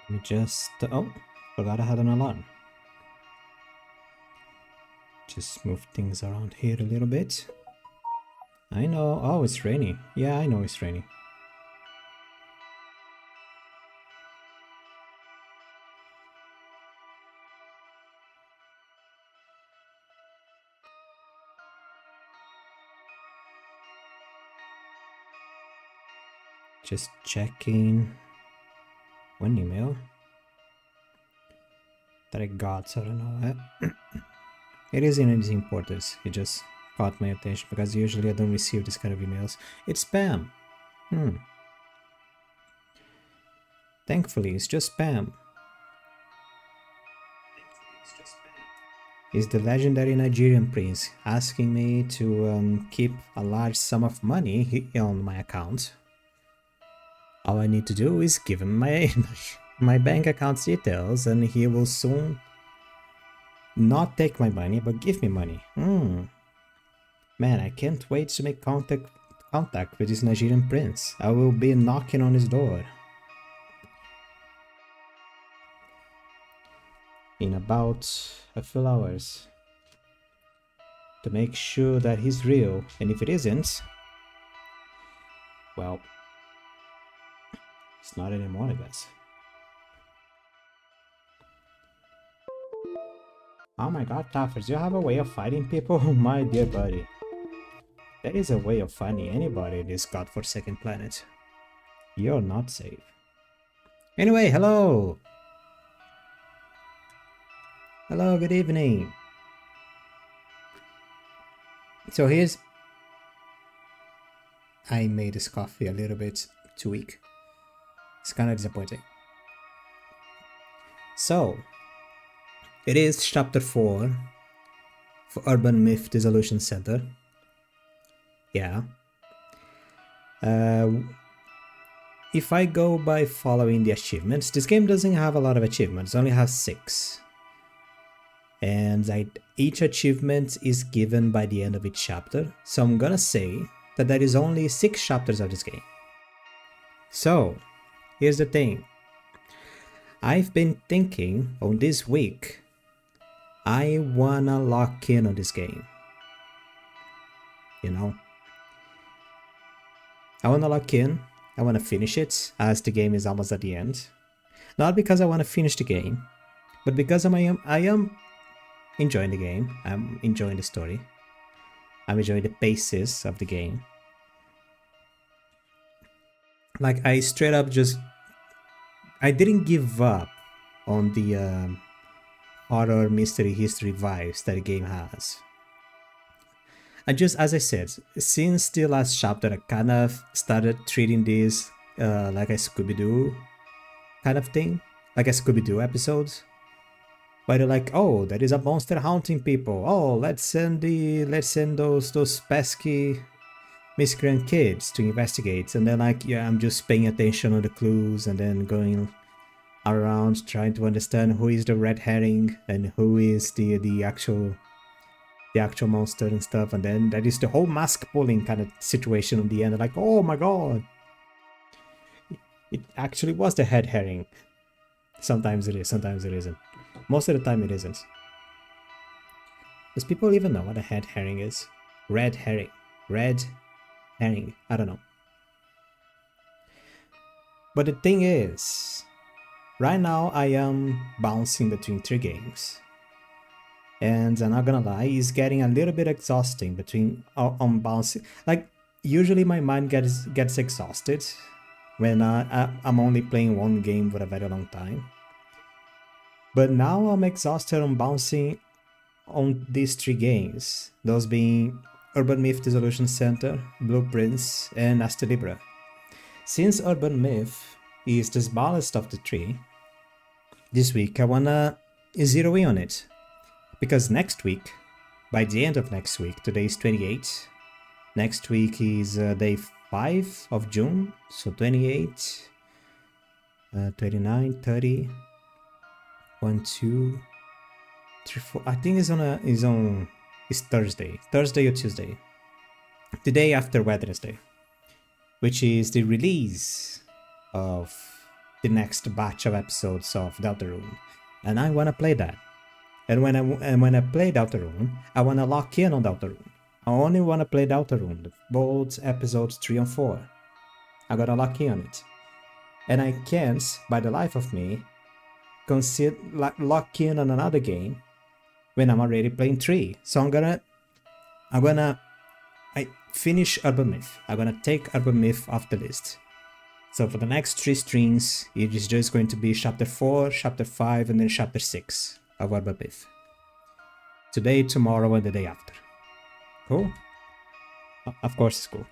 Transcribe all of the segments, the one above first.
Let me just... oh, forgot I had an alarm. Just move things around here a little bit. I know. Oh, it's raining. Yeah, I know it's raining. Just checking one email that I got, so I don't know that. It isn't anything important. It just caught my attention because usually I don't receive this kind of emails. It's spam. Thankfully, it's just spam. It's the legendary Nigerian prince asking me to keep a large sum of money on my account. All I need to do is give him my my bank account details and he will soon not take my money but give me money. Man, I can't wait to make contact with this Nigerian prince. I will be knocking on his door in about a few hours to make sure that he's real, and if it isn't, well, it's not anymore, I guess. Oh my god, Taffers, you have a way of fighting people? My dear buddy. There is a way of finding anybody in this godforsaken planet. You're not safe. Anyway, hello! Hello, good evening. So here's... I made this coffee a little bit too weak. It's kind of disappointing. So, it is chapter 4 for Urban Myth Dissolution Center. Yeah. If I go by following the achievements, this game doesn't have a lot of achievements, it only has 6. And each achievement is given by the end of each chapter, so I'm gonna say that there is only 6 chapters of this game. So, here's the thing. I've been thinking on this week, I wanna lock in on this game. You know? I wanna lock in, I wanna finish it, as the game is almost at the end. Not because I wanna finish the game, but because I am enjoying the game, I'm enjoying the story, I'm enjoying the paces of the game. Like, I straight up just... I didn't give up on the horror, mystery, history vibes that the game has. And just as I said, since the last chapter, I kind of started treating this like a Scooby-Doo kind of thing, like a Scooby-Doo episode, where they're like, oh, there is a monster haunting people. Oh, let's send those pesky miscreant kids to investigate. And then, like, yeah, I'm just paying attention on the clues and then going around trying to understand who is the red herring and who is the actual monster and stuff. And then that is the whole mask pulling kind of situation at the end. Like, oh my god, it actually was the head herring. Sometimes it is, sometimes it isn't. Most of the time it isn't. Does people even know what a head herring is? Red herring. Red herring. I don't know. But the thing is, right now I am bouncing between 3 games. And I'm not gonna lie, it's getting a little bit exhausting between on bouncing. Like, usually my mind gets exhausted when I'm only playing one game for a very long time. But now I'm exhausted on bouncing on these 3 games, those being Urban Myth Dissolution Center, Blueprints, and Asta Libra. Since Urban Myth is the smallest of the 3, this week I wanna zero in on it. Because next week, by the end of next week, today is 28, next week is day 5 of June, so 28, 29, 30, 1, 2, 3, 4, I think it's Thursday or Tuesday, the day after Wednesday, which is the release of the next batch of episodes of Deltarune, and I want to play that. And when I play Deltarune, I want to lock in on Deltarune. I only want to play Deltarune, both episodes 3 and 4. I gotta lock in on it, and I can't, by the life of me, lock in on another game when I'm already playing 3. So I finish Urban Myth. I'm gonna take Urban Myth off the list. So for the next 3 streams, it is just going to be Chapter 4, Chapter 5, and then Chapter 6 of Urban Myth. Today, tomorrow, and the day after. Cool? Of course it's cool.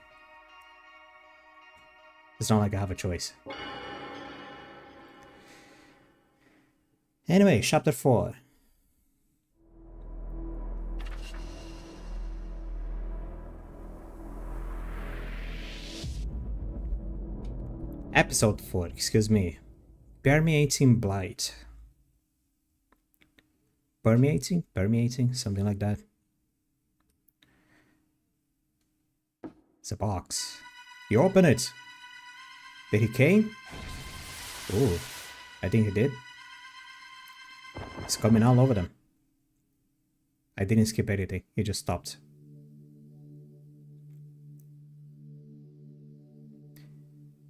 It's not like I have a choice. Anyway, Chapter 4. Episode 4, excuse me. Permeating Blight. Permeating, something like that. It's a box. You open it! Did he came? Oh, I think he did. It's coming all over them. I didn't skip anything, he just stopped.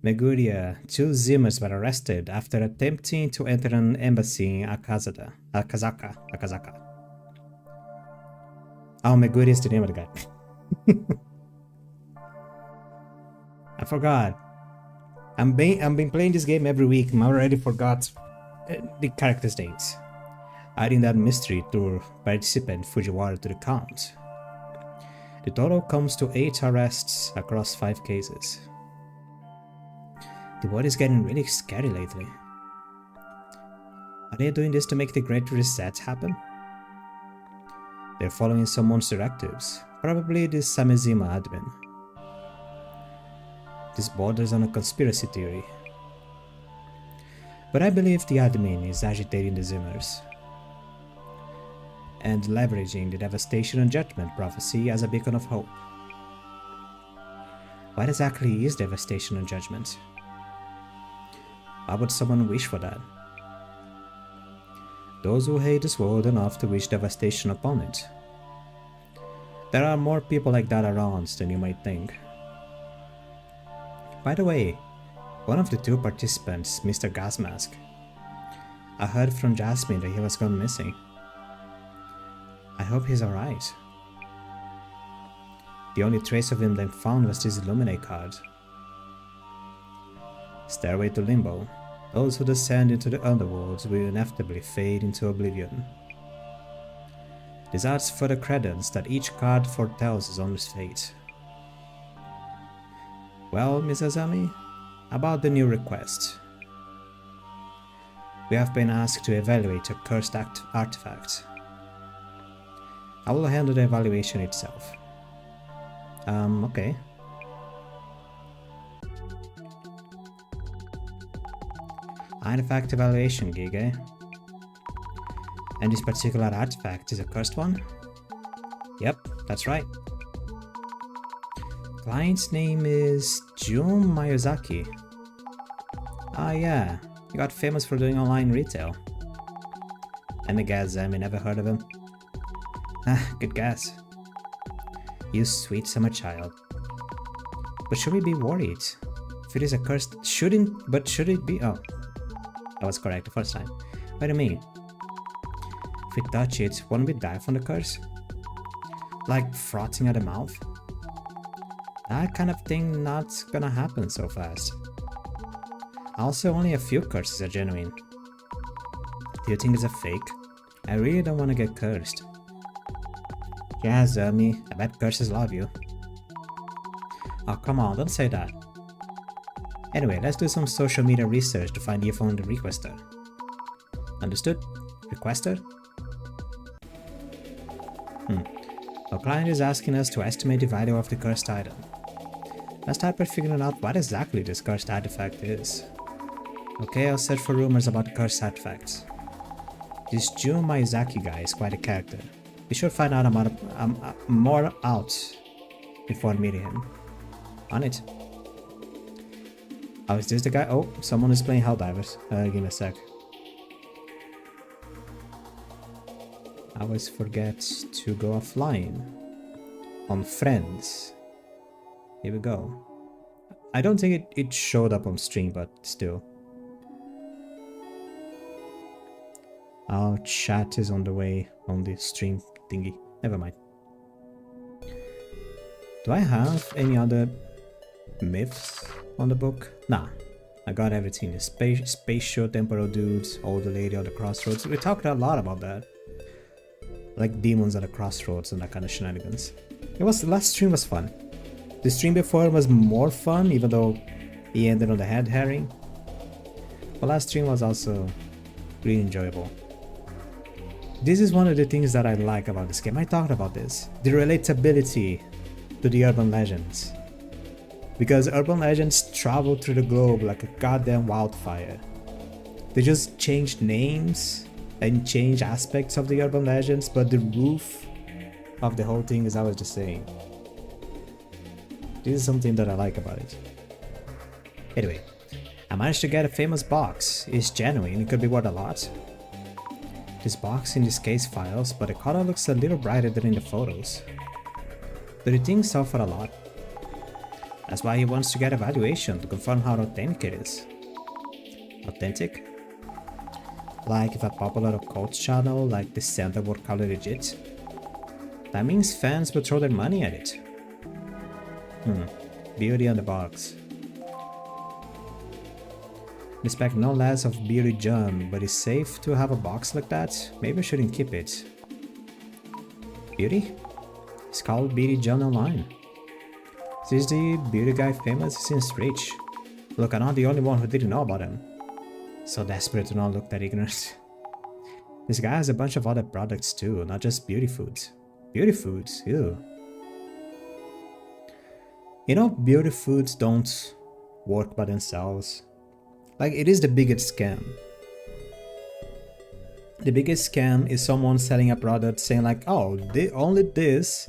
Meguria, 2 Zimmers were arrested after attempting to enter an embassy in Akazaka. Oh, Meguria is the name of the guy. I forgot. I've been playing this game every week and I already forgot the characters' names. Adding that mystery tour participant Fujiwara to the count. The total comes to 8 arrests across 5 cases. The world is getting really scary lately. Are they doing this to make the Great Reset happen? They're following someone's directives, probably the Samezima admin. This borders on a conspiracy theory. But I believe the admin is agitating the Zimmers and leveraging the devastation and judgment prophecy as a beacon of hope. What exactly is devastation and judgment? Why would someone wish for that? Those who hate this world enough to wish devastation upon it. There are more people like that around than you might think. By the way, one of the 2 participants, Mr. Gasmask, I heard from Jasmine that he was gone missing. I hope he's alright. The only trace of him then found was this Illuminate card. Stairway to Limbo. Those who descend into the underworlds will inevitably fade into oblivion. This adds further credence that each card foretells his own fate. Well, Miss Azami, about the new request. We have been asked to evaluate a cursed artifact. I will handle the evaluation itself. Okay. Artifact evaluation gig, eh? And this particular artifact is a cursed one? Yep, that's right. Client's name is Jun Miyazaki. Ah yeah, he got famous for doing online retail. Let me guess, I never heard of him. Ah, good guess. You sweet summer child. But should we be worried? If it is a cursed, should it be? Oh, I was correct the first time. What do you mean? If we touch it, won't we die from the curse? Like frothing at the mouth? That kind of thing not gonna happen so fast. Also, only a few curses are genuine. Do you think it's a fake? I really don't want to get cursed. Yeah, Zermi, I bet curses love you. Oh, come on, don't say that. Anyway, let's do some social media research to find the info on the requester. Understood? Requester? Our client is asking us to estimate the value of the cursed item. Let's start by figuring out what exactly this cursed artifact is. Okay, I'll search for rumors about cursed artifacts. This Jun Miyazaki guy is quite a character. We should find out more out before meeting him. On it. Oh, is this the guy? Oh, someone is playing Helldivers. Give me a sec. I always forget to go offline. On friends. Here we go. I don't think it showed up on stream, but still. Our chat is on the way on the stream thingy. Never mind. Do I have any other myths on the book? Nah. I got everything. The spatial temporal dudes, old lady on the crossroads. We talked a lot about that. Like demons at the crossroads and that kind of shenanigans. The last stream was fun. The stream before was more fun, even though he ended on the head herring. The last stream was also really enjoyable. This is one of the things that I like about this game. I talked about this. The relatability to the urban legends. Because urban legends travel through the globe like a goddamn wildfire. They just changed names and change aspects of the urban legends, but the roof of the whole thing is always the same. This is something that I like about it. Anyway, I managed to get a famous box. It's genuine, it could be worth a lot. This box in this case files, but the color looks a little brighter than in the photos. The things sell for a lot. That's why he wants to get a valuation to confirm how authentic it is. Authentic? Like if a popular occult channel like the Center would call it legit. That means fans will throw their money at it. Beauty on the box. Expect no less of Beauty John, but it's safe to have a box like that? Maybe I shouldn't keep it. Beauty? It's called Beauty John Online. Is the beauty guy famous since Rich? Look, I'm not the only one who didn't know about him. So desperate to not look that ignorant. This guy has a bunch of other products too, not just beauty foods. Beauty foods? Ew. You know, beauty foods don't work by themselves. Like, it is the biggest scam. The biggest scam is someone selling a product saying like, oh, only this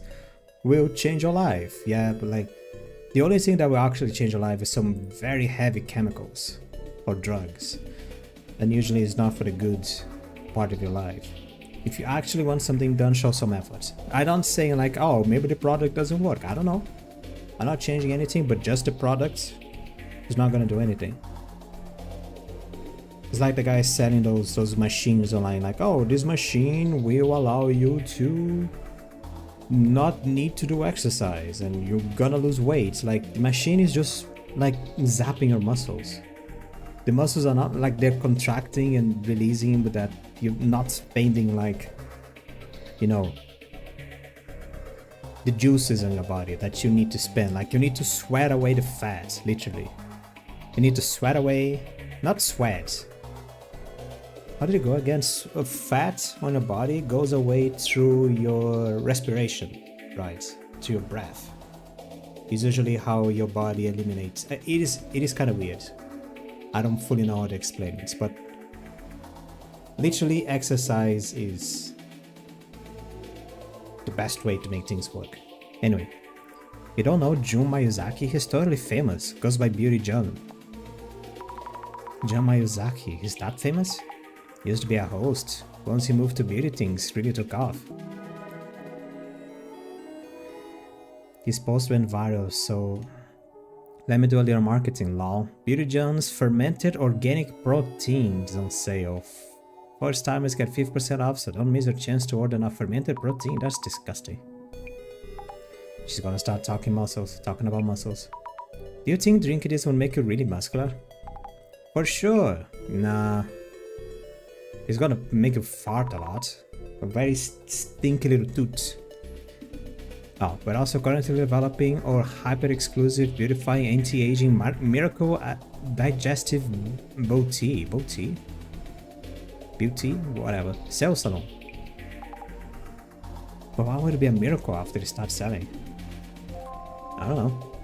will change your life. Yeah, but like, the only thing that will actually change your life is some very heavy chemicals or drugs. And usually it's not for the good part of your life. If you actually want something done, show some effort. I'm not saying like, oh, maybe the product doesn't work. I don't know. I'm not changing anything, but just the product is not going to do anything. It's like the guy selling those machines online, like, oh, this machine will allow you to not need to do exercise and you're gonna lose weight. Like, the machine is just like zapping your muscles. The muscles are not like they're contracting and releasing, but that you're not spending like, you know, the juices in your body that you need to spend. Like, you need to sweat away the fat, literally. You need to sweat away, not sweat. How did it go again? Fat on your body goes away through your respiration, right? To your breath. It's usually how your body eliminates. It is kind of weird. I don't fully know how to explain it, but literally exercise is the best way to make things work. Anyway, you don't know Jun Mayuzaki? He's totally famous. Goes by Beauty Jun. Jun Mayuzaki, is that famous? He used to be a host. Once he moved to beauty, things really took off. His post went viral, so let me do a little marketing, lol. Beauty John's fermented organic proteins on sale. First timers get 50% off, so don't miss your chance to order enough fermented protein. That's disgusting. She's gonna start talking about muscles. Do you think drinking this will make you really muscular? For sure. Nah. It's gonna make you fart a lot. A very stinky little toot. Oh, we're also currently developing our hyper-exclusive, beautifying, anti-aging miracle digestive beauty. Beauty? Whatever. Cell salon. But why would it be a miracle after it starts selling? I don't know.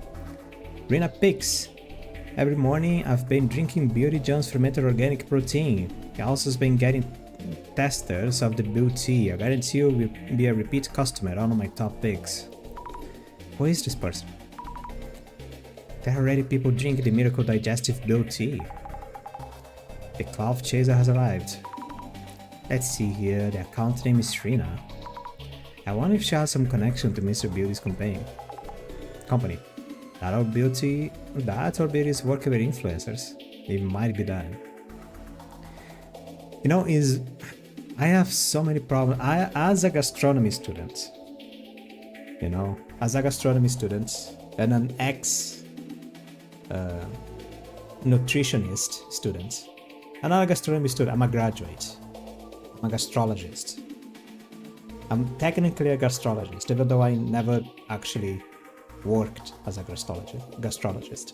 Rina Pix. Every morning I've been drinking Beauty John's fermented organic protein. He also has been getting testers of the beauty. I guarantee you will be a repeat customer, one of my top picks. Who is this person? There are already people drinking the miracle digestive blue tea. The cloth chaser has arrived. Let's see here, the account name is Rina. I wonder if she has some connection to Mr. Beauty's company. That or Beauty's working with influencers. It might be that. You know, I have so many problems. As a gastronomy student, and an nutritionist student, I'm not a gastronomy student, I'm a graduate. I'm a gastrologist. I'm technically a gastrologist, even though I never actually worked as a gastrologist.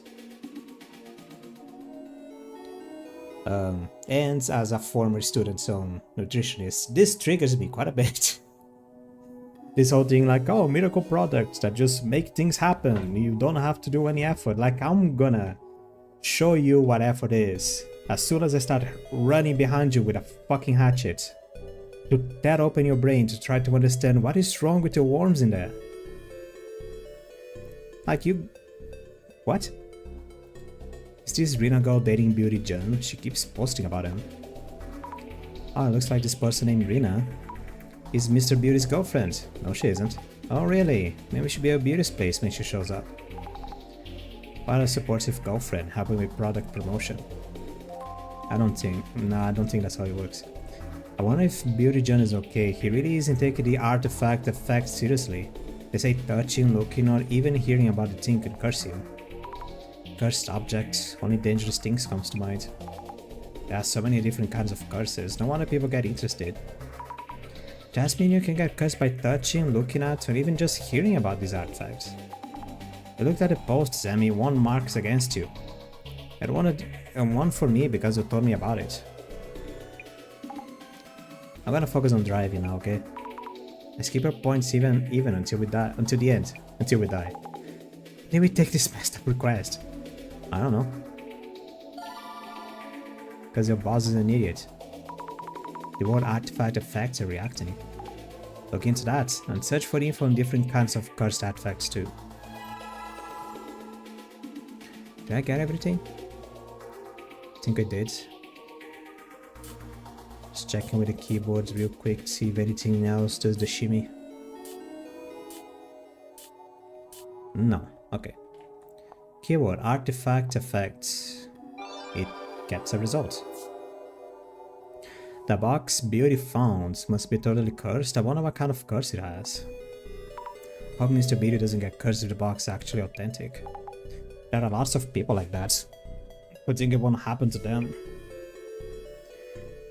And as a former student on nutritionist, this triggers me quite a bit. This whole thing like, oh, miracle products that just make things happen, you don't have to do any effort. Like, I'm gonna show you what effort is as soon as I start running behind you with a fucking hatchet to tear open your brain to try to understand what is wrong with your worms in there. Like, you... What? Is this Rina girl dating Beauty John? She keeps posting about him. Oh, it looks like this person named Rina is Mr. Beauty's girlfriend. No, she isn't. Oh, really? Maybe she'll be at Beauty's place when she shows up. What a supportive girlfriend, helping with product promotion. I don't think that's how it works. I wonder if Beauty John is okay. He really isn't taking the artifact effect seriously. They say touching, looking, or even hearing about the thing could curse you. Cursed objects, only dangerous things comes to mind. There are so many different kinds of curses, no wonder people get interested. Jasmine, you can get cursed by touching, looking at, or even just hearing about these artifacts. I looked at the post, Zami, one marks against you. I wanted one for me because you told me about it. I'm gonna focus on driving now, okay? Let's keep our points even until we die, until the end, until we die. Then we take this messed up request. I don't know. Because your boss is an idiot. The word artifact effects are reacting. Look into that and search for info on different kinds of cursed artifacts too. Did I get everything? I think I did. Just checking with the keyboards real quick to see if anything else does the shimmy. No, okay. Keyword artifact effects. It gets a result. The box Beauty found must be totally cursed. I wonder what kind of curse it has. Hope Mr. Beauty doesn't get cursed if the box is actually authentic. There are lots of people like that. Who think it won't happen to them.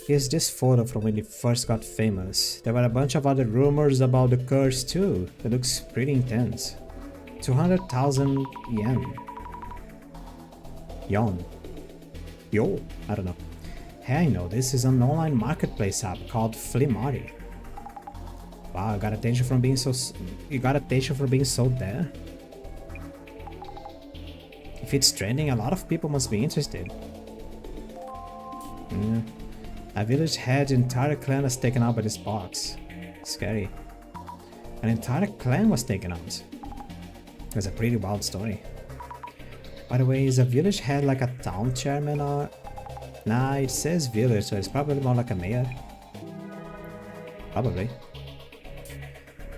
Here's this photo from when he first got famous. There were a bunch of other rumors about the curse too. It looks pretty intense. 200,000 yen. Yon. Yo, I don't know. Hey, I know this is an online marketplace app called Flimari. Wow, you got attention from being so there. If it's trending, a lot of people must be interested. A village head's entire clan was taken out by this box. Scary. An entire clan was taken out. It was a pretty wild story. By the way, is a village head like a town chairman or... Nah, it says village, so it's probably more like a mayor. Probably.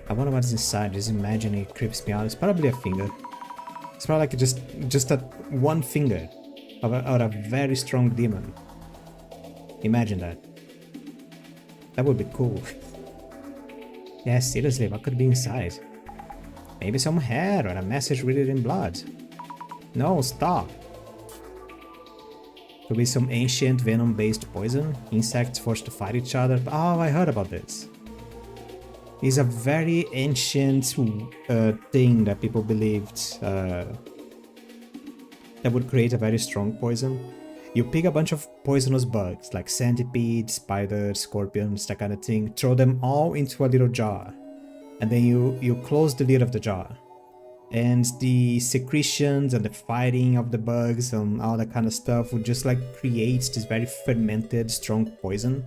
I wonder what's inside. This imagining creeps me out. It's probably a finger. It's probably like just a one finger of a very strong demon. Imagine that. That would be cool. Yeah, seriously, what could be inside? Maybe some hair or a message written in blood. No, stop. Could be some ancient venom-based poison. Insects forced to fight each other. Oh, I heard about this. It's a very ancient thing that people believed that would create a very strong poison. You pick a bunch of poisonous bugs like centipedes, spiders, scorpions, that kind of thing, throw them all into a little jar, and then you close the lid of the jar. And the secretions and the fighting of the bugs and all that kind of stuff would just like create this very fermented, strong poison.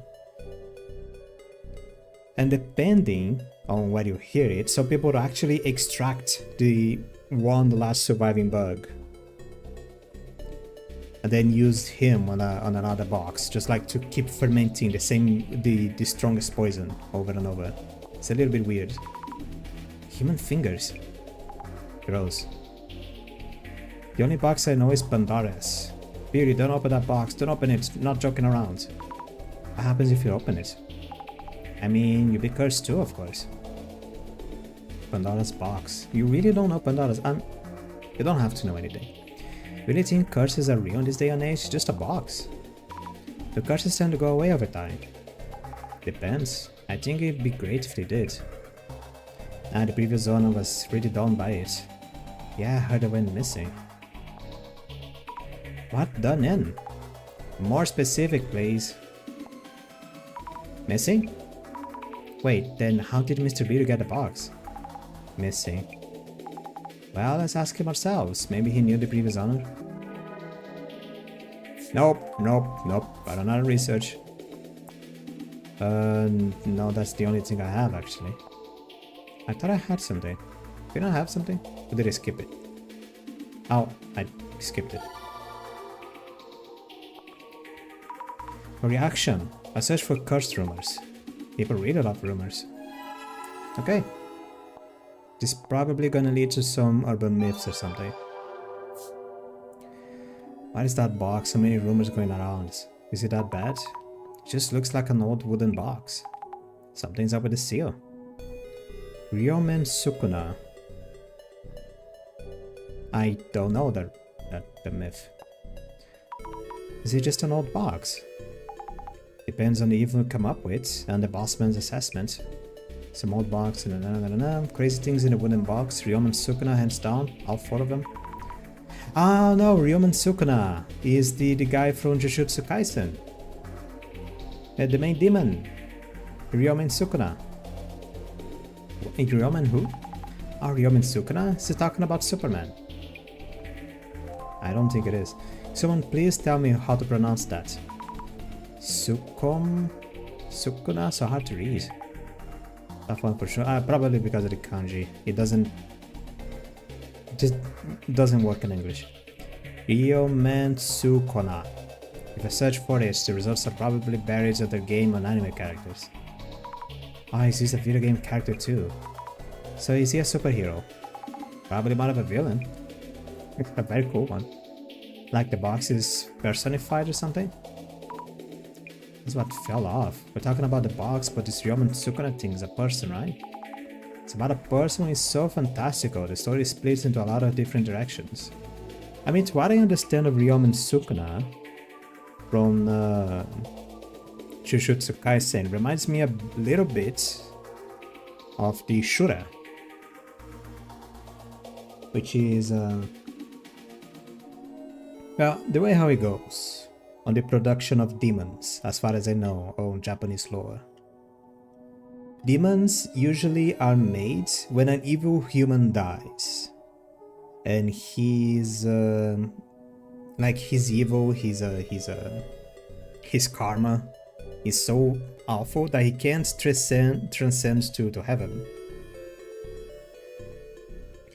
And depending on where you hear it, some people would actually extract the last surviving bug and then use him on another box, just like to keep fermenting the strongest poison over and over. It's a little bit weird. Human fingers. Gross. The only box I know is Pandora's. Beauty, don't open that box. Don't open it. Not joking around. What happens if you open it? I mean, you'll be cursed too, of course. Pandora's box. You really don't know Pandora's. You don't have to know anything. Really think curses are real in this day and age? It's just a box. The curses tend to go away over time. Depends. I think it'd be great if they did. And the previous owner was really down by it. Yeah, I heard it went missing. What done in? More specific, please. Missing? Wait, then how did Mr. Beater get the box? Missing. Well, let's ask him ourselves. Maybe he knew the previous owner. Nope. Got another research. No, that's the only thing I have, actually. I thought I had something. Did I have something? Or did I skip it? Oh, I skipped it. A reaction. A search for cursed rumors. People really love rumors. Okay. This is probably gonna lead to some urban myths or something. Why is that box? So many rumors going around. Is it that bad? It just looks like an old wooden box. Something's up with the seal. Ryomen Sukuna. I don't know the myth. Is it just an old box? Depends on the evil you come up with and the bossman's assessment. Some old box and crazy things in a wooden box. Ryomen Sukuna, hands down. All 4 of them. Ah no, Ryomen Sukuna is the guy from Jujutsu Kaisen. The main demon. Ryomen Sukuna. Ryomen who? Oh, Ryomen Sukuna? Is he talking about Superman? I don't think it is. Someone please tell me how to pronounce that. Sukuna? So hard to read. That one for sure. Probably because of the kanji. It just doesn't work in English. Ryomen Sukuna. If I search for it, the results are probably buried under game and anime characters. Oh, he's a video game character too. So is he a superhero? Probably more of a villain. A very cool one. Like the box is personified or something? That's what fell off. We're talking about the box, but this Ryomen Sukuna thing is a person, right? It's about a person who is so fantastical. The story splits into a lot of different directions. I mean, to what I understand of Ryomen Sukuna from Jujutsu Kaisen reminds me a little bit of the Shura, which is well, the way how it goes on the production of demons, as far as I know, on Japanese lore. Demons usually are made when an evil human dies, and he's like he's evil. His karma is so awful that he can't transcend to heaven,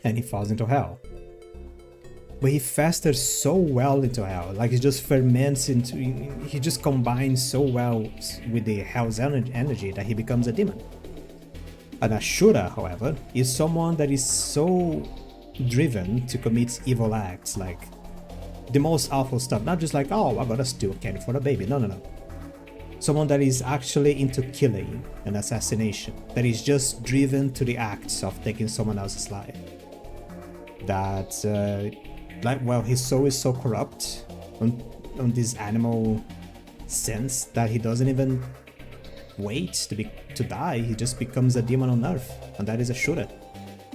and he falls into hell. But he festers so well into hell, like he just ferments into, he just combines so well with the hell's energy that he becomes a demon. An Ashura, however, is someone that is so driven to commit evil acts, like the most awful stuff, not just like, oh, I gotta steal candy for a baby, no. Someone that is actually into killing and assassination, that is just driven to the acts of taking someone else's life. That like, well, his soul is so corrupt on this animal sense that he doesn't even wait to die. He just becomes a demon on earth, and that is a Shura.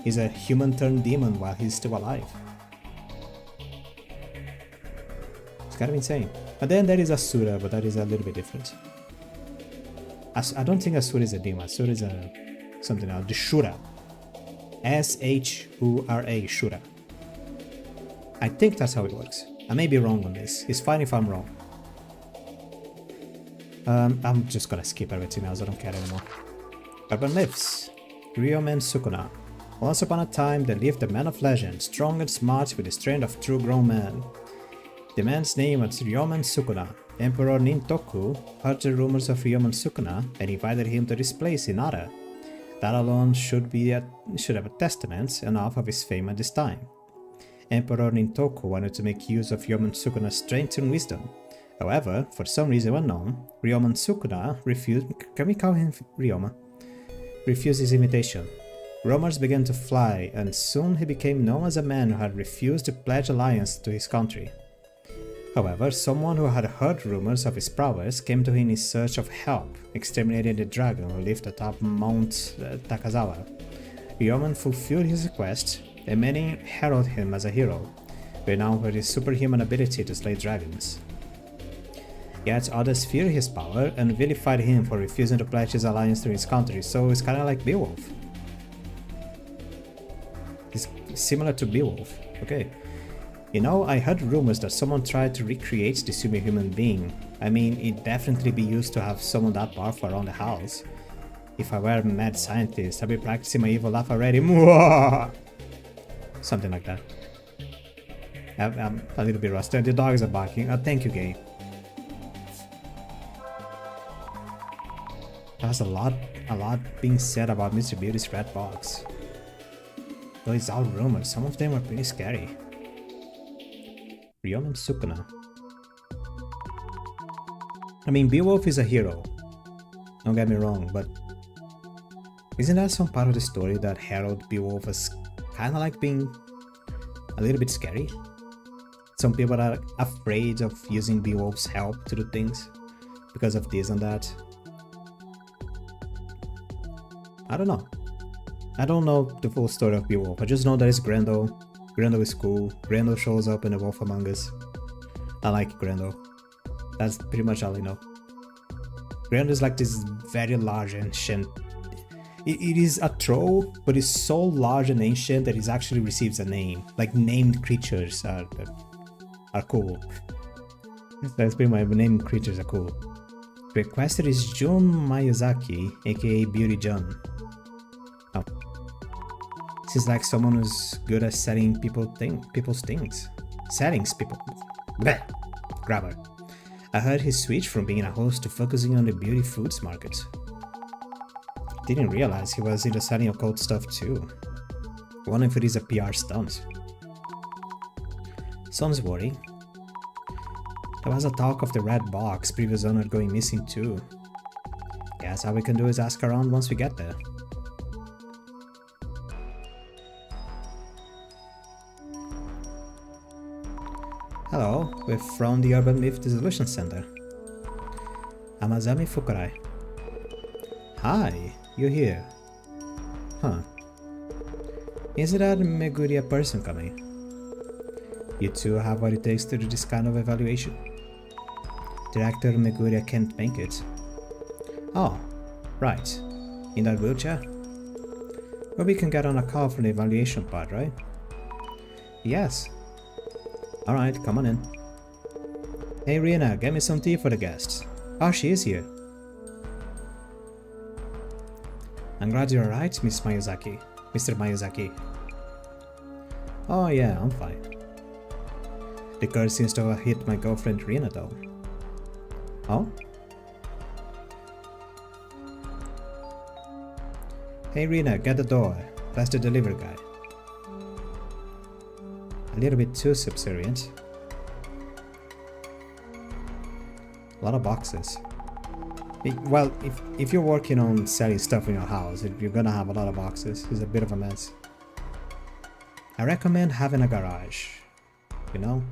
He's a human turned demon while he's still alive. It's kind of insane. And then there is Asura, but that is a little bit different. I don't think Asura is a demon. Asura is something else. The Shura. S-H-U-R-A, Shura. I think that's how it works. I may be wrong on this. It's fine if I'm wrong. I'm just gonna skip everything else. I don't care anymore. Urban myths. Ryomen Sukuna. Once upon a time, there lived a man of legend, strong and smart with the strength of true grown man. The man's name was Ryomen Sukuna. Emperor Nintoku heard the rumors of Ryomen Sukuna and invited him to this place in Nara. That alone should have a testament enough of his fame at this time. Emperor Nintoku wanted to make use of Ryomen Sukuna's strength and wisdom. However, for some reason unknown, Ryomen Sukuna refused. Can we call him Ryoma? Refused his invitation. Rumors began to fly, and soon he became known as a man who had refused to pledge alliance to his country. However, someone who had heard rumors of his prowess came to him in search of help, exterminating the dragon who lived atop Mount Takazawa. Ryomen fulfilled his request, and many heralded him as a hero, renowned for his superhuman ability to slay dragons. Yet others feared his power and vilified him for refusing to pledge his alliance to his country, so it's kinda like Beowulf. It's similar to Beowulf, okay. You know, I heard rumors that someone tried to recreate this superhuman being. I mean, it'd definitely be used to have someone that powerful around the house. If I were a mad scientist, I'd be practicing my evil laugh already. Something like that. I'm a little bit rusty. The dogs are barking. Oh, thank you, Gay. There's a lot being said about Mr. Beauty's red box. Though it's all rumors, some of them are pretty scary. Ryomen Sukuna. I mean, Beowulf is a hero. Don't get me wrong, but isn't that some part of the story that herald Beowulf as kinda like being a little bit scary? Some people are afraid of using Beowulf's help to do things because of this and that. I don't know. I don't know the full story of Beowulf. I just know that it's Grendel. Grendel is cool. Grendel shows up in The Wolf Among Us. I like Grendel. That's pretty much all I know. Grendel is like this very large ancient. It is a troll, but it's so large and ancient that it actually receives a name. Like named creatures are cool. That's pretty much named creatures are cool. The requester is Jun Miyazaki, aka Beauty Jun. Oh. This is like someone who's good at setting people's things. Settings people. Bleh. Grabber. I heard he switched from being a host to focusing on the beauty foods market. Didn't realize he was into selling occult stuff too. Wondering if it is a PR stunt. Sounds worrying. There was a talk of the red box, previous owner going missing too. Guess all we can do is ask around once we get there. Hello, we're from the Urban Myth Dissolution Center. I'm Azami Fukurai. Hi, you're here. Huh. Is it that Meguri a person coming? You two have what it takes to do this kind of evaluation? Director Meguri can't make it. Oh, right. In that wheelchair? Well, we can get on a call from the evaluation part, right? Yes. Alright, come on in. Hey Rihanna, get me some tea for the guests. Oh, she is here. I'm glad you're alright, Miss Miyazaki. Mr. Miyazaki. Oh yeah, I'm fine. The curse seems to have hit my girlfriend Rihanna though. Oh? Hey Rihanna, get the door. That's the delivery guy. A little bit too subservient. A lot of boxes. Well, if you're working on selling stuff in your house, you're gonna have a lot of boxes. It's a bit of a mess. I recommend having a garage. You know?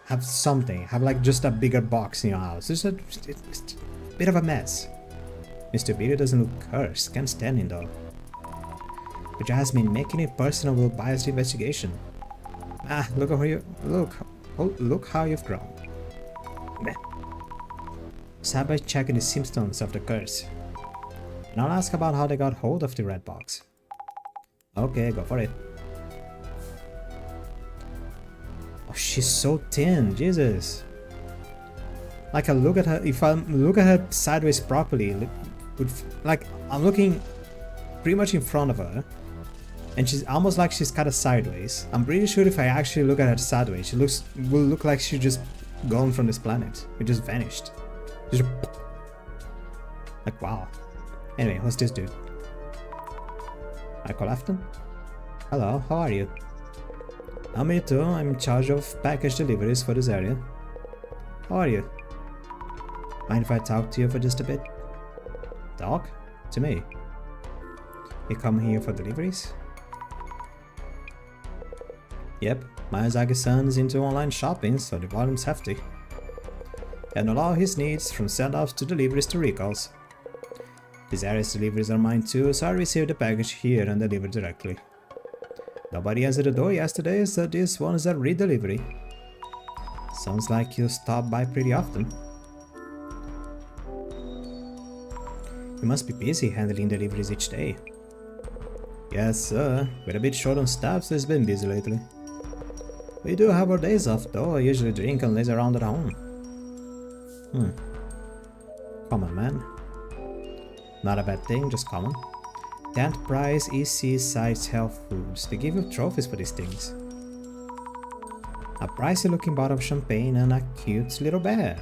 Have something. Have like just a bigger box in your house. It's a bit of a mess. Mr. Beatty doesn't look cursed. Can't stand him though. But Jasmine, making it personal will bias the investigation. Ah, look how you've grown. Meh. Start by checking the symptoms of the curse. And I'll ask about how they got hold of the red box. Okay, go for it. Oh, she's so thin, Jesus. Like I look at her, if I look at her sideways properly, like I'm looking pretty much in front of her. And she's almost like she's kind of sideways. I'm pretty sure if I actually look at her sideways, she will look like she just gone from this planet. It just vanished. Just like, wow. Anyway, who's this dude? Michael Afton? Hello, how are you? I'm here too. I'm in charge of package deliveries for this area. How are you? Mind if I talk to you for just a bit? Talk? To me? You come here for deliveries? Yep, Miyazaki-san is into online shopping, so the volume's hefty. And all his needs, from send-offs to deliveries to recalls. These area's deliveries are mine too, so I received the package here and delivered directly. Nobody answered the door yesterday, so this one is a re-delivery. Sounds like you stop by pretty often. You must be busy handling deliveries each day. Yes, sir. We're a bit short on staff, so it's been busy lately. We do have our days off, though. I usually drink and laze around at home. Common, man. Not a bad thing, just common. The Enterprise EC Sites Health Foods. They give you trophies for these things. A pricey looking bottle of champagne and a cute little bear.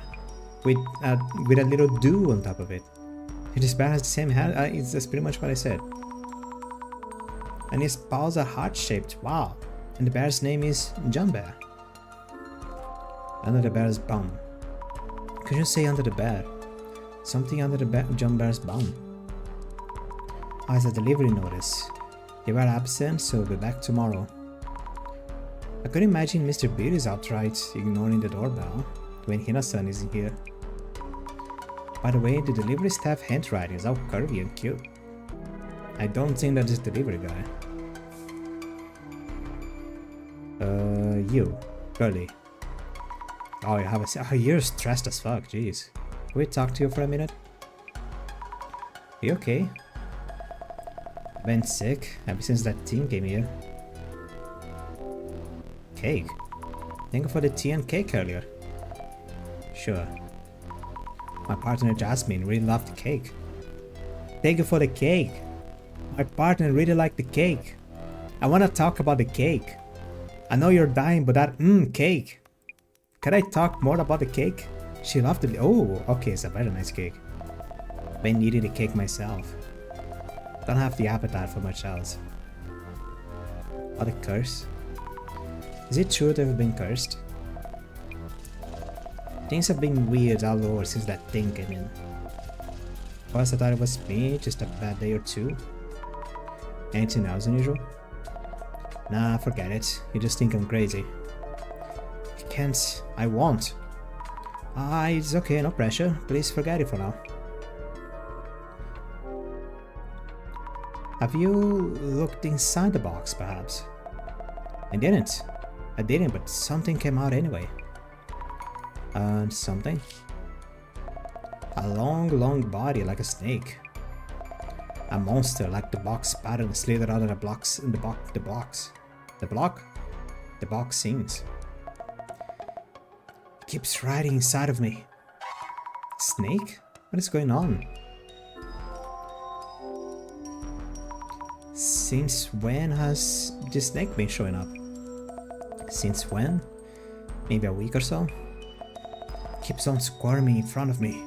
With a little dew on top of it. This bear has the same head. That's pretty much what I said. And his paws are heart-shaped. Wow. And the bear's name is John Bear. Under the bear's bum. Could you say under the bear? Something under the John Bear's bum. Oh, it's a delivery notice. You were absent, so we'll be back tomorrow. I could imagine Mr. Beard is outright ignoring the doorbell when Hina-san isn't here. By the way, the delivery staff handwriting is all curvy and cute. I don't think that's the delivery guy. You. Girly. Oh, you have a... Oh, you're stressed as fuck, jeez. Can we talk to you for a minute? Are you okay? Been sick ever since that team came here. Cake? Thank you for the tea and cake earlier. Sure. My partner Jasmine really loved the cake. Thank you for the cake. My partner really liked the cake. I want to talk about the cake. I know you're dying, but that cake. Can I talk more about the cake? She loved it. Oh, okay, it's a very nice cake. Been eating the cake myself. Don't have the appetite for much else. Oh, the curse. Is it true that I've been cursed? Things have been weird all over since that thing came in. First I thought it was me, just a bad day or two. Anything else unusual? Nah, forget it. You just think I'm crazy. I can't. I won't. It's okay, no pressure. Please forget it for now. Have you looked inside the box, perhaps? I didn't, but something came out anyway. Something? A long body like a snake. A monster like the box pattern slithered out of the blocks in the box. The box sings. It keeps riding inside of me. Snake? What is going on? Since when has this snake been showing up? Since when? Maybe a week or so? Keeps on squirming in front of me.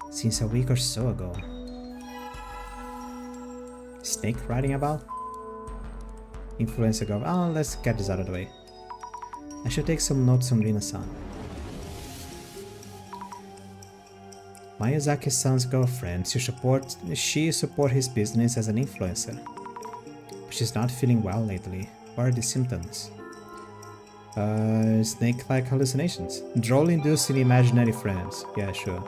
Since a week or so ago. Snake riding about? Influencer girl. Oh, let's get this out of the way. I should take some notes on Rina-san. Miyazaki-san's girlfriend. She support his business as an influencer. But she's not feeling well lately. What are the symptoms? Snake-like hallucinations. Droll-inducing imaginary friends. Yeah, sure.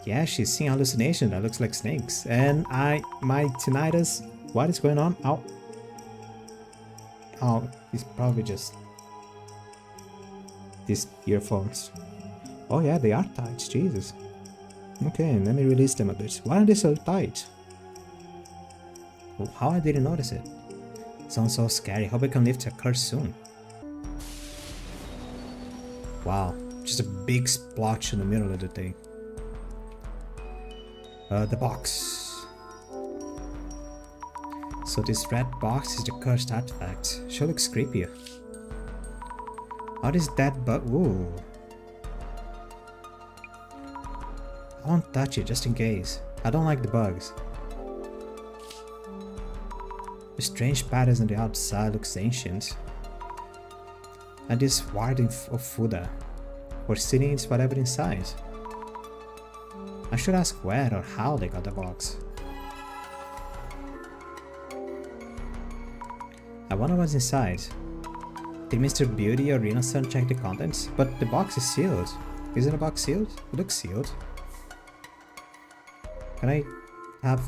Yeah, she's seeing hallucinations that looks like snakes. And my tinnitus. What is going on? Ow. Oh, it's probably just these earphones. Oh yeah, they are tight. Jesus. Okay, let me release them a bit. Why are they so tight? Oh, how I didn't notice it. Sounds so scary. Hope I can lift a curse soon. Wow, just a big splotch in the middle of the thing. The box. So this red box is the cursed artifact. Sure looks creepy. What is that bug? Ooh. I won't touch it just in case. I don't like the bugs. The strange patterns on the outside looks ancient. And this warding of Fuda. Or sitting is whatever inside. I should ask where or how they got the box. I wonder what's inside. Did Mr. Beauty or Rena-san check the contents? But the box is sealed. Isn't the box sealed? It looks sealed. Can I have...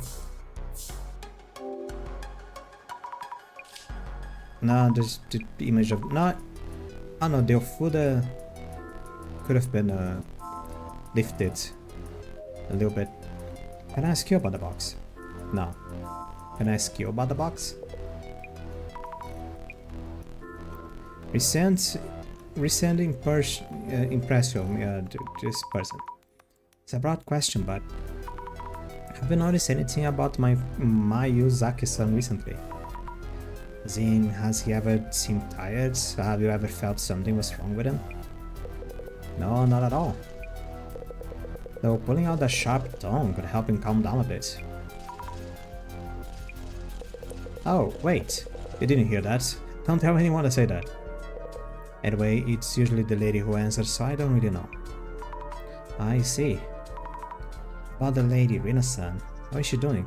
No, there's the image of... No, oh no, the Ofuda could have been lifted a little bit. Can I ask you about the box? No. Can I ask you about the box? Resend impression, this person. It's a broad question, but have you noticed anything about my Mayuzaki-san recently? As in, has he ever seemed tired? Have you ever felt something was wrong with him? No, not at all. Though pulling out that sharp tongue could help him calm down a bit. Oh, wait. You didn't hear that. Don't tell anyone to say that. Anyway, it's usually the lady who answers, so I don't really know. I see. About the lady, Rina-san, how is she doing?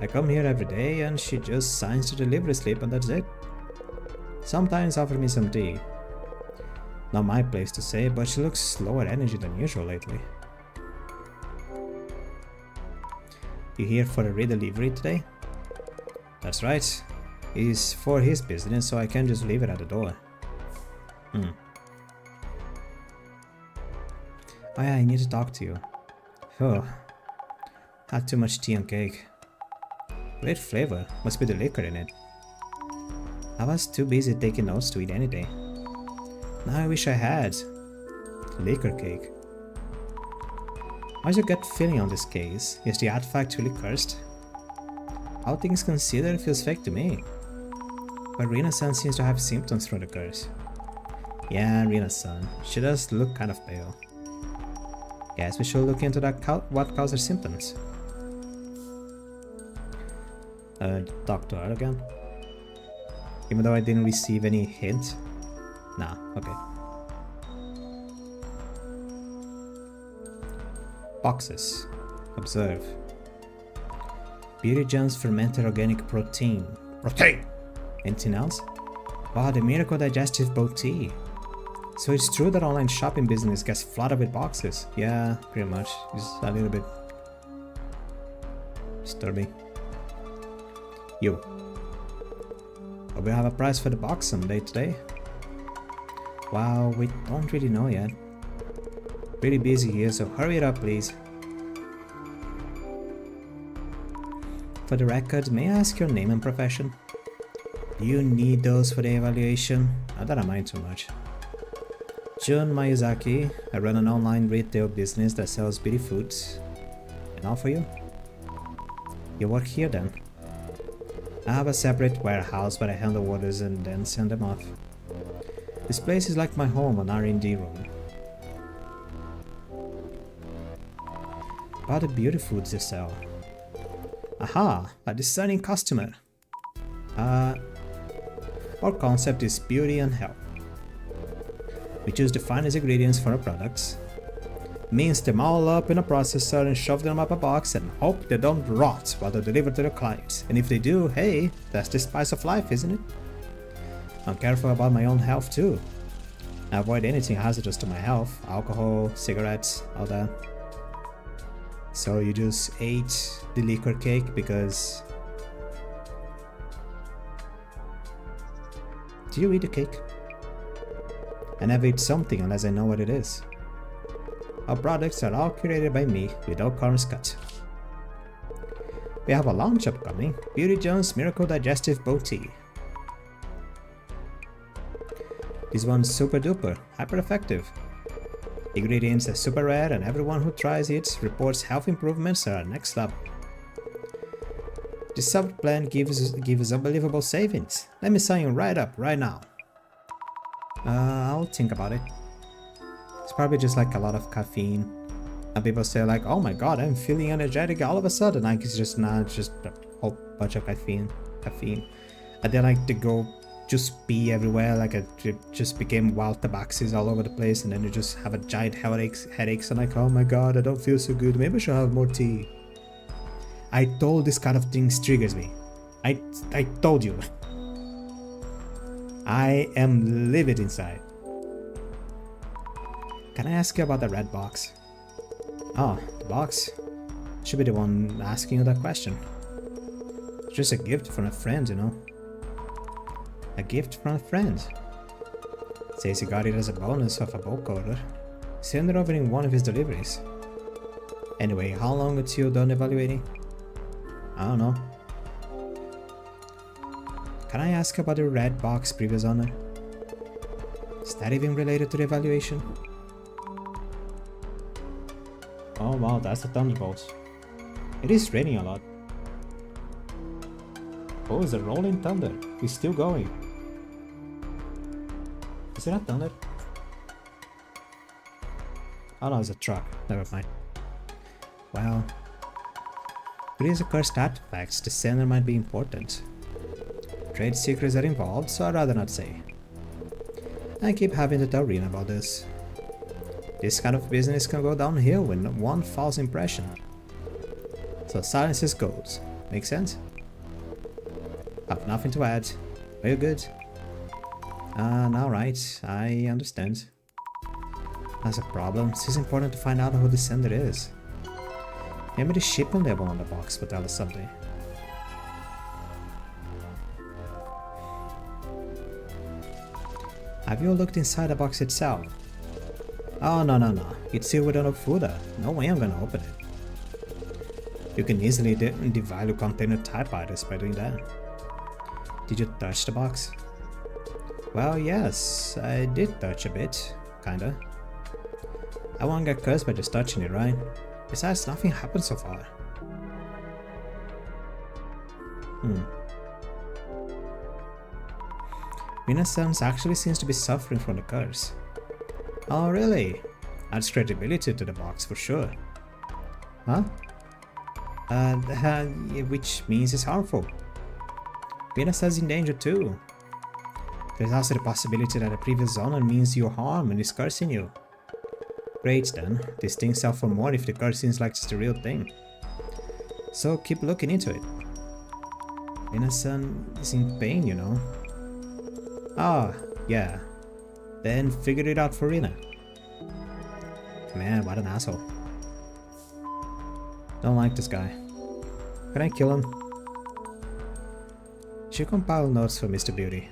I come here every day and she just signs to delivery slip and that's it. Sometimes offer me some tea. Not my place to say, but she looks lower energy than usual lately. You here for a redelivery today? That's right. It's for his business, so I can't just leave it at the door. Oh yeah, I need to talk to you. Oh, had too much tea and cake. Great flavor, must be the liquor in it. I was too busy taking notes to eat anything. Now I wish I had. Liquor cake. How's your gut feeling on this case? Is the artifact really cursed? All things considered, feels fake to me. But Rina-san seems to have symptoms from the curse. Yeah, Rina-san. She does look kind of pale. Guess we should look into that what caused her symptoms. Talk to her again. Even though I didn't receive any hint. Nah, okay. Boxes. Observe. Beauty John's fermented organic protein. Protein! Anything else? Wow, the miracle digestive tea. So it's true that online shopping business gets flooded with boxes. Yeah, pretty much. It's a little bit disturbing. You. Hope we have a price for the box someday today. Wow, we don't really know yet. Pretty busy here, so hurry it up please. For the record, may I ask your name and profession? Do you need those for the evaluation? Not that I mind too much. Jun Mayuzaki, I run an online retail business that sells beauty foods. And all for you? You work here then? I have a separate warehouse where I handle orders and then send them off. This place is like my home, an R&D room. About the beauty foods you sell. Aha! A discerning customer! Our concept is beauty and health. We choose the finest ingredients for our products, mince them all up in a processor and shove them up a box and hope they don't rot while they're delivered to the client. And if they do, hey, that's the spice of life, isn't it? I'm careful about my own health too. I avoid anything hazardous to my health, alcohol, cigarettes, all that. So you just ate the liquor cake because... Do you eat the cake? I never eat something unless I know what it is. Our products are all curated by me, with all corners cut. We have a launch upcoming, Beauty John's Miracle Digestive Tea. This one's super duper, hyper effective. Ingredients are super rare and everyone who tries it reports health improvements are next level. This sub plan gives us unbelievable savings. Let me sign you right up, right now. I'll think about it. It's probably just like a lot of caffeine. And people say like, oh my god, I'm feeling energetic all of a sudden. Like it's just not just a whole bunch of caffeine. And they like to go just pee everywhere, like it just became wild tabaxis all over the place, and then you just have a giant headaches and like, oh my god, I don't feel so good, maybe I should have more tea. I told this kind of things triggers me. I told you. I am livid inside. Can I ask you about the red box? Oh, the box? Should be the one asking you that question. It's just a gift from a friend, you know. A gift from a friend. Says he got it as a bonus of a bulk order. Send it over in one of his deliveries. Anyway, how long until you're done evaluating? I don't know. Can I ask about the red box previous owner? Is that even related to the evaluation? Oh wow, that's the thunderbolts. It is raining a lot. Oh, it's a rolling thunder. It's still going. Is it a thunder? Oh no, it's a truck. Never mind. Well, if it is a cursed artifacts, the sender might be important. Trade secrets are involved, so I'd rather not say. I keep having to tell Rena about this. This kind of business can go downhill with one false impression. So silence is gold. Make sense? Have nothing to add. Are you good? Alright, I understand. That's a problem. It's important to find out who the sender is. Maybe the shipping label on the box will tell us something. Have you looked inside the box itself? Oh no. It's sealed with enough fooder. No way I'm gonna open it. You can easily devalue container typewriters by doing that. Did you touch the box? Well, yes, I did touch a bit, kinda. I won't get cursed by just touching it, right? Besides, nothing happened so far. Renaissance actually seems to be suffering from the curse. Oh really? Adds credibility to the box for sure. Huh? Which means it's harmful. Renaissance is in danger too. There's also the possibility that a previous owner means you harm and is cursing you. Great then, this thing sells for more if the curse seems like it's the real thing. So keep looking into it. Renaissance is in pain, you know. Ah, yeah. Then figure it out for Rena. Man, what an asshole. Don't like this guy. Can I kill him? Should compile notes for Mr. Beauty.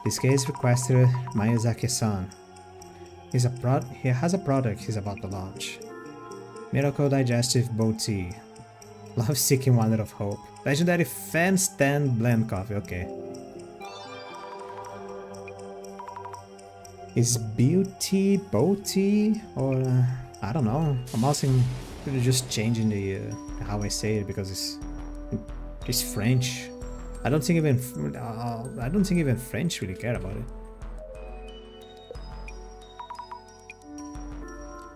This case requested Miyazaki-san. He has a product he's about to launch. Miracle Digestive Bow Tea. Love-seeking Wonder of Hope. Legendary Fan Stand Blend Coffee, okay. Is beauty, bow tea, or I don't know. I'm also just changing the how I say it because it's French. I don't think even French really care about it.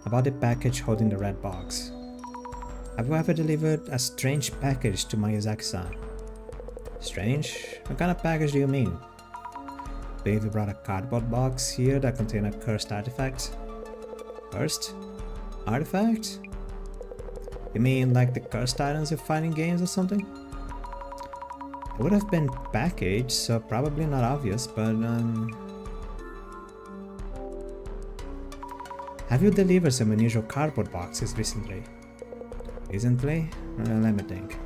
About the package holding the red box. Have you ever delivered a strange package to Miyazaki-san? Strange? What kind of package do you mean? Believe you brought a cardboard box here that contained a cursed artifact? Cursed? Artifact? You mean like the cursed items you find in games or something? It would have been packaged, so probably not obvious, but have you delivered some unusual cardboard boxes recently? Recently? Let me think.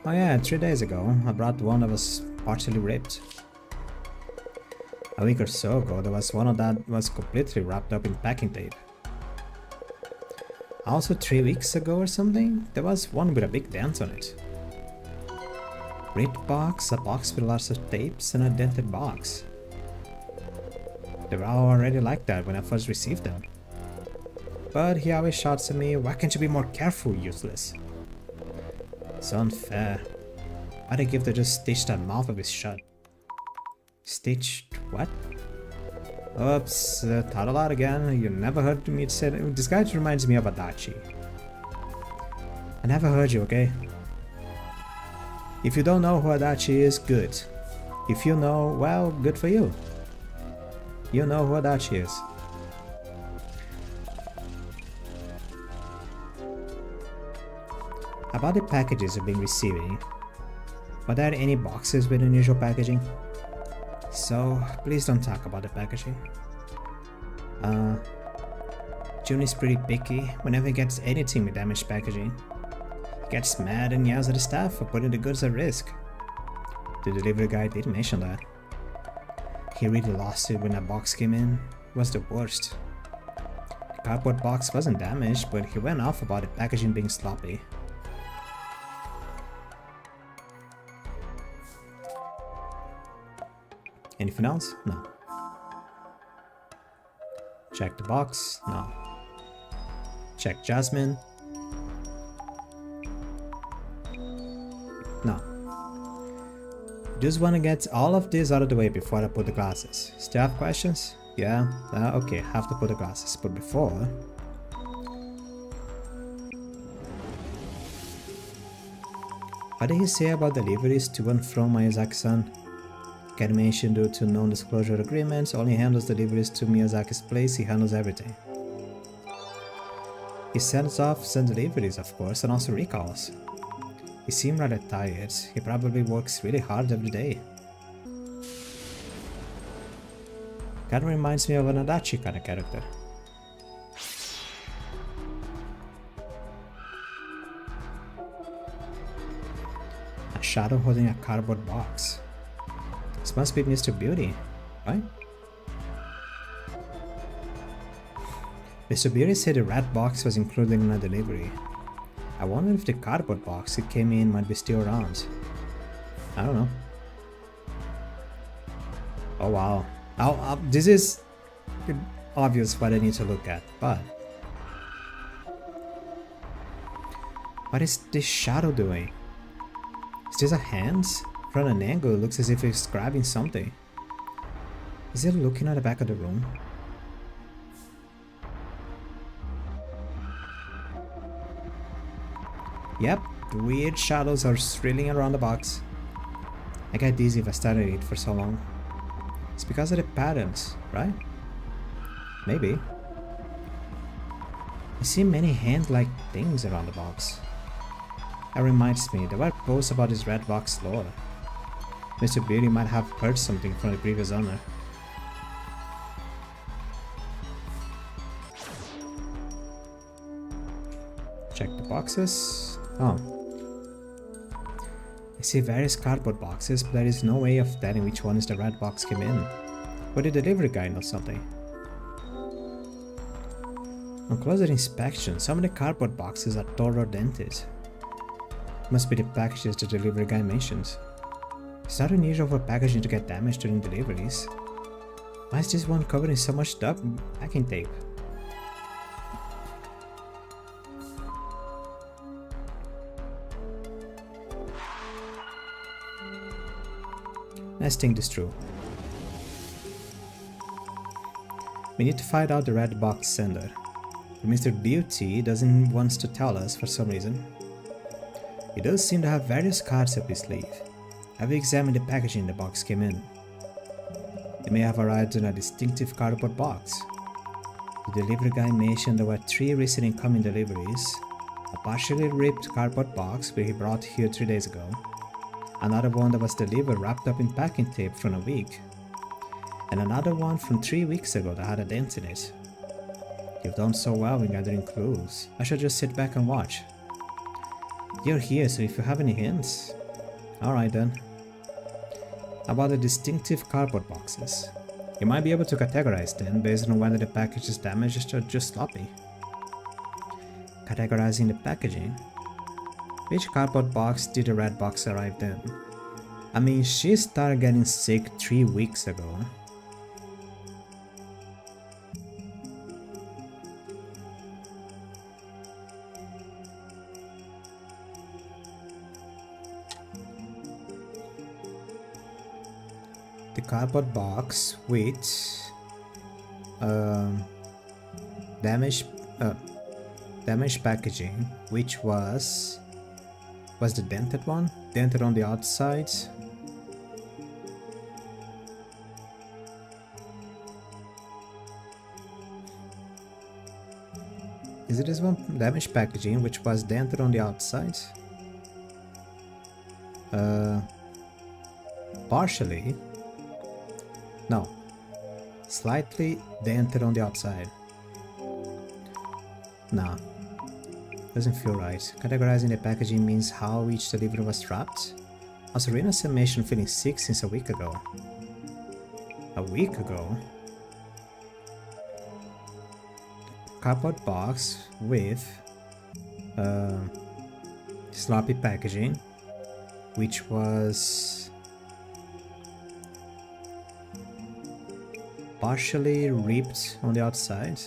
Oh yeah, 3 days ago, I brought one that was partially ripped. A week or so ago, there was one that was completely wrapped up in packing tape. Also 3 weeks ago or something, there was one with a big dent on it. Ripped box, a box with lots of tapes, and a dented box. They were already like that when I first received them. But he always shouts at me, "Why can't you be more careful, useless?" It's unfair. Why'd I give to just stitch that mouth of his shut? Stitched what? Oops, thought a lot again. You never heard me say that. This guy reminds me of Adachi. I never heard you, okay? If you don't know who Adachi is, good. If you know, well, good for you. You know who Adachi is. About the packages you've been receiving, were there any boxes with unusual packaging? So, please don't talk about the packaging. June is pretty picky whenever he gets anything with damaged packaging. He gets mad and yells at the staff for putting the goods at risk. The delivery guy did mention that. He really lost it when that box came in. It was the worst. The cardboard box wasn't damaged, but he went off about the packaging being sloppy. Anything else? No. Check the box? No. Check Jasmine? No. Just want to get all of this out of the way before I put the glasses. Still have questions? Yeah? Okay, have to put the glasses. But before... What did he say about deliveries to and from Miyazaki-san? Animation due to non-disclosure agreements only handles deliveries to Miyazaki's place. He handles everything. He sends off some deliveries, of course, and also recalls. He seemed rather tired. He probably works really hard every day. Kinda reminds me of an Adachi kind of character. A shadow holding a cardboard box. This must be Mr. Beauty, right? Mr. Beauty said the red box was included in a delivery. I wonder if the cardboard box it came in might be still around. I don't know. Oh wow. This is obvious what I need to look at, but... What is this shadow doing? Is this a hand? From an angle, it looks as if it's grabbing something. Is it looking at the back of the room? Yep, the weird shadows are swirling around the box. I get dizzy if I stare at it for so long. It's because of the patterns, right? Maybe. I see many hand-like things around the box. That reminds me, there were posts about this red box lore. Mr. Beauty might have heard something from the previous owner. Check the boxes. Oh. I see various cardboard boxes, but there is no way of telling which one is the red box came in. But the delivery guy knows something. On closer inspection, some of the cardboard boxes are torn or dented. Must be the packages the delivery guy mentioned. It's not unusual for packaging to get damaged during deliveries. Why is this one covered in so much packing tape? Let's think this through. We need to find out the red box sender. But Mr. Beauty doesn't want to tell us for some reason. He does seem to have various cards up his sleeve. Have you examined the packaging the box came in? It may have arrived in a distinctive cardboard box. The delivery guy mentioned there were 3 recent incoming deliveries, a partially ripped cardboard box which he brought here 3 days ago, another one that was delivered wrapped up in packing tape from a week, and another one from 3 weeks ago that had a dent in it. You've done so well in gathering clues. I should just sit back and watch. You're here, so if you have any hints... Alright then. About the distinctive cardboard boxes. You might be able to categorize them based on whether the package is damaged or just sloppy. Categorizing the packaging. Which cardboard box did the red box arrive in? I mean, she started getting sick 3 weeks ago. the cardboard box with damaged packaging, which was the dented one, dented on the outside. Is it this one? Damaged packaging, which was dented on the outside. Partially. No. Slightly dented on the outside. No. Doesn't feel right. Categorizing the packaging means how each delivery was wrapped. Also, Rena's summation feeling sick since a week ago. A week ago? Cardboard box with sloppy packaging, which was partially ripped on the outside.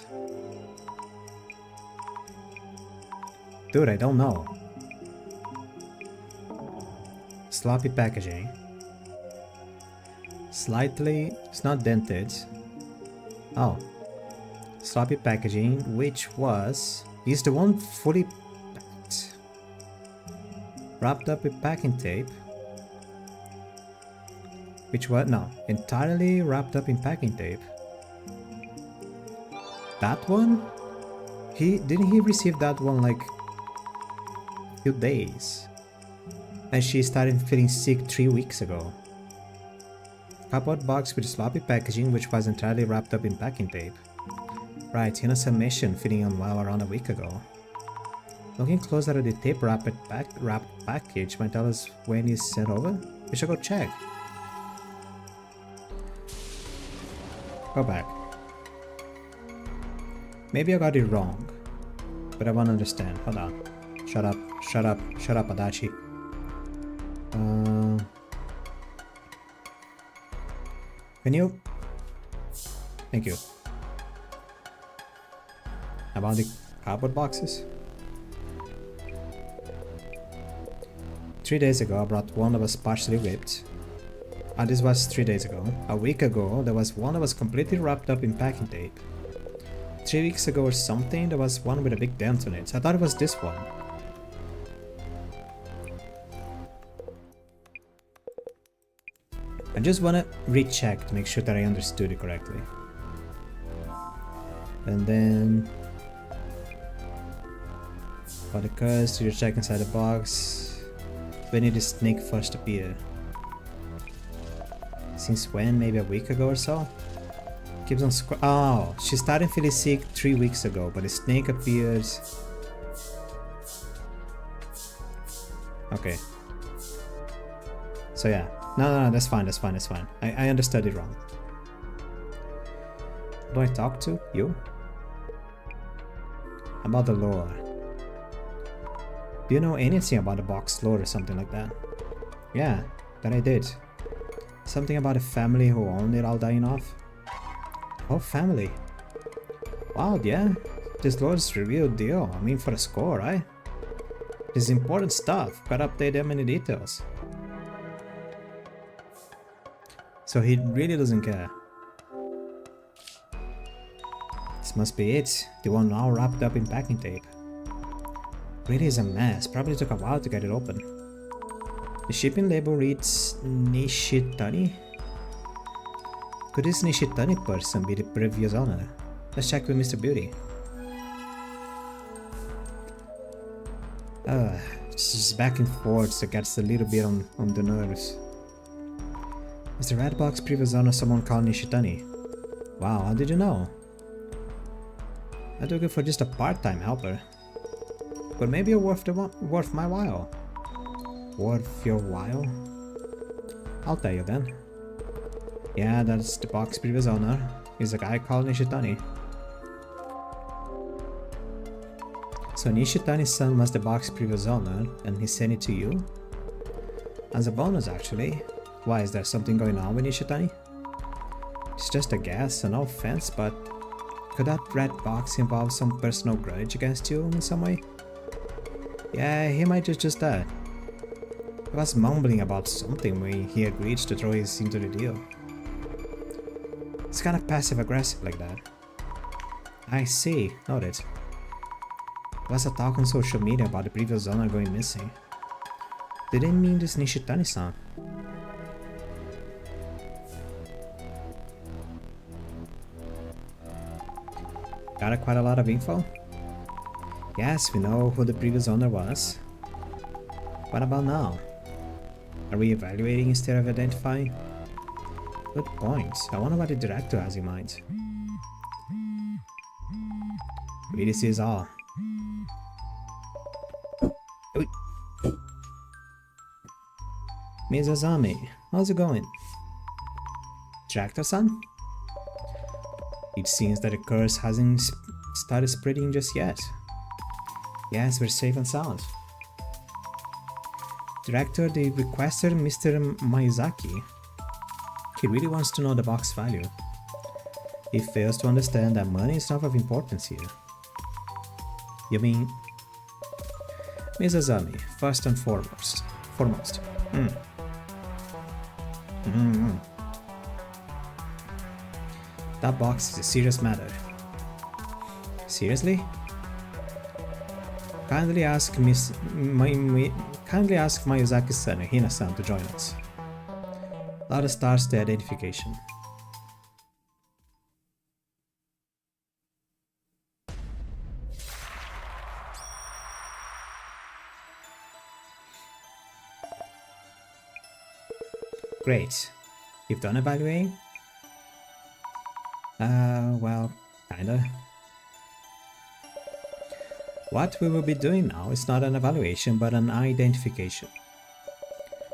Dude, I don't know. Sloppy packaging. Slightly, it's not dented. Oh. Sloppy packaging, which is the one fully packed. Wrapped up with packing tape. Which was, no, entirely wrapped up in packing tape. That one? Didn't he receive that one like a few days? And she started feeling sick 3 weeks ago. Cardboard box with sloppy packaging, which was entirely wrapped up in packing tape. Right, in a submission feeling unwell around a week ago. Looking closer at the tape wrapped package might tell us when he's sent over. We should go check. Go back. Maybe I got it wrong, but I want to understand. Hold on. Shut up, Adachi. Can you? Thank you. About the cardboard boxes? 3 days ago, I brought one that was partially ripped. And this was 3 days ago. A week ago, there was one that was completely wrapped up in packing tape. 3 weeks ago or something, there was one with a big dent on it. I thought it was this one. I just wanna recheck to make sure that I understood it correctly. And then for the curse, you check inside the box. When did the snake first appear? Since when? Maybe a week ago or so? Keeps on oh, she started feeling sick 3 weeks ago, but the snake appears. Okay. So yeah. No, that's fine. I understood it wrong. Do I talk to you? About the lore. Do you know anything about the box lore or something like that? Yeah, that I did. Something about a family who owned it all dying off. Oh, family. Wow, yeah. This lore's the real deal. I mean, for a score, right? This is important stuff. Gotta update them in the details. So he really doesn't care. This must be it. The one now wrapped up in packing tape. Really is a mess. Probably took a while to get it open. The shipping label reads Nishitani. Could this Nishitani person be the previous owner? Let's check with Mr. Beauty. Just back and forth that gets a little bit on the nerves. Is the red box previous owner someone called Nishitani? Wow, how did you know? I took it for just a part-time helper. But maybe you're worth my while. Worth your while? I'll tell you then. Yeah, that's the box previous owner. He's a guy called Nishitani. So Nishitani's son was the box previous owner, and he sent it to you? As a bonus, actually. Why, is there something going on with Nishitani? It's just a guess, so no offense, but could that red box involve some personal grudge against you in some way? Yeah, he might just that. He was mumbling about something when he agreed to throw his into the deal. It's kind of passive-aggressive like that. I see, noted. Was a talk on social media about the previous owner going missing. Didn't mean this Nishitani-san. Got quite a lot of info? Yes, we know who the previous owner was. What about now? Are we evaluating instead of identifying? Good point. I wonder what the director has in mind. Really sees all. Ms. Azami, how's it going? Director-san? It seems that the curse hasn't started spreading just yet. Yes, we're safe and sound. Director, the requester, Mr. Miyazaki. He really wants to know the box value. He fails to understand that money is not of importance here. You mean... Ms. Azami, first and foremost. That box is a serious matter. Seriously? Kindly ask Miyazaki-san and Hina-san to join us. Let us start the identification. Great. You've done evaluating? Well, kinda. What we will be doing now is not an evaluation but an identification.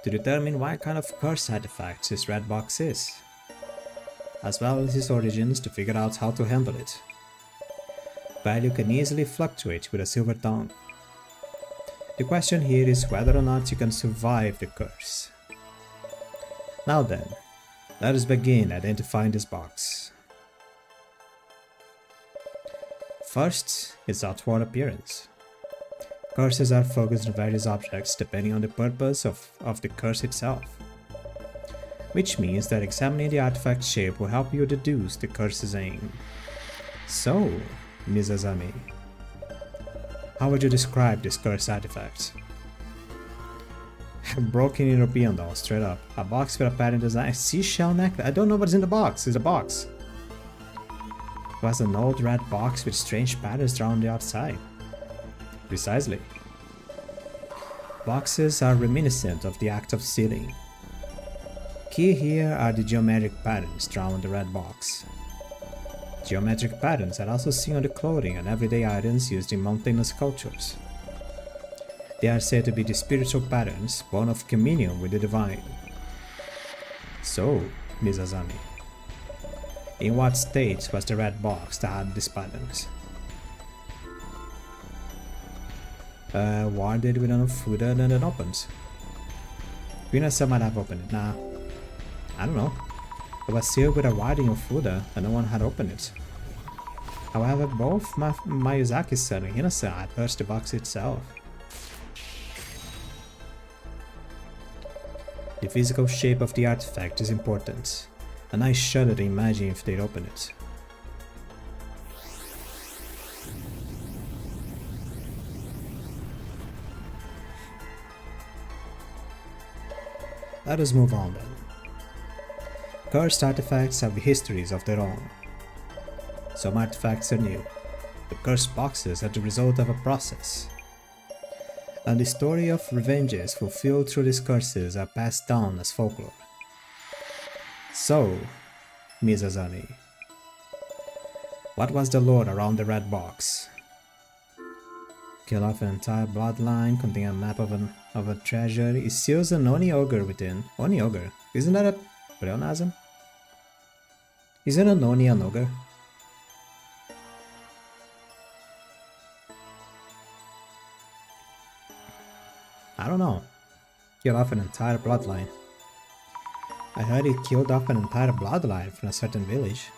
To determine what kind of curse artifact this red box is, as well as its origins to figure out how to handle it. Value can easily fluctuate with a silver tongue. The question here is whether or not you can survive the curse. Now then, let us begin identifying this box. First, its outward appearance. Curses are focused on various objects depending on the purpose of the curse itself. Which means that examining the artifact shape will help you deduce the curse's aim. So, Ms. Azami, how would you describe this curse artifact? Broken European doll, straight up. A box with a pattern design. A seashell necklace. I don't know what's in the box. It's a box. It was an old red box with strange patterns drawn on the outside. Precisely. Boxes are reminiscent of the act of stealing. Key here are the geometric patterns drawn on the red box. Geometric patterns are also seen on the clothing and everyday items used in mountainous cultures. They are said to be the spiritual patterns born of communion with the divine. So, Ms. Azami, in what state was the red box that had these patterns? Warded with enough food and then opened. Hina-san might have opened it. Nah, I don't know. It was sealed with a warding of food and no one had opened it. However, both Miyazaki-san and Hina-san had touched the box itself. The physical shape of the artifact is important, and I shudder to imagine if they'd open it. Let us move on then. Cursed artifacts have histories of their own. Some artifacts are new. The cursed boxes are the result of a process. And the story of revenges fulfilled through these curses are passed down as folklore. So, Ms. Azami, what was the lore around the red box? Kill off an entire bloodline, contain a map of a treasure, it seals an Oni ogre within. Oni ogre? Isn't that a pleonasm? Isn't an Oni an ogre? I don't know. Kill off an entire bloodline. I heard he killed off an entire bloodline from a certain village.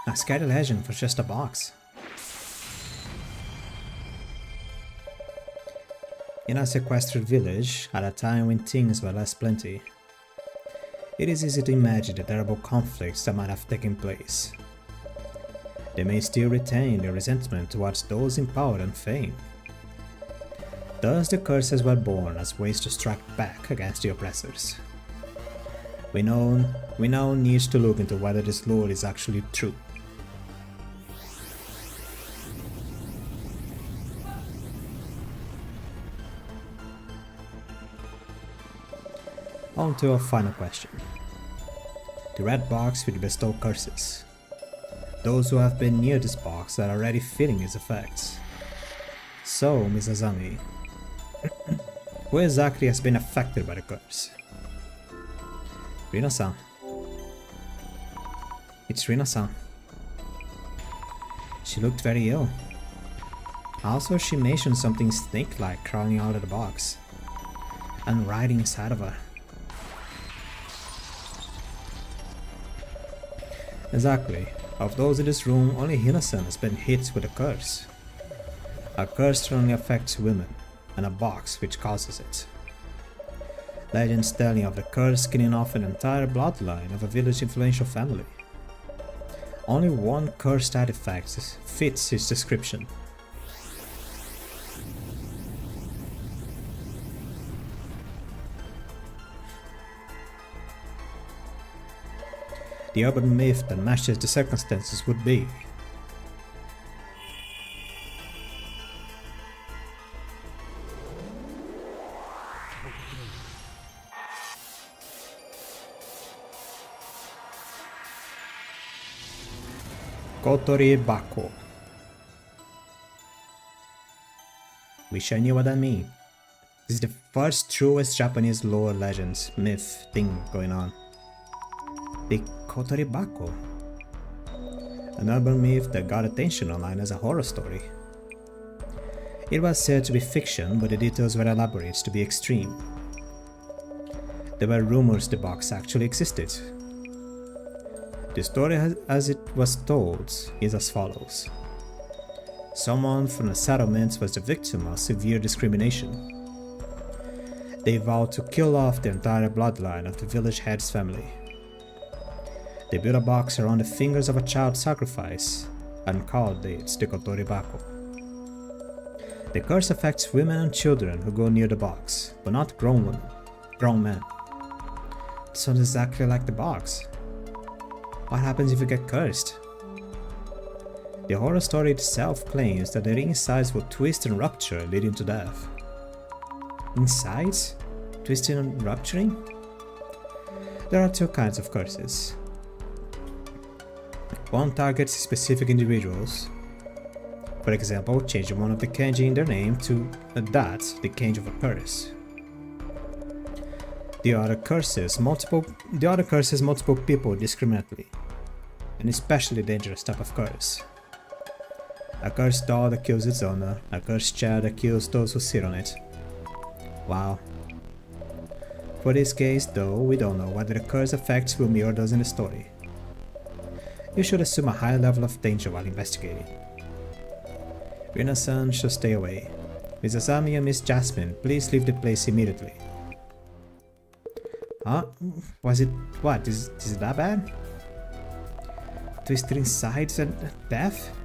A scary legend for just a box. In a sequestered village, at a time when things were less plenty. It is easy to imagine the terrible conflicts that might have taken place. They may still retain their resentment towards those in power and fame. Thus the curses were born as ways to strike back against the oppressors. We now need to look into whether this lore is actually true. On to our final question. The red box will bestow curses. Those who have been near this box are already feeling its effects. So, Ms. Azami, who exactly has been affected by the curse? Rina-san. It's Rina-san. She looked very ill. Also, she mentioned something snake-like crawling out of the box and riding inside of her. Exactly. Of those in this room, only Hina-san has been hit with a curse. A curse only affects women, and a box which causes it. Legends telling of the curse killing off an entire bloodline of a village influential family. Only one cursed artifact fits its description. The urban myth that matches the circumstances would be Kotori Bako. Wish I knew what that means. This is the first truest Japanese lore legends myth thing going on. The Kotori Bako, an urban myth that got attention online as a horror story. It was said to be fiction, but the details were elaborate to be extreme. There were rumors the box actually existed. The story as it was told is as follows. Someone from the settlement was the victim of severe discrimination. They vowed to kill off the entire bloodline of the village head's family. They built a box around the fingers of a child sacrifice and called it the Kotori Bako. The curse affects women and children who go near the box, but not grown men. It sounds exactly like the box. What happens if you get cursed? The horror story itself claims that the insides will twist and rupture, leading to death. Insides? Twisting and rupturing? There are two kinds of curses. One targets specific individuals. For example, changing one of the kanji in their name to the kanji of a curse. The other curses multiple people discriminately, an especially dangerous type of curse. A cursed doll that kills its owner, a cursed chair that kills those who sit on it. Wow. For this case, though, we don't know whether the curse affects Fumi or does in the story. You should assume a high level of danger while investigating. Rina-san should stay away. Miss Asami and Miss Jasmine, please leave the place immediately. Huh? Was it... what? Is it that bad? Twisted insides and death?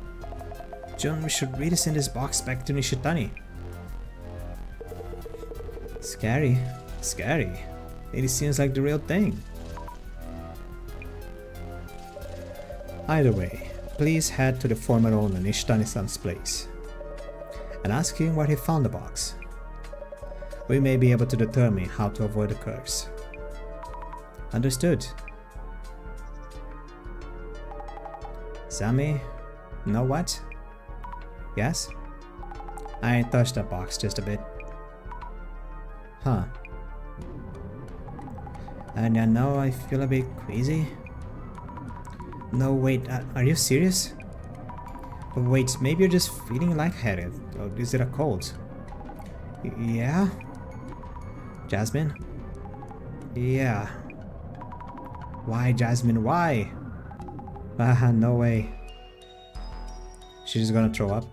John, we should really send this box back to Nishitani. Scary. Scary. It seems like the real thing. Either way, please head to the former owner Nishitani-san's place and ask him where he found the box. We may be able to determine how to avoid the curse. Understood. Sami, know what? Yes? I ain't touched that box just a bit. Huh. And I know I feel a bit queasy. No, wait, are you serious? Wait, maybe you're just feeling lightheaded, or is it a cold? Yeah? Jasmine? Yeah. Why, Jasmine, why? No way. She's just gonna throw up.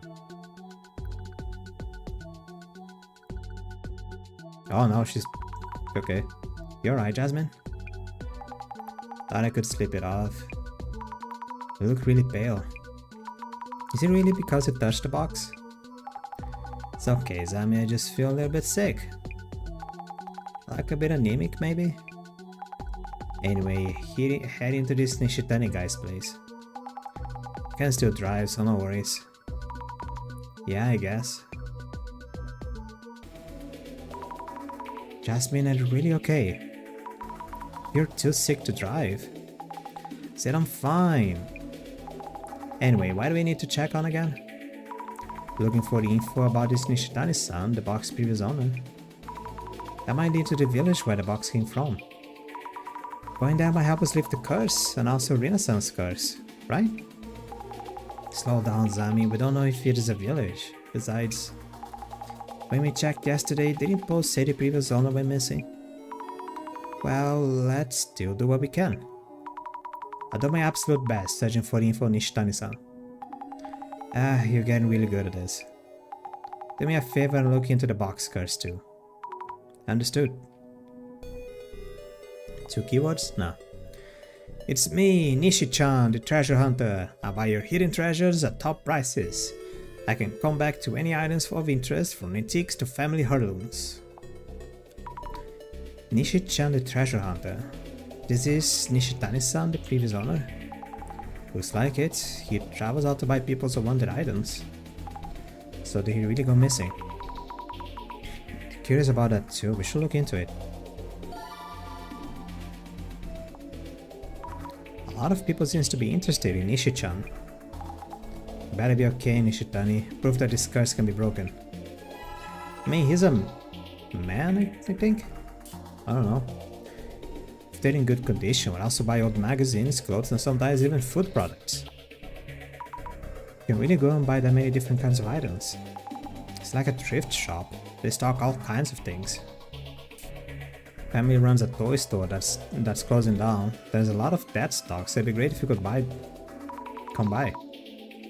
Oh no, she's... okay. You're right, Jasmine? Thought I could slip it off. You look really pale. Is it really because you touched the box? It's okay, Zami, I just feel a little bit sick. Like a bit anemic, maybe? Anyway, head into this Nishitani guy's place. I can still drive, so no worries. Yeah, I guess. Jasmine, are you really okay? You're too sick to drive. Said I'm fine. Anyway, why do we need to check on again? Looking for the info about this Nishitani-san, the box's previous owner. That might lead to the village where the box came from. Going there might help us lift the curse, and also Rina-san's curse, right? Slow down, Zami, we don't know if it is a village. Besides, when we checked yesterday, didn't post say the previous owner went missing? Well, let's still do what we can. I'll do my absolute best searching for info on Nishitani-san. You're getting really good at this. Do me a favor and look into the box curse too. Understood. 2 keywords? No. It's me, Nishi-chan, the treasure hunter. I buy your hidden treasures at top prices. I can come back to any items of interest, from antiques to family heirlooms. Nishi-chan, the treasure hunter. This is Nishitani-san, the previous owner. Looks like it. He travels out to buy people's wanted items. So did he really go missing? Curious about that too, we should look into it. A lot of people seems to be interested in Nishi-chan. Better be okay, Nishitani. Proof that this curse can be broken. I mean, he's a man, I think? I don't know. If they're in good condition, we'll also buy old magazines, clothes, and sometimes even food products. You can really go and buy that many different kinds of items. It's like a thrift shop. They stock all kinds of things. Family runs a toy store that's closing down. There's a lot of dead stock, so it'd be great if you could come by.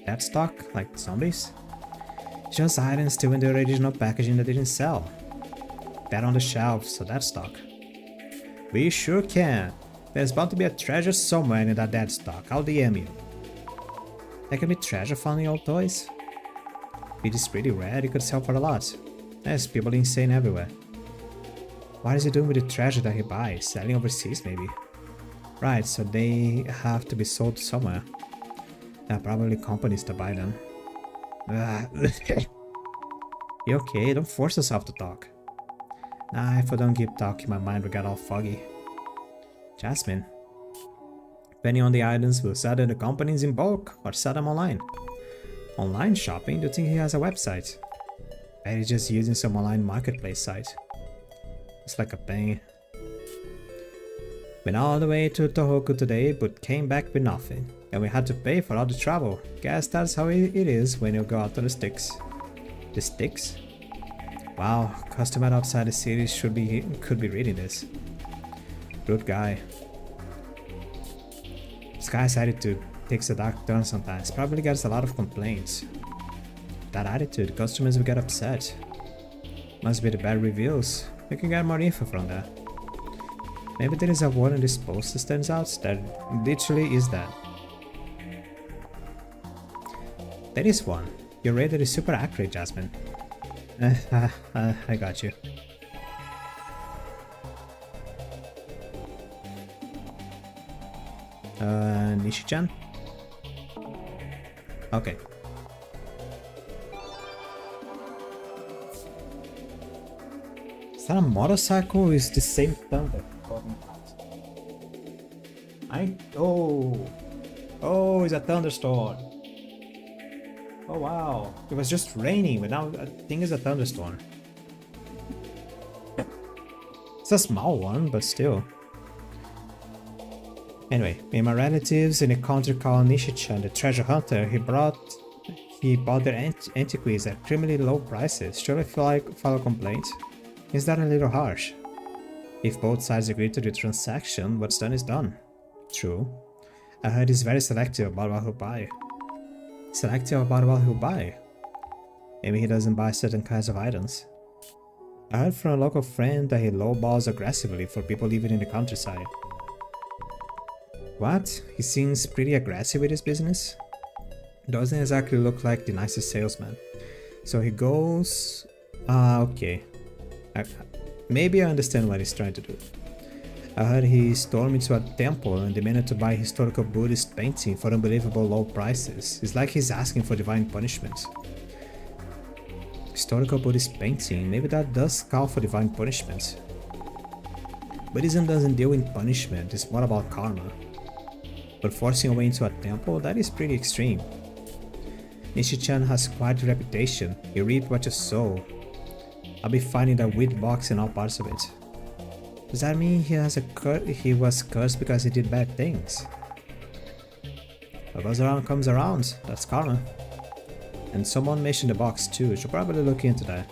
Dead stock? Like zombies? Just items still in the original packaging that didn't sell. Dead on the shelf, so dead stock. We sure can. There's bound to be a treasure somewhere in that dead stock. I'll DM you. There can be treasure found in old toys? If it is pretty rare, it could sell for a lot. There's people insane everywhere. What is he doing with the treasure that he buys? Selling overseas, maybe? Right, so they have to be sold somewhere. There are probably companies to buy them. You okay? Don't force yourself to talk. Nah, if I don't keep talking, my mind will get all foggy. Jasmine. Depending on the items, we'll sell them to companies in bulk or sell them online. Online shopping? Do you think he has a website? Bet he's just using some online marketplace site. It's like a pain. Went all the way to Tohoku today, but came back with nothing. And we had to pay for all the travel. Guess that's how it is when you go out on the sticks. The sticks? Wow, customer outside the city could be reading this. Good guy. This guy's attitude takes a dark turn sometimes. Probably gets a lot of complaints. That attitude, customers will get upset. Must be the bad reviews. We can get more info from that. Maybe there is a word on this post that turns out that literally is that. There is one. Your radar is super accurate, Jasmine. I got you. Nishi-chan? Okay. Is that a motorcycle or is the same thunder? Oh, it's a thunderstorm. Oh wow, it was just raining, but now I think it's a thunderstorm. It's a small one, but still. Anyway, me and my relatives in a country called Nishi-chan, the treasure hunter, he bought their antiquities at criminally low prices. Should I file a complaint? Is that a little harsh? If both sides agree to the transaction, what's done is done. True. I heard he's very selective about what he'll buy. Selective about what he'll buy? Maybe he doesn't buy certain kinds of items. I heard from a local friend that he lowballs aggressively for people living in the countryside. What? He seems pretty aggressive with his business. Doesn't exactly look like the nicest salesman. So he goes... okay. Maybe I understand what he's trying to do. I heard he stormed into a temple and demanded to buy historical Buddhist painting for unbelievable low prices. It's like he's asking for divine punishment. Historical Buddhist painting, maybe that does call for divine punishment. Buddhism doesn't deal in punishment, it's more about karma. But forcing a way into a temple, that is pretty extreme. Nishi-chan has quite a reputation, you reap what you sow. I'll be finding that weird box in all parts of it. Does that mean he was cursed because he did bad things? What goes around comes around, that's karma. And someone mentioned the box too, should probably look into that.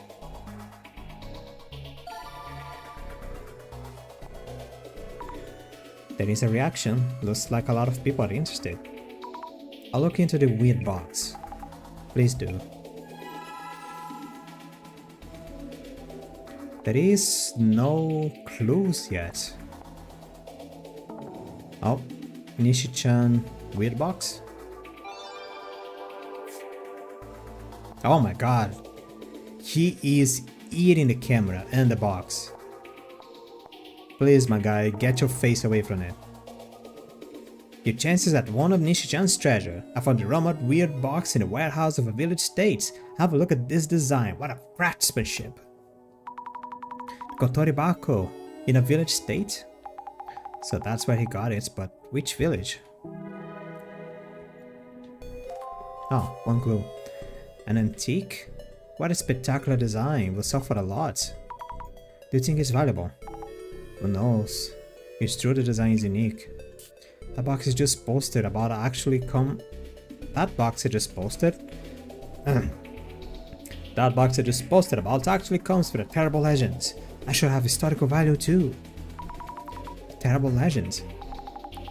There is a reaction, looks like a lot of people are interested. I'll look into the weird box. Please do. There is no clues yet. Oh, Nishi-chan weird box? Oh my god. He is eating the camera and the box. Please my guy, get your face away from it. Your chances at one of Nishi-chan's treasure. I found the rumored weird box in the warehouse of a village state. Have a look at this design, what a craftsmanship. Kotori Bako in a village state? So that's where he got it, but which village? Oh, one clue. An antique? What a spectacular design, will sell for a lot. Do you think it's valuable? Who knows? It's true the design is unique. That box is just posted about actually That box I just posted? That box I just posted about actually comes with a terrible legend. I should have historical value too. Terrible legend.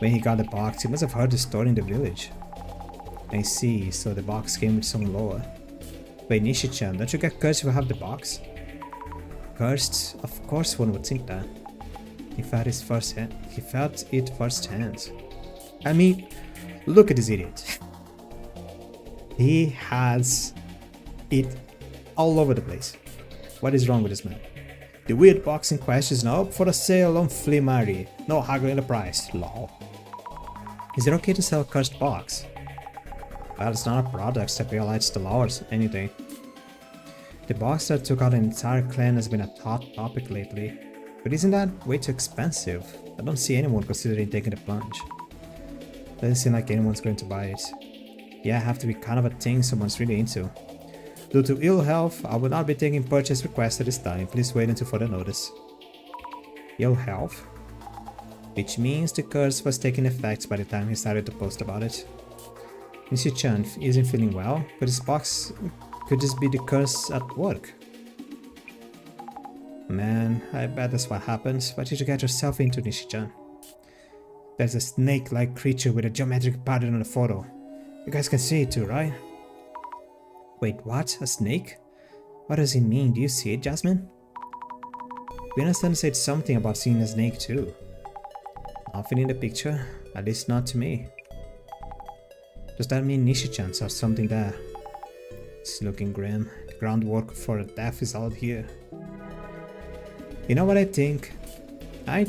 When he got the box, he must have heard the story in the village. I see, so the box came with some lore. Wait, Nishi-chan, don't you get cursed if you have the box? Cursed? Of course one would think that. He felt it firsthand. I mean, look at this idiot. He has it all over the place. What is wrong with this man? The weird box in question is now up for a sale on Flea Market. No haggling the price, lol. Is it okay to sell a cursed box? Well, it's not a product that violates the law or anything. The box that took out an entire clan has been a hot topic lately. But isn't that way too expensive? I don't see anyone considering taking the plunge. Doesn't seem like anyone's going to buy it. Yeah, have to be kind of a thing someone's really into. Due to ill health, I will not be taking purchase requests at this time. Please wait until further notice. Ill health? Which means the curse was taking effect by the time he started to post about it. Nishi-chan isn't feeling well. Could this be the curse at work? Man, I bet that's what happens. What did you get yourself into, Nishi-chan? There's a snake-like creature with a geometric pattern on the photo. You guys can see it too, right? Wait, what? A snake? What does it mean? Do you see it, Jasmine? We understand said something about seeing a snake too. Nothing in the picture, at least not to me. Does that mean Nishi-chan saw something there? It's looking grim. The groundwork for a death is out here. You know what I think? I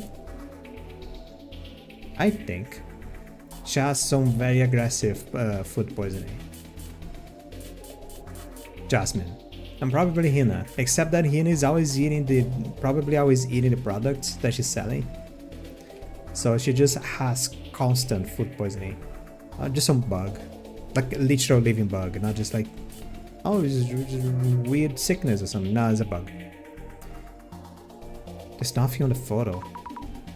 think she has some very aggressive food poisoning. Jasmine. And probably Hina, except that Hina is always eating probably always eating the products that she's selling. So she just has constant food poisoning. Just some bug. Like a literal living bug, not just like, oh, it's just weird sickness or something. No, it's a bug. There's nothing on the photo.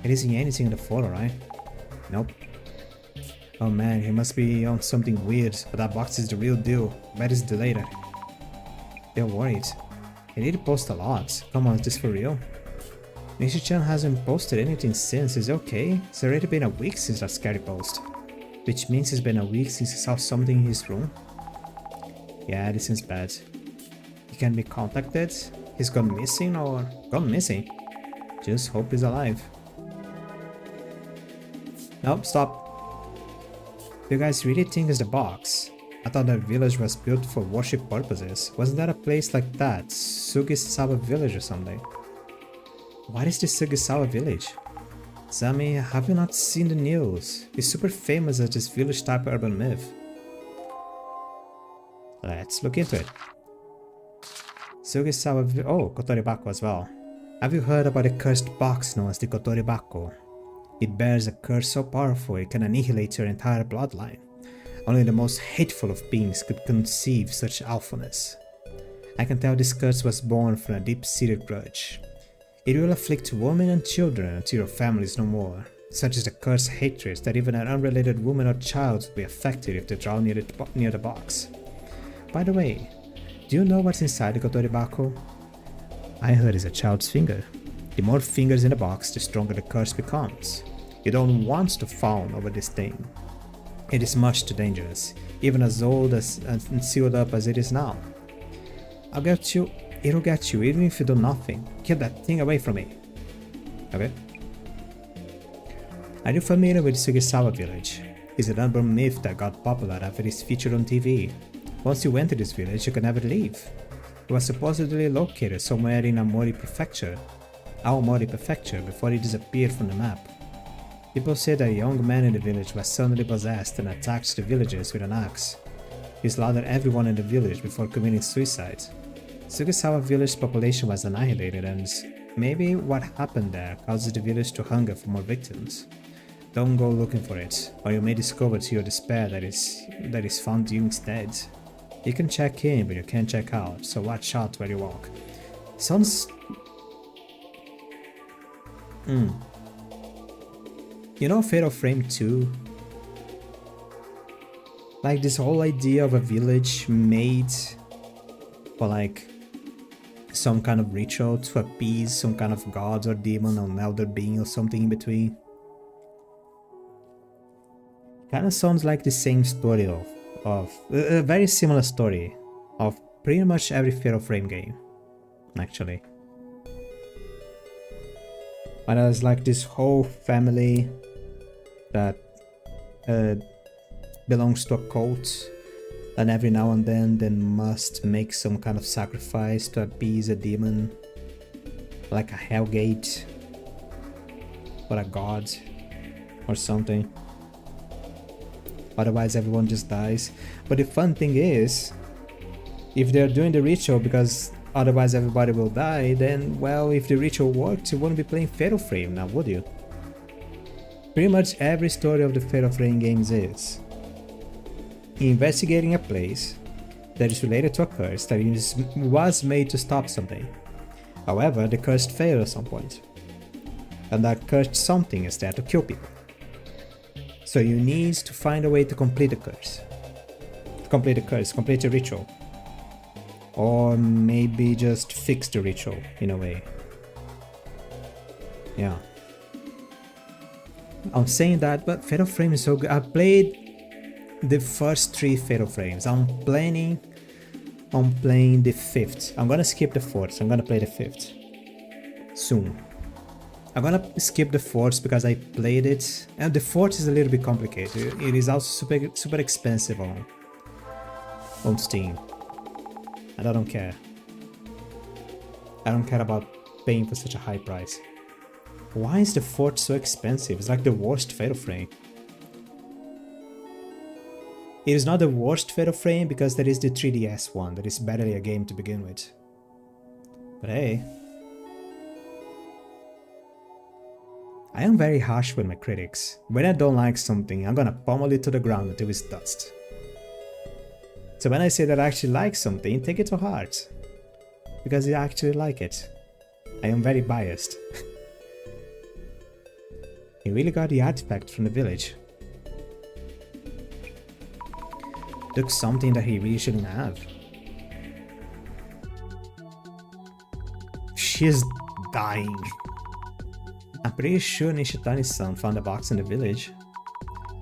It isn't anything in the photo, right? Nope. Oh man, he must be on something weird, but that box is the real deal. Bet it's the later. They're worried. They need to post a lot. Come on, is this for real? Nishi-chan hasn't posted anything since, is it okay? It's already been a week since that scary post. Which means it's been a week since he saw something in his room. Yeah, this seems bad. He can be contacted? He's gone missing or... gone missing? Just hope he's alive. Nope, stop. Do you guys really think it's the box? I thought that village was built for worship purposes. Wasn't that a place like that? Sugisawa village or something? What is this Sugisawa village? Zami, have you not seen the news? It's super famous as this village type urban myth. Let's look into it. Sugisawa oh, Kotoribako as well. Have you heard about the cursed box known as the Kotoribako? It bears a curse so powerful it can annihilate your entire bloodline. Only the most hateful of beings could conceive such awfulness. I can tell this curse was born from a deep-seated grudge. It will afflict women and children until your family is no more. Such is the cursed hatred that even an unrelated woman or child will be affected if they draw near the box. By the way, do you know what's inside the Kotoribako? I heard it's a child's finger. The more fingers in the box, the stronger the curse becomes. You don't want to fawn over this thing. It is much too dangerous, even as old and sealed up as it is now. I'll get you. It'll get you, even if you do nothing. Get that thing away from me. Okay. Are you familiar with Sugisawa village? It's an urban myth that got popular after it's featured on TV. Once you enter this village, you can never leave. It was supposedly located somewhere in Aomori Prefecture, before it disappeared from the map. People say that a young man in the village was suddenly possessed and attacked the villagers with an axe. He slaughtered everyone in the village before committing suicide. Sugisawa village's population was annihilated, and maybe what happened there causes the village to hunger for more victims. Don't go looking for it, or you may discover to your despair that is found you instead. You can check in, but you can't check out, so watch out where you walk. Sounds... You know Fatal Frame 2? Like this whole idea of a village made for like some kind of ritual to appease some kind of god or demon or elder being or something in between. Kinda sounds like the same story of a very similar story of pretty much every Fatal Frame game, actually. But there's like this whole family that belongs to a cult, and every now and then they must make some kind of sacrifice to appease a demon, like a hellgate or a god or something. Otherwise everyone just dies. But the fun thing is, if they're doing the ritual because otherwise everybody will die, then well, if the ritual worked, you wouldn't be playing Fatal Frame now, would you? Pretty much every story of the Fatal Frame games is investigating a place that is related to a curse that was made to stop something. However, the curse failed at some point, and that cursed something is there to kill people. So you need to find a way to complete the curse. Complete the ritual. Or maybe just fix the ritual in a way. Yeah. I'm saying that, but Fatal Frame is so good. I played the first 3 Fatal Frames. I'm playing the 5th. I'm gonna skip the 4th. I'm gonna play the 5th soon. I'm gonna skip the 4th because I played it, and the 4th is a little bit complicated. It is also super expensive on Steam, and I don't care. I don't care about paying for such a high price. Why is the 4th so expensive? It's like the worst Fatal Frame. It is not the worst Fatal Frame because there is the 3DS one that is barely a game to begin with. But hey, I am very harsh with my critics. When I don't like something, I'm gonna pummel it to the ground until it's dust. So when I say that I actually like something, take it to heart. Because I actually like it. I am very biased. He really got the artifact from the village. Took something that he really shouldn't have. She's dying. I'm pretty sure Nishitani-san found a box in the village.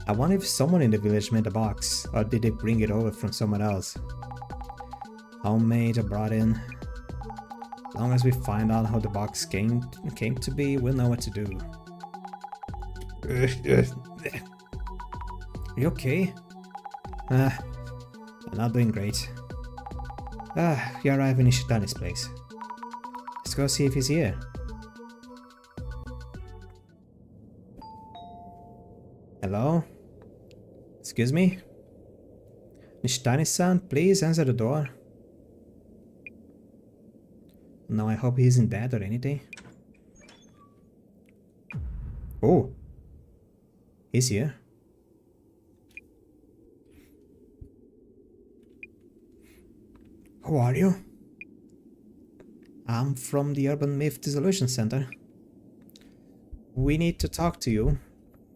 I wonder if someone in the village made the box, or did they bring it over from someone else? Homemade or brought in. As long as we find out how the box came to be, we'll know what to do. Are you okay? I'm not doing great. You arrive in Ishitani's place. Let's go see if he's here. Hello? Excuse me? Nishitani-san, please answer the door. No, I hope he isn't dead or anything. Oh! He's here. Who are you? I'm from the Urban Myth Dissolution Center. We need to talk to you.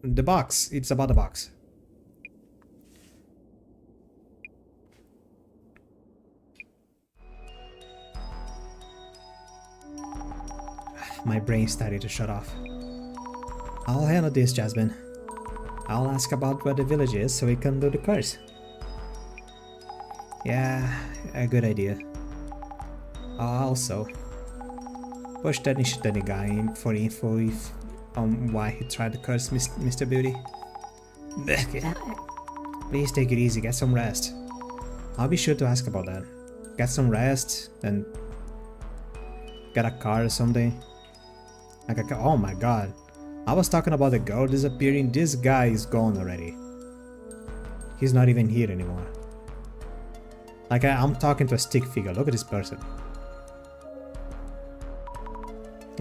The box. It's about the box. My brain started to shut off. I'll handle this, Jasmine. I'll ask about where the village is so we can do the curse. Yeah, a good idea. I'll also push that Nishitani guy in for info on why he tried to curse Mr. Beauty. Please take it easy, get some rest. I'll be sure to ask about that. Get some rest and get a car or something. Like a car. Oh my god. I was talking about the girl disappearing. This guy is gone already. He's not even here anymore. Like I'm talking to a stick figure. Look at this person.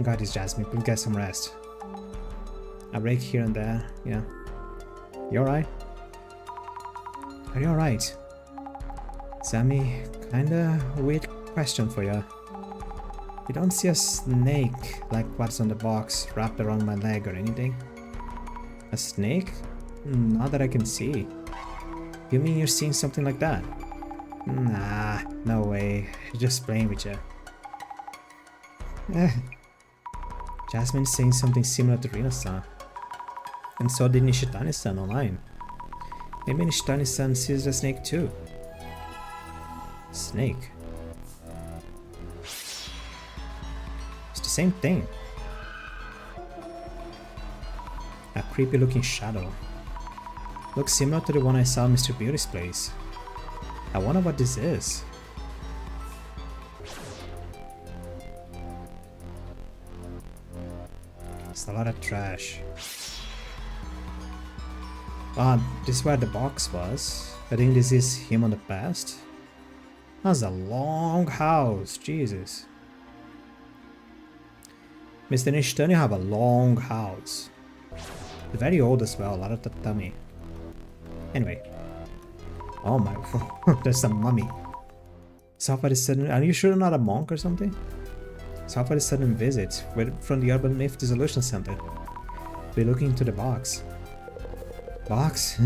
God, it's Jasmine. Please get some rest. A break here and there. Yeah. You alright? Are you alright? Sammy, kinda weird question for you. You don't see a snake like what's on the box wrapped around my leg or anything? A snake? Not that I can see. You mean you're seeing something like that? Nah, no way. Just playing with you. Jasmine's saying something similar to Rina-san. And so did Nishitani-san online. Maybe Nishitani-san sees a snake too. Snake? It's the same thing. A creepy looking shadow. Looks similar to the one I saw in Mr. Beauty's place. I wonder what this is. It's a lot of trash. Ah, this is where the box was. I think this is him on the past. That's a long house, Jesus. Mr. Nishitani have a long house. Very old as well, a lot of tatami. Anyway. Oh my god, there's a mummy. Somebody sudden, are you sure you're not a monk or something? Somebody sudden visit from the Urban Myth Dissolution Center. We're looking into the box. Box?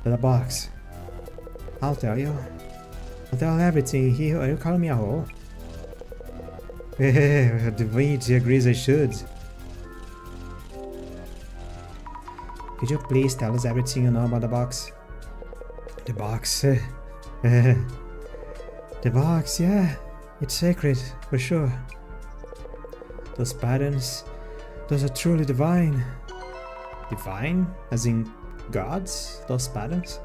The box. I'll tell you. I'll tell everything. Are you calling me a hoe? The Vinci agrees I should. Could you please tell us everything you know about the box? The box. The box, yeah. It's sacred, for sure. Those patterns, those are truly divine. Divine? As in gods? Those patterns?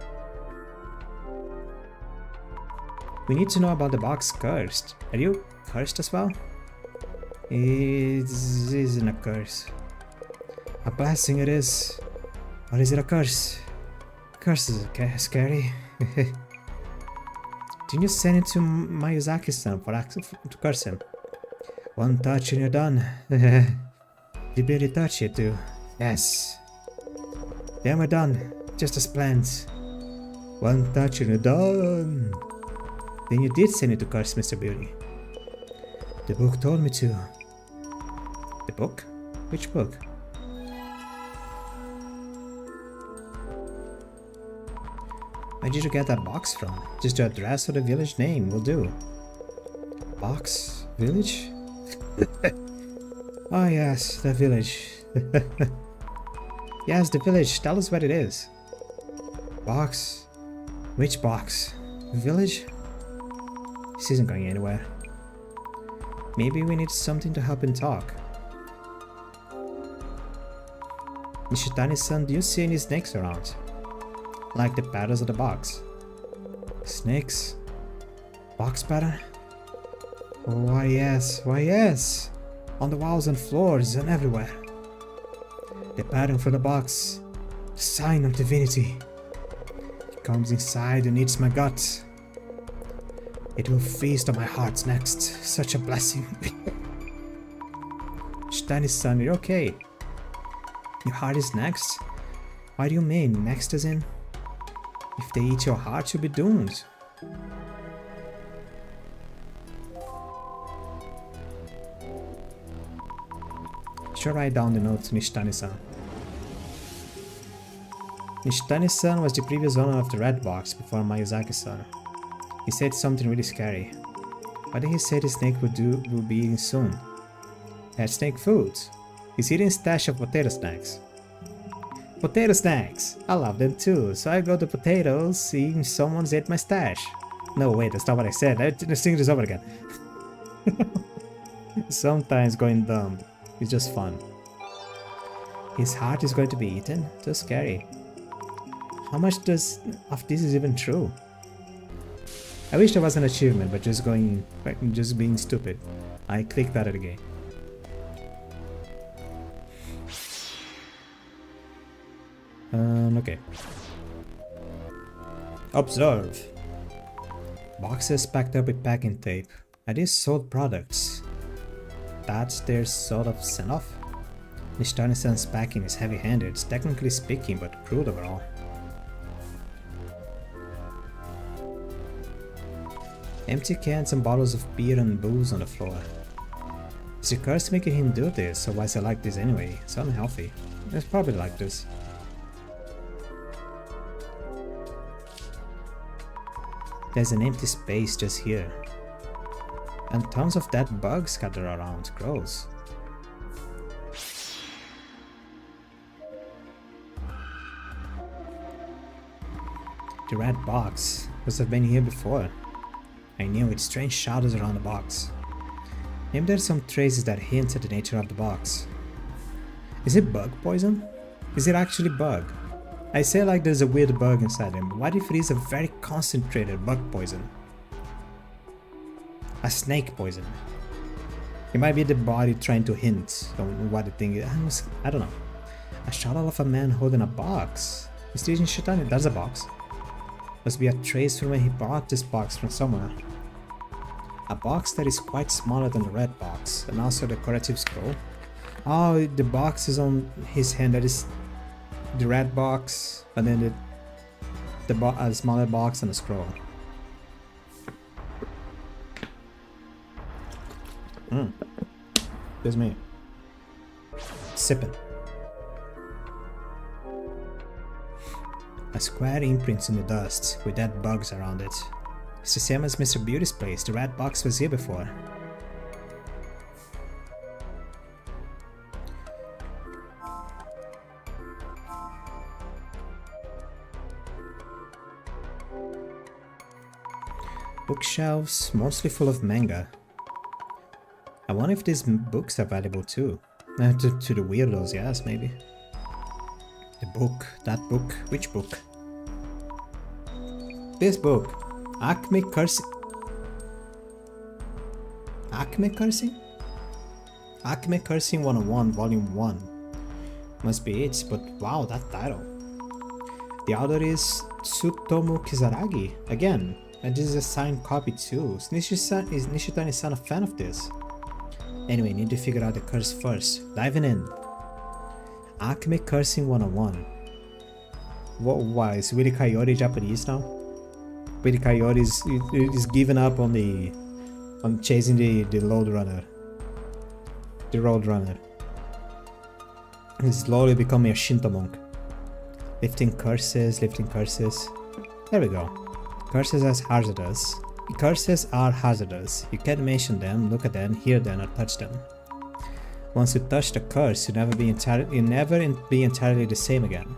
We need to know about the box cursed. Are you cursed as well? It isn't a curse. A blessing it is. Or is it a curse? Curse is scary. Didn't you send it to Miyazaki-san to curse him? One touch and you're done. You barely touch it too. Yes. Then we're done. Just as planned. One touch and you're done. Then you did send it to curse Mr. Beauty. The book told me to. The book? Which book? Where did you get that box from? Just the address or the village name will do. Box? Village? Oh yes, the village. Yes, the village. Tell us where it is. Box? Which box? Village? This isn't going anywhere. Maybe we need something to help him talk. Nishitani-san, do you see any snakes around? like the patterns of the box. Snakes? Box pattern? Oh, why yes, on the walls and floors and everywhere. The pattern for the box, the sign of divinity. It comes inside and eats my gut. It will feast on my heart next, such a blessing. Stein-san, you're okay. Your heart is next? Why do you mean, next as in? If they eat your heart, you'll be doomed. Should write down the note to Nishitani-san. Nishitani-san was the previous owner of the red box before Miyazaki-san. He said something really scary. What did he say the snake will be eating soon? Had snake food. He's eating a stash of potato snacks. Potato snacks! I love them too, so I go to potatoes seeing someone's ate my stash. No, wait, that's not what I said. Let's sing this over again. Sometimes going dumb is just fun. His heart is going to be eaten? Too scary. How much of this is even true? I wish there was an achievement, but just being stupid. I clicked out of the game. Okay. Observe. Boxes packed up with packing tape. Are these sold products? That's their sort of send-off? Nishitani-san's packing is heavy-handed, technically speaking, but crude overall. Empty cans and bottles of beer and booze on the floor. Is the curse making him do this, or why is it like this anyway? It's unhealthy. It's probably like this. There's an empty space just here. And tons of dead bugs scattered around. Gross. The red box must have been here before. I knew it. Strange shadows around the box. Maybe there's some traces that hint at the nature of the box. Is it bug poison? Is it actually bug? I say like there's a weird bug inside him, but what if it is a very concentrated bug poison? A snake poison. It might be the body trying to hint on what the thing is. I don't know. A shadow of a man holding a box. Is this Nishitani? That's a box. Must be a trace from when he bought this box from somewhere. A box that is quite smaller than the red box, and also the decorative scroll. Oh, the box is on his hand. That is the red box, and then a smaller box and a scroll. There's me. Sipping. A square imprint in the dust, with dead bugs around it. It's the same as Mr. Beauty's place. The red box was here before. Bookshelves, mostly full of manga. I wonder if these books are valuable too. To the weirdos, yes, maybe. The book, that book, which book? This book. Acme Cursing? Acme Cursing 101, Volume 1. Must be it, but wow, that title. The author is Tsutomu Kizaragi, again, and this is a signed copy too. Is Nishitani-san a fan of this? Anyway, need to figure out the curse first. Diving in. Acme Cursing 101. Why is Willy Coyote Japanese now? Willy Coyote is giving up on chasing the Roadrunner. The Roadrunner. He's slowly becoming a Shinto monk. Lifting curses. There we go. Curses are hazardous. You can't mention them, look at them, hear them, or touch them. Once you touch the curse, you'll never be entirely the same again.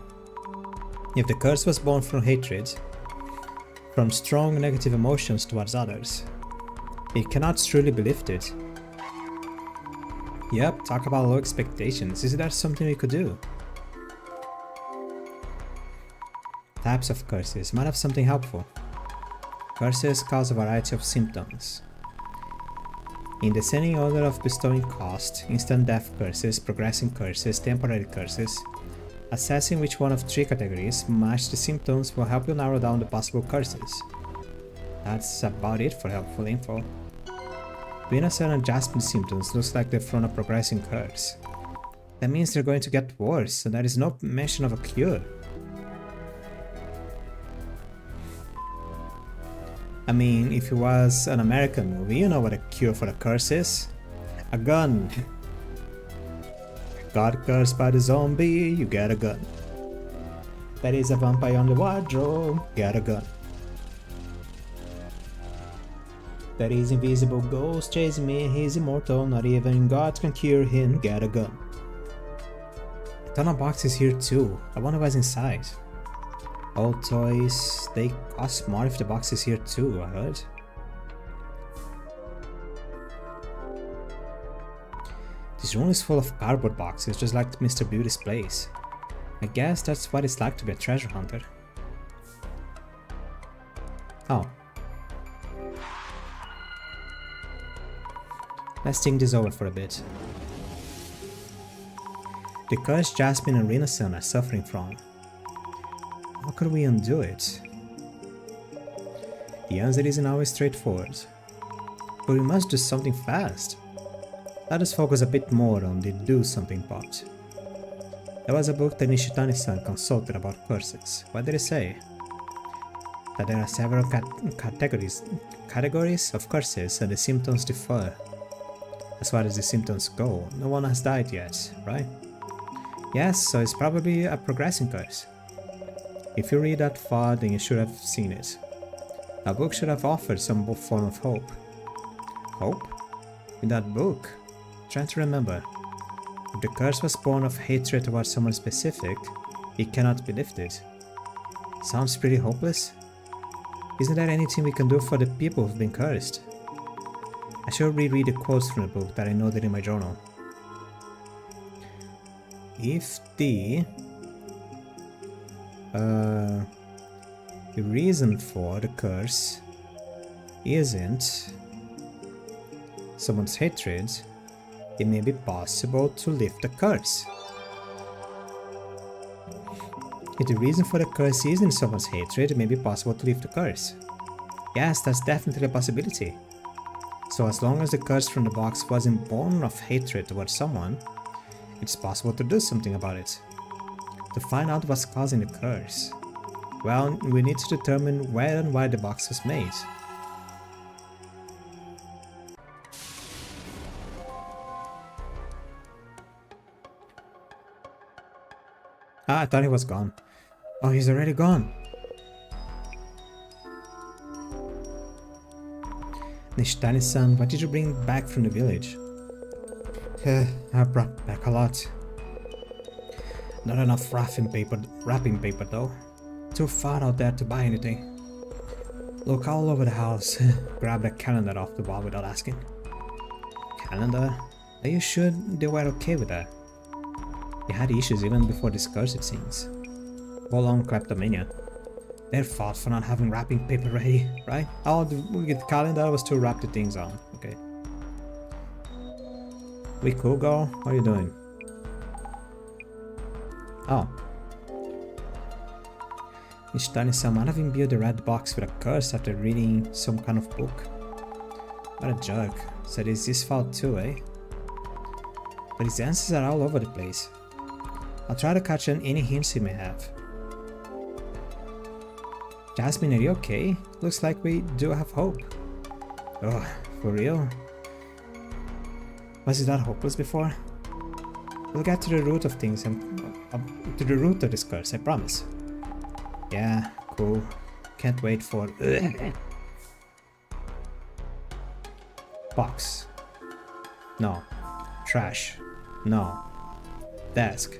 If the curse was born from hatred, from strong negative emotions towards others, it cannot truly be lifted. Yep, talk about low expectations. Is that something we could do? Types of curses might have something helpful. Curses cause a variety of symptoms. In descending order of bestowing cost, instant death curses, progressing curses, temporary curses. Assessing which one of 3 categories match the symptoms will help you narrow down the possible curses. That's about it for helpful info. Venus and Jasmine symptoms looks like they're from a progressing curse. That means they're going to get worse, and there is no mention of a cure. I mean, if it was an American movie, you know what a cure for a curse is. A gun. Got cursed by the zombie, you get a gun. There is a vampire on the wardrobe, get a gun. There is invisible ghost chasing me, he's immortal, not even God can cure him, get a gun. A ton of boxes here too, I wonder what's inside. Old toys, they cost more if the box is here too, I heard. This room is full of cardboard boxes, just like Mr. Beauty's place. I guess that's what it's like to be a treasure hunter. Oh. Let's think this over for a bit. The curse Jasmine and Rina-san are suffering from. How could we undo it? The answer isn't always straightforward. But we must do something fast. Let us focus a bit more on the do something part. There was a book that Nishitani-san consulted about curses. What did it say? That there are several categories of curses and the symptoms differ. As far as the symptoms go, no one has died yet, right? Yes, so it's probably a progressing curse. If you read that far, then you should have seen it. A book should have offered some form of hope. Hope? In that book? Trying to remember. If the curse was born of hatred towards someone specific, it cannot be lifted. Sounds pretty hopeless. Isn't there anything we can do for the people who've been cursed? I should reread the quotes from the book that I noted in my journal. If the reason for the curse isn't someone's hatred, it may be possible to lift the curse. If the reason for the curse isn't someone's hatred, it may be possible to lift the curse. Yes, that's definitely a possibility. So as long as the curse from the box wasn't born of hatred towards someone, it's possible to do something about it. To find out what's causing the curse, well, we need to determine where and why the box was made. Ah, I thought he was gone. Oh, he's already gone. Nishitani-san, what did you bring back from the village? I brought back a lot. Not enough wrapping paper though. Too far out there to buy anything. Look all over the house. Grab the calendar off the wall without asking. Calendar? Are you sure they were okay with that? They had issues even before this curse, it seems. Hold on, kleptomania. Their fault for not having wrapping paper ready, right? Oh, the calendar was to wrap the things on. Okay. We cool, girl? What are you doing? Oh. Nishitani-san might have imbued the red box with a curse after reading some kind of book. What a jerk. So it's his fault too, eh? But his answers are all over the place. I'll try to catch on any hints he may have. Jasmine, are you okay? Looks like we do have hope. Oh, for real? Was it that hopeless before? We'll get to the root of things and to the root of this curse, I promise. Yeah, cool. Can't wait for... Box. No. Trash. No. Desk.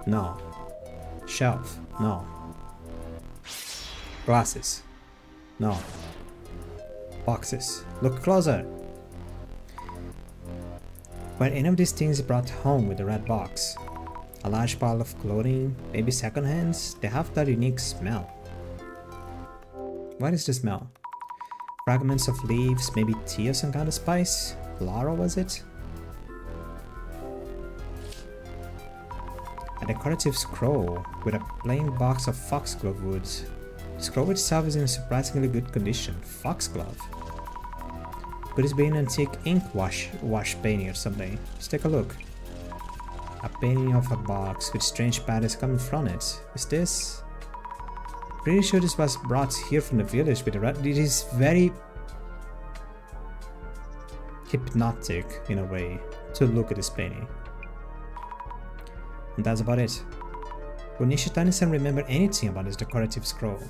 No. Shelf. No. Glasses. No. Boxes. Look closer. Were any of these things brought home with the red box? A large pile of clothing, maybe secondhands, they have that unique smell. What is the smell? Fragments of leaves, maybe tea or some kind of spice? Laurel, was it? A decorative scroll with a plain box of foxglove wood. The scroll itself is in surprisingly good condition. Foxglove? Could this be an antique ink wash painting or something? Let's take a look. A painting of a box with strange patterns coming from it. Is this? Pretty sure this was brought here from the village with the rat. It is very hypnotic in a way to look at this painting. And that's about it. Will Nishitani-san remember anything about this decorative scroll?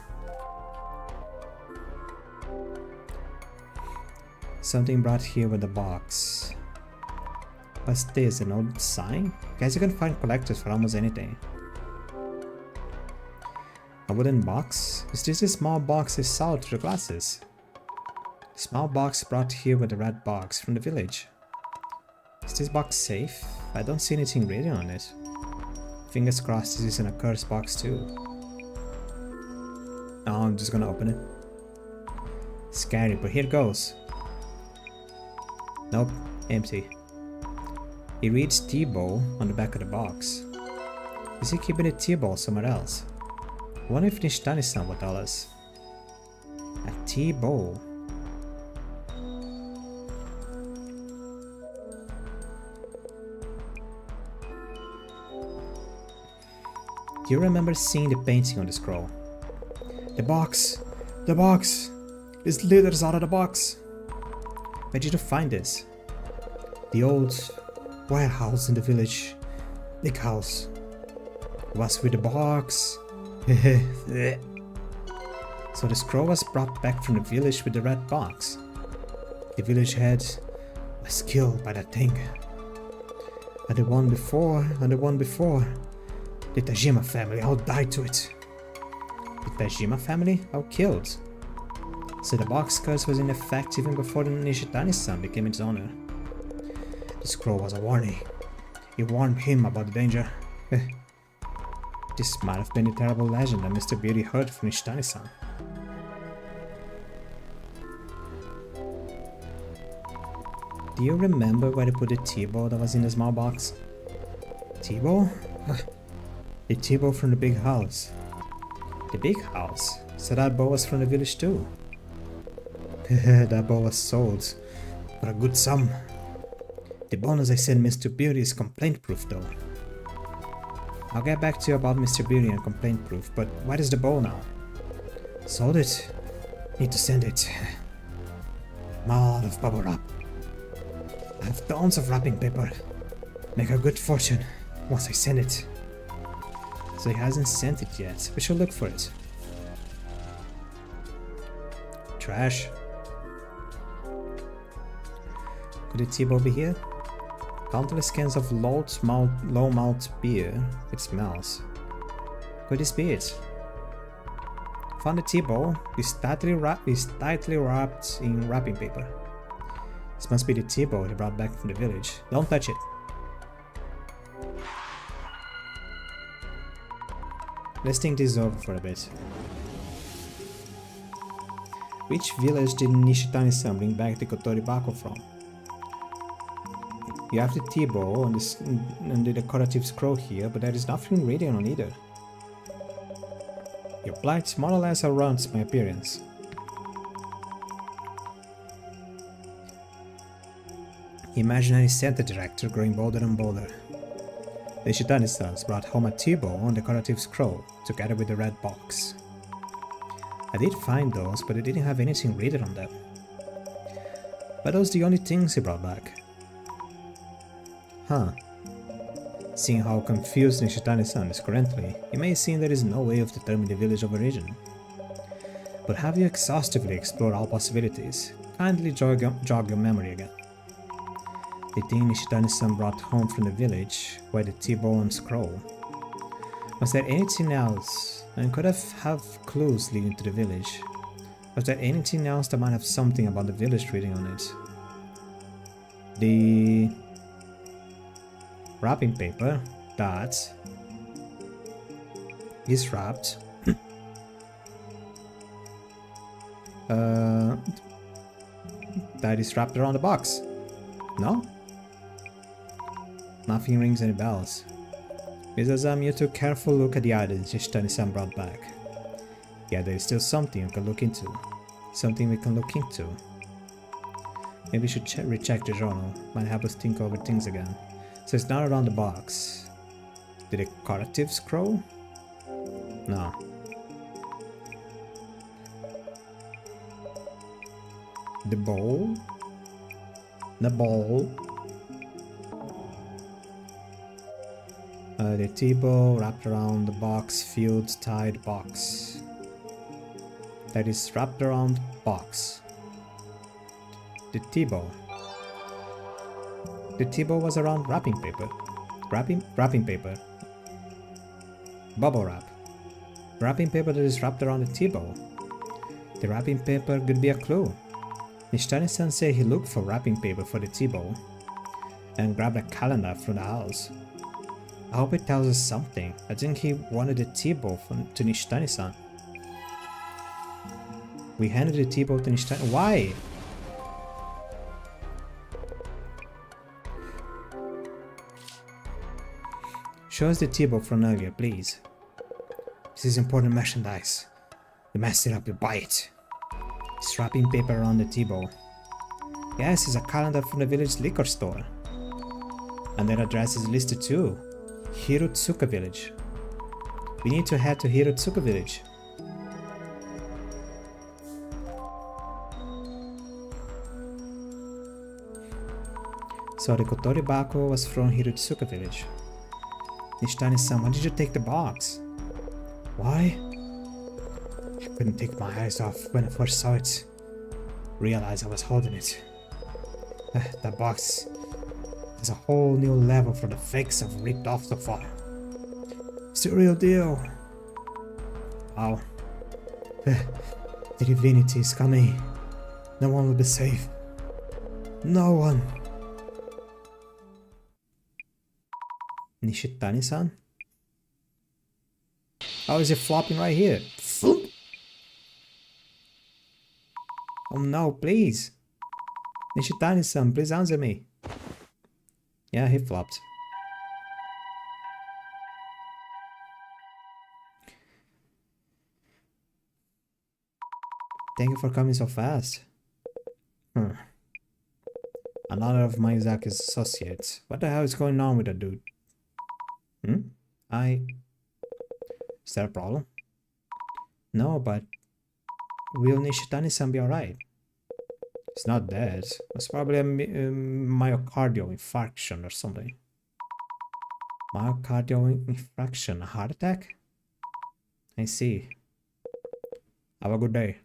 Something brought here with the box. What's this, an old sign? Guys, you can find collectors for almost anything. A wooden box? Is this a small box they sold to the glasses? Small box brought here with the red box from the village. Is this box safe? I don't see anything written on it. Fingers crossed this isn't a cursed box too. Oh, I'm just gonna open it. Scary, but here it goes. Nope, empty. It reads T-bow on the back of the box. Is he keeping the T-bow somewhere else? I wonder if Nishitani-san will tell us. A T-bow. Do you remember seeing the painting on the scroll? The box! The box! This leader's out of the box! Where did you find this? The old warehouse in the village. Big house. What's with the box? So the scroll was brought back from the village with the red box. The village head was killed by that thing. And the one before, and the one before. The Tajima family all died to it. The Tajima family all killed. So the box curse was in effect even before the Nishitani-san became its owner. The scroll was a warning. It warned him about the danger. This might have been the terrible legend that Mr. Beauty heard from Nishitani-san. Do you remember where they put the T-bow that was in the small box? T-bow? The T-bow from the big house. The big house? So that bow was from the village too. That bow was sold for a good sum. The bonus I sent Mr. Beauty is complaint proof though. I'll get back to you about Mr. Beauty and complaint proof, but what is the bow now? Sold it. Need to send it. I'm all out of bubble wrap. I have tons of wrapping paper. Make a good fortune once I send it. So he hasn't sent it yet. We should look for it. Trash. Could the T-bow be here? Countless cans of low malt beer. It smells. Could this be it? Found the T-bow. It's tightly wrapped in wrapping paper. This must be the T-bow he brought back from the village. Don't touch it. Let's think this over for a bit. Which village did Nishitani-san bring back the Kotoribako from? You have the T-bow and the decorative scroll here, but there is nothing written on either. Your plight more or less outruns my appearance. Imaginary center director growing bolder and bolder. The Nishitani-sons brought home a T-bow and decorative scroll, together with the red box. I did find those, but they didn't have anything written on them. But those the only things he brought back. Huh. Seeing how confused Nishitani-san is currently, it may seem there is no way of determining the village of origin. But have you exhaustively explored all possibilities? Kindly jog your memory again. The thing Nishitani-san brought home from the village were the T-bow and scroll. Was there anything else? And could have clues leading to the village. Was there anything else that might have something about the village written on it? The wrapping paper that is wrapped That is wrapped around the box. No? Nothing rings any bells. Mrs. You took a careful look at the items Nishitani-san brought back. Yeah, there is still something we can look into. Something we can look into. Maybe we should recheck the journal. Might help us think over things again. So it's not around the box. The decorative scroll? No. The bowl? The bowl? The tea-bowl wrapped around the box, filled, tied box. That is wrapped around box. The tea-bowl. The tea-bowl was around wrapping paper. Wrapping paper. Bubble wrap. Wrapping paper that is wrapped around the tea-bowl. The wrapping paper could be a clue. Nishitani-san said he looked for wrapping paper for the tea-bowl and grabbed a calendar from the house. I hope it tells us something. I think he wanted the tea-bowl to Nishitani-san. We handed the tea-bowl to Nishitani. Why? Show us the tea-bowl from earlier, please. This is important merchandise. The master up to buy it. It's wrapping paper around the tea-bowl. Yes, it's a calendar from the village liquor store. And their address is listed too. Hirotsuka village. We need to head to Hirotsuka village. So the Kotori Bako was from Hirotsuka village. Nishitani-san, why did you take the box? Why? I couldn't take my eyes off when I first saw it. Realized I was holding it. That box is a whole new level from the fakes I've ripped off so far. It's the real deal. Wow. The divinity is coming. No one will be safe. No one. Nishitani-san? How is it flopping right here? Floop. Oh no, please. Nishitani-san, please answer me. Yeah, he flopped. Thank you for coming so fast. Another of Miyazaki's associates. What the hell is going on with that dude? Is there a problem? No, but will Nishitani-san be alright? He's not dead. It's probably a myocardial infarction or something. Myocardial infarction? A heart attack? I see. Have a good day.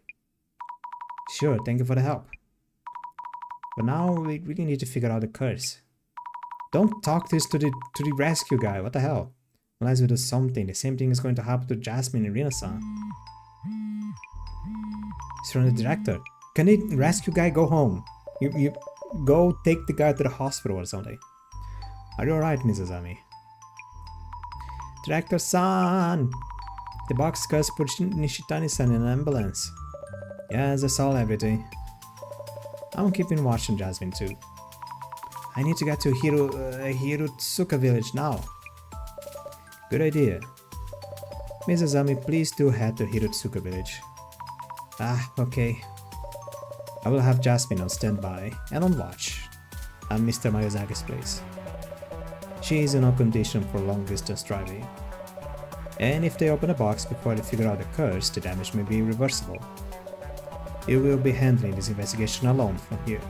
Sure, thank you for the help. But now we really need to figure out the curse. Don't talk this to the rescue guy, what the hell? Unless we do something, the same thing is going to happen to Jasmine and Rina-san. It's from the director. Can the rescue guy go home? You go take the guy to the hospital or something. Are you alright, Mrs. Ami? Director-san! The box curse put Nishitani-san in an ambulance. Yes, that's all everything. I'm keeping watch on Jasmine too. I need to get to Hirotsuka village now. Good idea. Mrs. Ami, please do head to Hirotsuka village. Ah, okay. I will have Jasmine on standby and on watch at Mr. Miyazaki's place. She is in no condition for long distance driving. And if they open a box before they figure out the curse, the damage may be irreversible. You will be handling this investigation alone from here.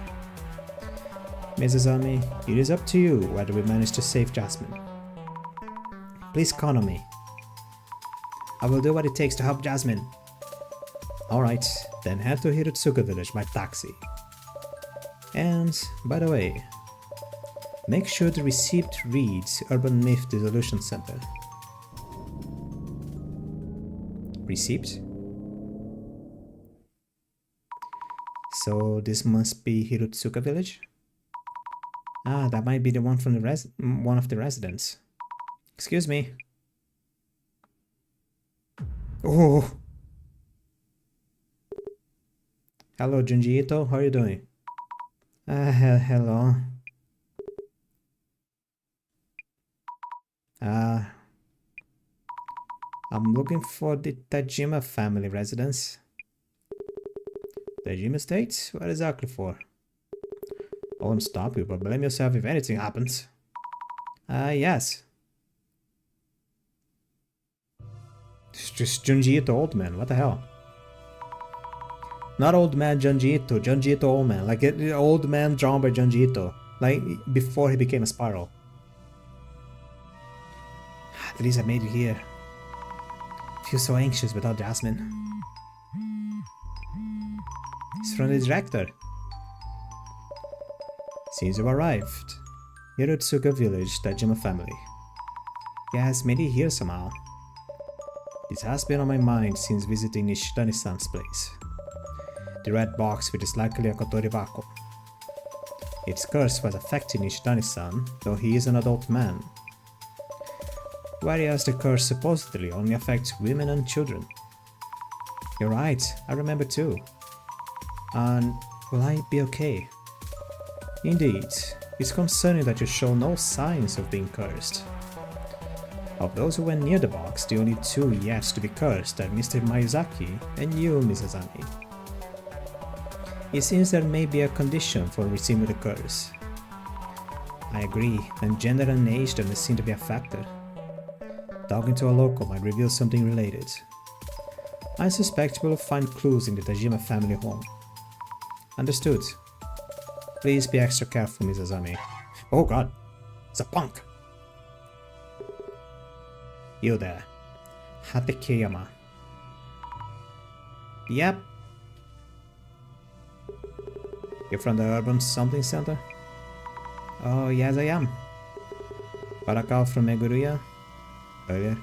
Mrs. Ami, it is up to you whether we manage to save Jasmine. Please count on me. I will do what it takes to help Jasmine. Alright, then head to Hirotsuka village by taxi. And, by the way, make sure the receipt reads Urban Myth Dissolution Center. Receipt? So this must be Hirotsuka village? Ah, that might be the one from the one of the residents. Excuse me. Oh! Hello, Junji Ito. How are you doing? Hello. I'm looking for the Tajima family residence. Tajima Estate? What exactly for? I won't stop you, but blame yourself if anything happens. Yes. It's just Junji Ito old man, what the hell? Not old man Junji Ito old man, like an old man drawn by Junji Ito, like before he became a spiral. At least I made it here. I feel so anxious without Jasmine. It's from the director. Since you arrived, Hirotsuka village, Tajima family. Yes, made it here somehow. This has been on my mind since visiting Nishitani-san's place. The red box, which is likely a Kotori Bako. Its curse was affecting Nishitani-san, though he is an adult man. Whereas the curse supposedly only affects women and children. You're right, I remember too. And will I be okay? Indeed, it's concerning that you show no signs of being cursed. Of those who went near the box, the only two yet to be cursed are Mr. Mayuzaki and you, Mrs. Ami. It seems there may be a condition for receiving the curse. I agree, and gender and age doesn't seem to be a factor. Talking to a local might reveal something related. I suspect we'll find clues in the Tajima family home. Understood. Please be extra careful, Mrs. Ami. Oh god, it's a punk! You there. Hatakeyama. Yep. You're from the Urban Something Center? Oh, yes I am. Parakawa from Meguruya? Earlier.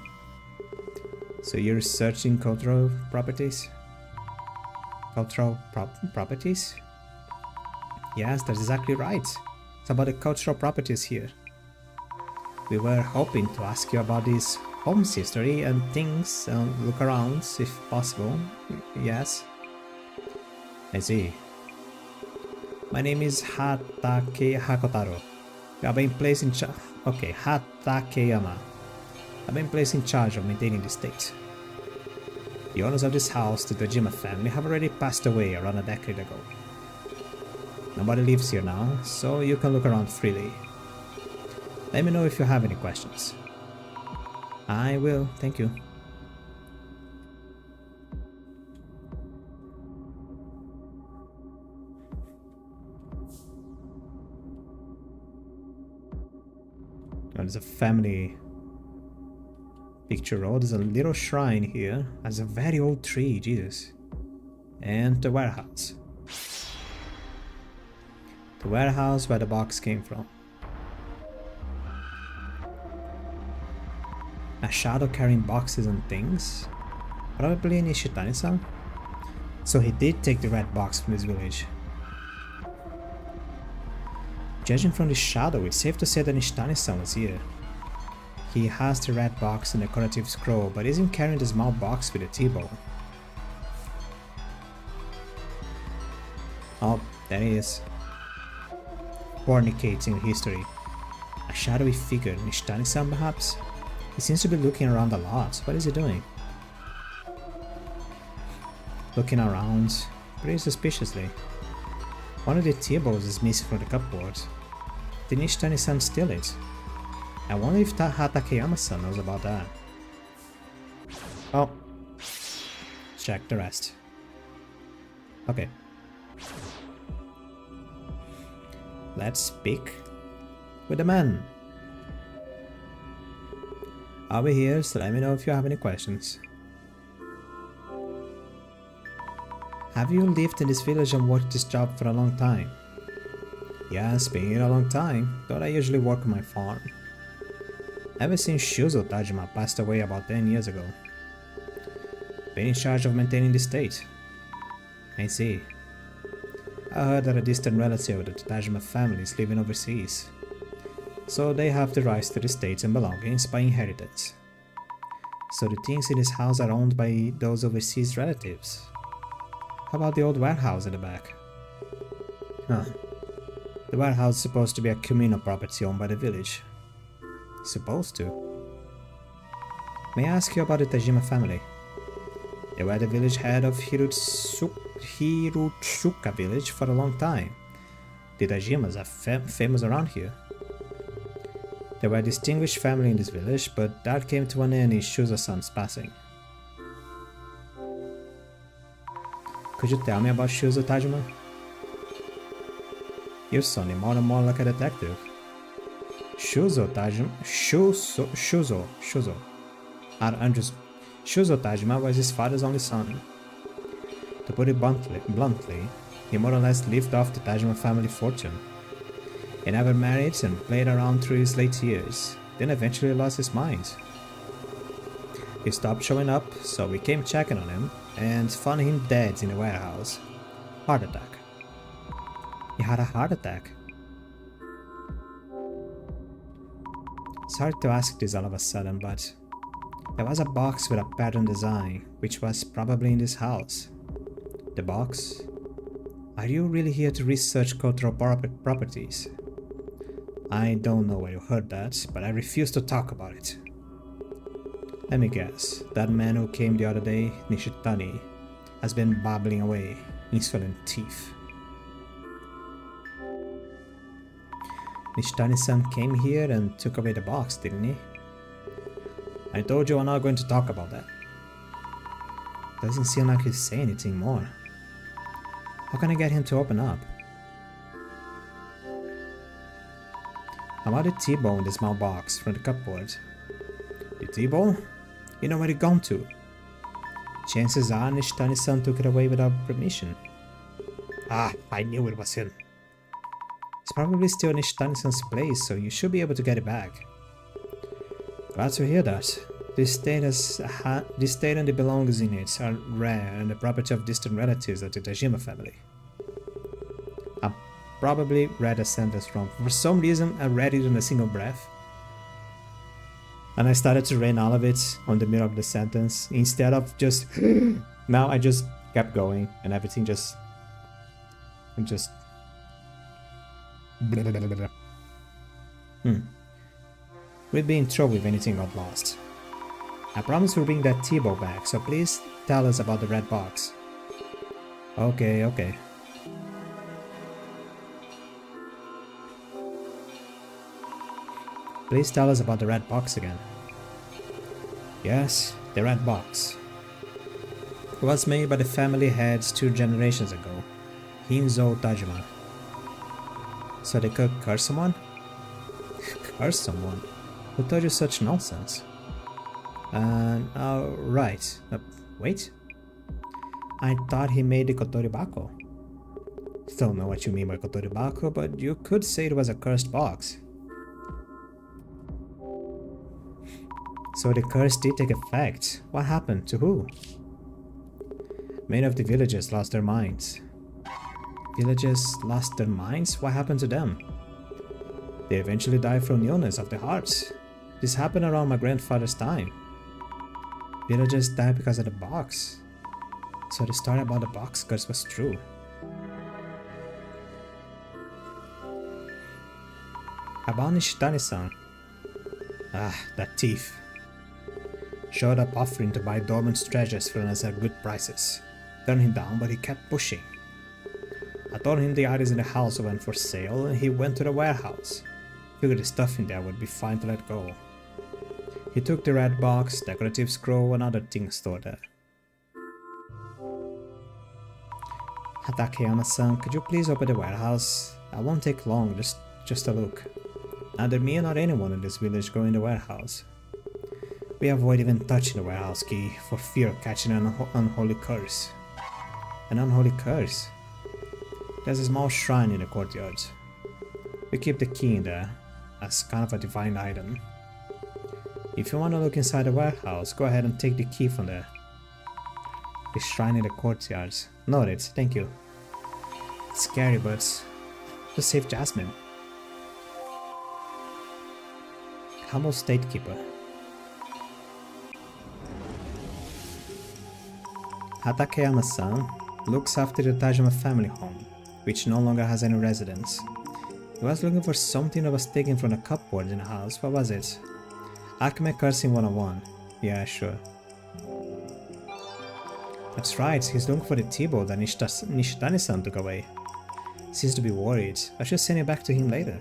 So you're researching cultural properties? Cultural properties? Yes, that's exactly right. It's about the cultural properties here. We were hoping to ask you about this home's history and things, look around if possible. Yes. I see. My name is Hatake Hakotaro. I've been placed in charge. Okay, Hatakeyama. I've been placed in charge of maintaining the estate. The owners of this house, the Tajima family, have already passed away around a decade ago. Nobody lives here now, so you can look around freely. Let me know if you have any questions. I will, thank you. Oh, there's a family picture. Oh, there's a little shrine here. There's a very old tree, Jesus. And the warehouse. The warehouse where the box came from. A shadow carrying boxes and things. Probably Nishitani-san. So he did take the red box from his village. Judging from the shadow, it's safe to say that Nishitani-san was here. He has the red box and the decorative scroll, but isn't carrying the small box with the T-ball. Oh, there he is. Fornicating history. A shadowy figure, Nishitani-san perhaps? He seems to be looking around a lot. What is he doing? Looking around, pretty suspiciously. One of the tables is missing from the cupboard. Did Nishitani-san steal it? I wonder if Hatakeyama-san knows about that. Oh. Check the rest. Okay. Let's speak with the man. I'll be here, so let me know if you have any questions. Have you lived in this village and worked this job for a long time? Yes, been here a long time, but I usually work on my farm. Ever since Shuzo Tajima passed away about 10 years ago. Been in charge of maintaining the estate. I see. I heard that a distant relative of the Tajima family is living overseas. So they have the rights to the estates and belongings by inheritance. So the things in this house are owned by those overseas relatives. How about the old warehouse in the back? Huh. The warehouse is supposed to be a communal property owned by the village. Supposed to. May I ask you about the Tajima family? They were the village head of Hirutsuka village for a long time. The Tajimas are famous around here. They were a distinguished family in this village, but that came to an end in Shuzo-san's passing. Could you tell me about Shuzo, Tajima? You're sounding more and more like a detective. Shuzo, Tajima. Shuzo. Shuzo Tajima was his father's only son. To put it bluntly, he more or less lived off the Tajima family fortune. He never married and played around through his late years, then eventually lost his mind. He stopped showing up, so we came checking on him and found him dead in the warehouse. Heart attack. He had a heart attack. Sorry to ask this all of a sudden, but there was a box with a pattern design, which was probably in this house. The box? Are you really here to research cultural properties? I don't know where you heard that, but I refuse to talk about it. Let me guess, that man who came the other day, Nishitani, has been babbling away, insolent thief. Nishitani-san came here and took away the box, didn't he? I told you I'm not going to talk about that. Doesn't seem like he's saying anything more. How can I get him to open up? How about the T-bone in the small box from the cupboard? The T-bone? You know where it gone to? Chances are Nishitani-san took it away without permission. Ah, I knew it was him. It's probably still Nishitani-san's place, so you should be able to get it back. Glad to hear that. This state and the belongings in it are rare and the property of distant relatives of the Tajima family. I probably read a sentence wrong. For some reason, I read it in a single breath. And I started to rain all of it on the middle of the sentence instead of just... Now I just kept going and everything just... We'd be in trouble if anything got lost. I promise we'll bring that T-bone back, so please tell us about the red box. Okay. Please tell us about the red box again. Yes, the red box. It was made by the family heads 2 generations ago, Hinzo Tajima. So they could curse someone? Curse someone? Who told you such nonsense? Right. Wait. I thought he made the kotoribako. Don't know what you mean by kotoribako, but you could say it was a cursed box. So the curse did take effect. What happened? To who? Many of the villagers lost their minds. Villagers lost their minds? What happened to them? They eventually died from illness of the heart. This happened around my grandfather's time. Villagers died because of the box. So the story about the box curse was true. About Nishitani-san. Ah, that thief. Showed up offering to buy dormant treasures from us at good prices. Turned him down, but he kept pushing. I told him the items in the house went for sale and he went to the warehouse. Figured the stuff in there would be fine to let go. He took the red box, decorative scroll and other things stored there. Hatakeyama-san, could you please open the warehouse? I won't take long, just a look. Neither me nor anyone in this village go in the warehouse. We avoid even touching the warehouse key for fear of catching an unholy curse. An unholy curse? There's a small shrine in the courtyard. We keep the key in there, as kind of a divine item. If you want to look inside the warehouse, go ahead and take the key from there. The shrine in the courtyard. Noted, thank you. It's scary, but to save Jasmine. Humble Statekeeper. Hatakeyama-san, looks after the Tajima family home, which no longer has any residents. He was looking for something that was taken from the cupboard in the house. What was it? Acme Cursing 101. Yeah, sure. That's right, he's looking for the T-bow that Nishitani-san took away. Seems to be worried. I should send it back to him later.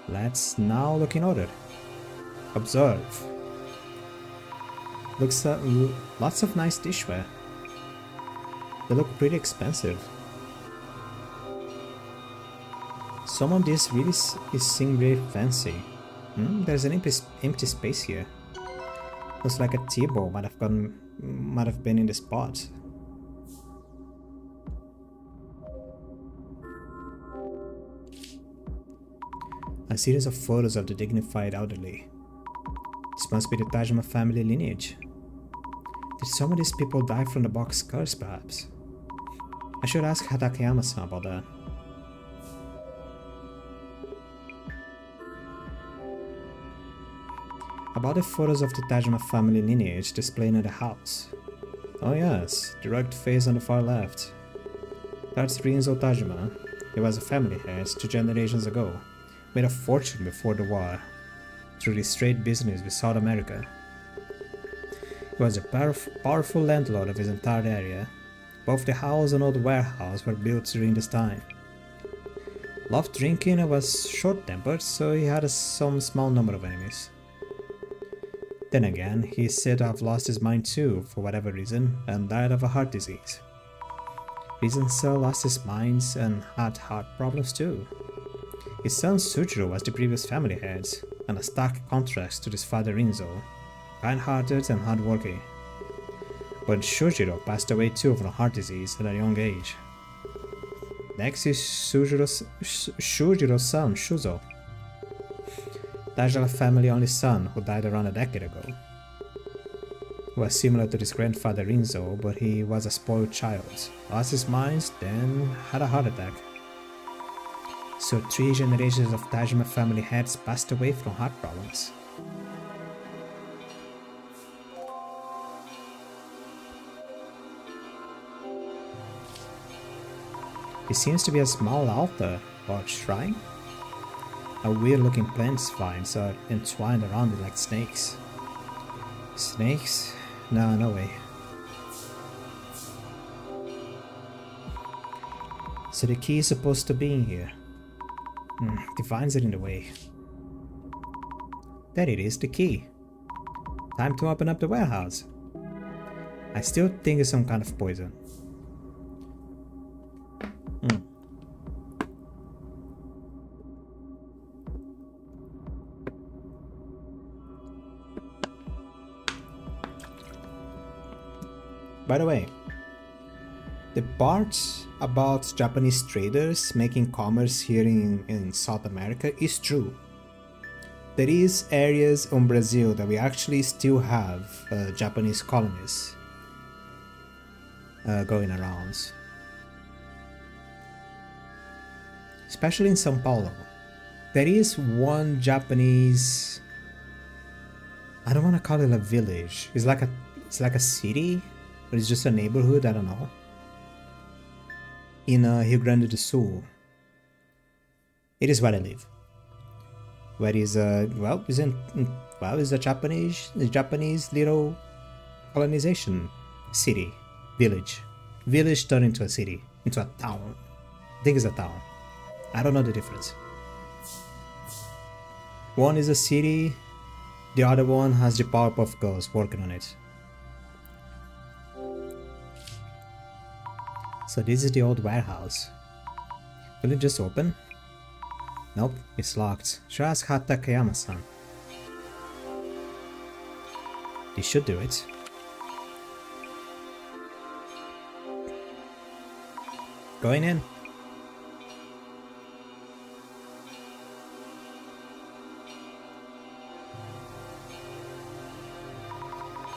Let's now look in order. Observe. Looks lots of nice dishware. They look pretty expensive. Some of this really seem very fancy. There's an empty space here. Looks like a T-bow might have been in the spot. A series of photos of the dignified elderly. This must be the Tajima family lineage. Did some of these people die from the box curse, perhaps? I should ask Takayama-san about that. About the photos of the Tajima family lineage displayed in the house. Oh yes, the rugged face on the far left. That's Rinzo Tajima. He was a family head 2 generations ago. Made a fortune before the war, through the trade business with South America. He was a powerful landlord of his entire area. Both the house and old warehouse were built during this time. Loved drinking and was short-tempered, so he had some small number of enemies. Then again, he is said to have lost his mind too, for whatever reason, and died of a heart disease. Rinzo lost his mind and had heart problems too. His son Sujiro was the previous family head, and a stark contrast to his father Rinzo, kind-hearted and hard-working. But Shujiro passed away too from heart disease at a young age. Next is Shujiro's son Shuzo, Tajima family only son who died around a decade ago. He was similar to his grandfather Rinzo, but he was a spoiled child, lost his mind, then had a heart attack. So 3 generations of Tajima family heads passed away from heart problems. It seems to be a small altar or shrine. A weird looking plant vines are entwined around it like snakes. Snakes? No, no way. So the key is supposed to be in here. The vines are in the way. There it is, the key. Time to open up the warehouse. I still think it's some kind of poison. By the way, the part about Japanese traders making commerce here in South America is true. There is areas in Brazil that we actually still have Japanese colonies going around. Especially in São Paulo. There is one Japanese... I don't want to call it a village. It's like a city, but it's just a neighborhood, I don't know. In Rio Grande do Sul. It is where I live. Where is is a Japanese little colonization city, village turned into a city, into a town. I think it's a town. I don't know the difference. One is a city, the other one has the Powerpuff Girls working on it. So this is the old warehouse. Will it just open? Nope, it's locked. Should ask Takayama-san. This should do it. Going in.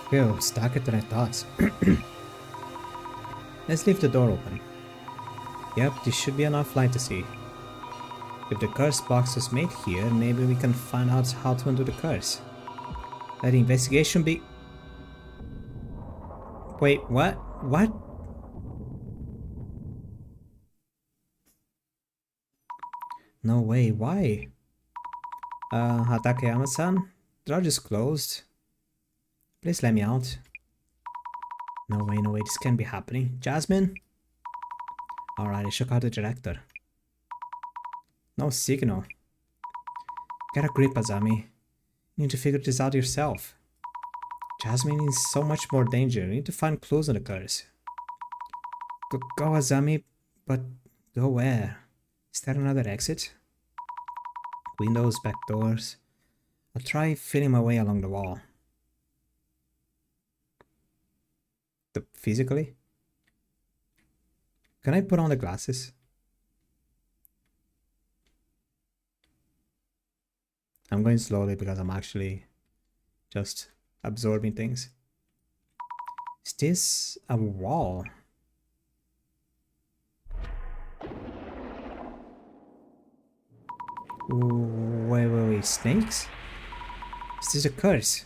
Phew, it's darker than I thought. Let's leave the door open. Yep, this should be enough light to see. If the curse box was made here, maybe we can find out how to undo the curse. Let the investigation be... Wait, what? What? No way, why? Hatakeyama-san? The door is closed. Please let me out. No way, this can't be happening. Jasmine? Alright, I shook out the director. No signal. Get a grip, Azami. You need to figure this out yourself. Jasmine is so much more danger. You need to find clues on the curse. Go, Azami, but go where? Is there another exit? Windows, back doors. I'll try feeling my way along the wall. Physically? Can I put on the glasses? I'm going slowly because I'm actually just absorbing things. Is this a wall? Wait, snakes? Is this a curse?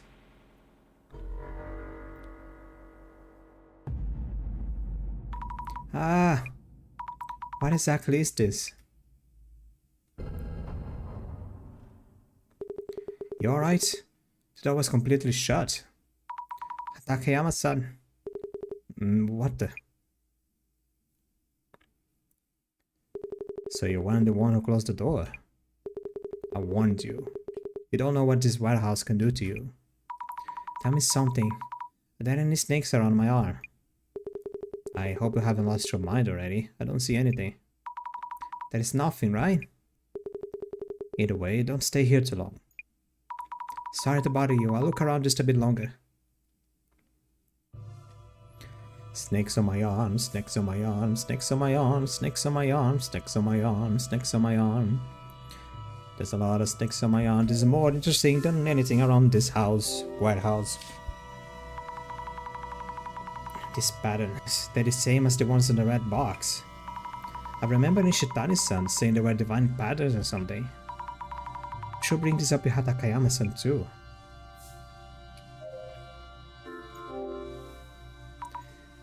Ah, what exactly is this? You alright? The door was completely shut. Takeyama-san. What the? So you weren't the one who closed the door? I warned you. You don't know what this warehouse can do to you. Tell me something. Are there any snakes around my arm? I hope you haven't lost your mind already. I don't see anything. There is nothing, right? Either way, don't stay here too long. Sorry to bother you. I'll look around just a bit longer. Snakes on my arm, snakes on my arm, snakes on my arm, snakes on my arm, snakes on my arm, snakes on my arm. There's a lot of snakes on my arm. This is more interesting than anything around this house, warehouse. These patterns, they're the same as the ones in the red box. I remember Nishitani-san saying they were divine patterns or something. Should bring this up with Hatakeyama-san too.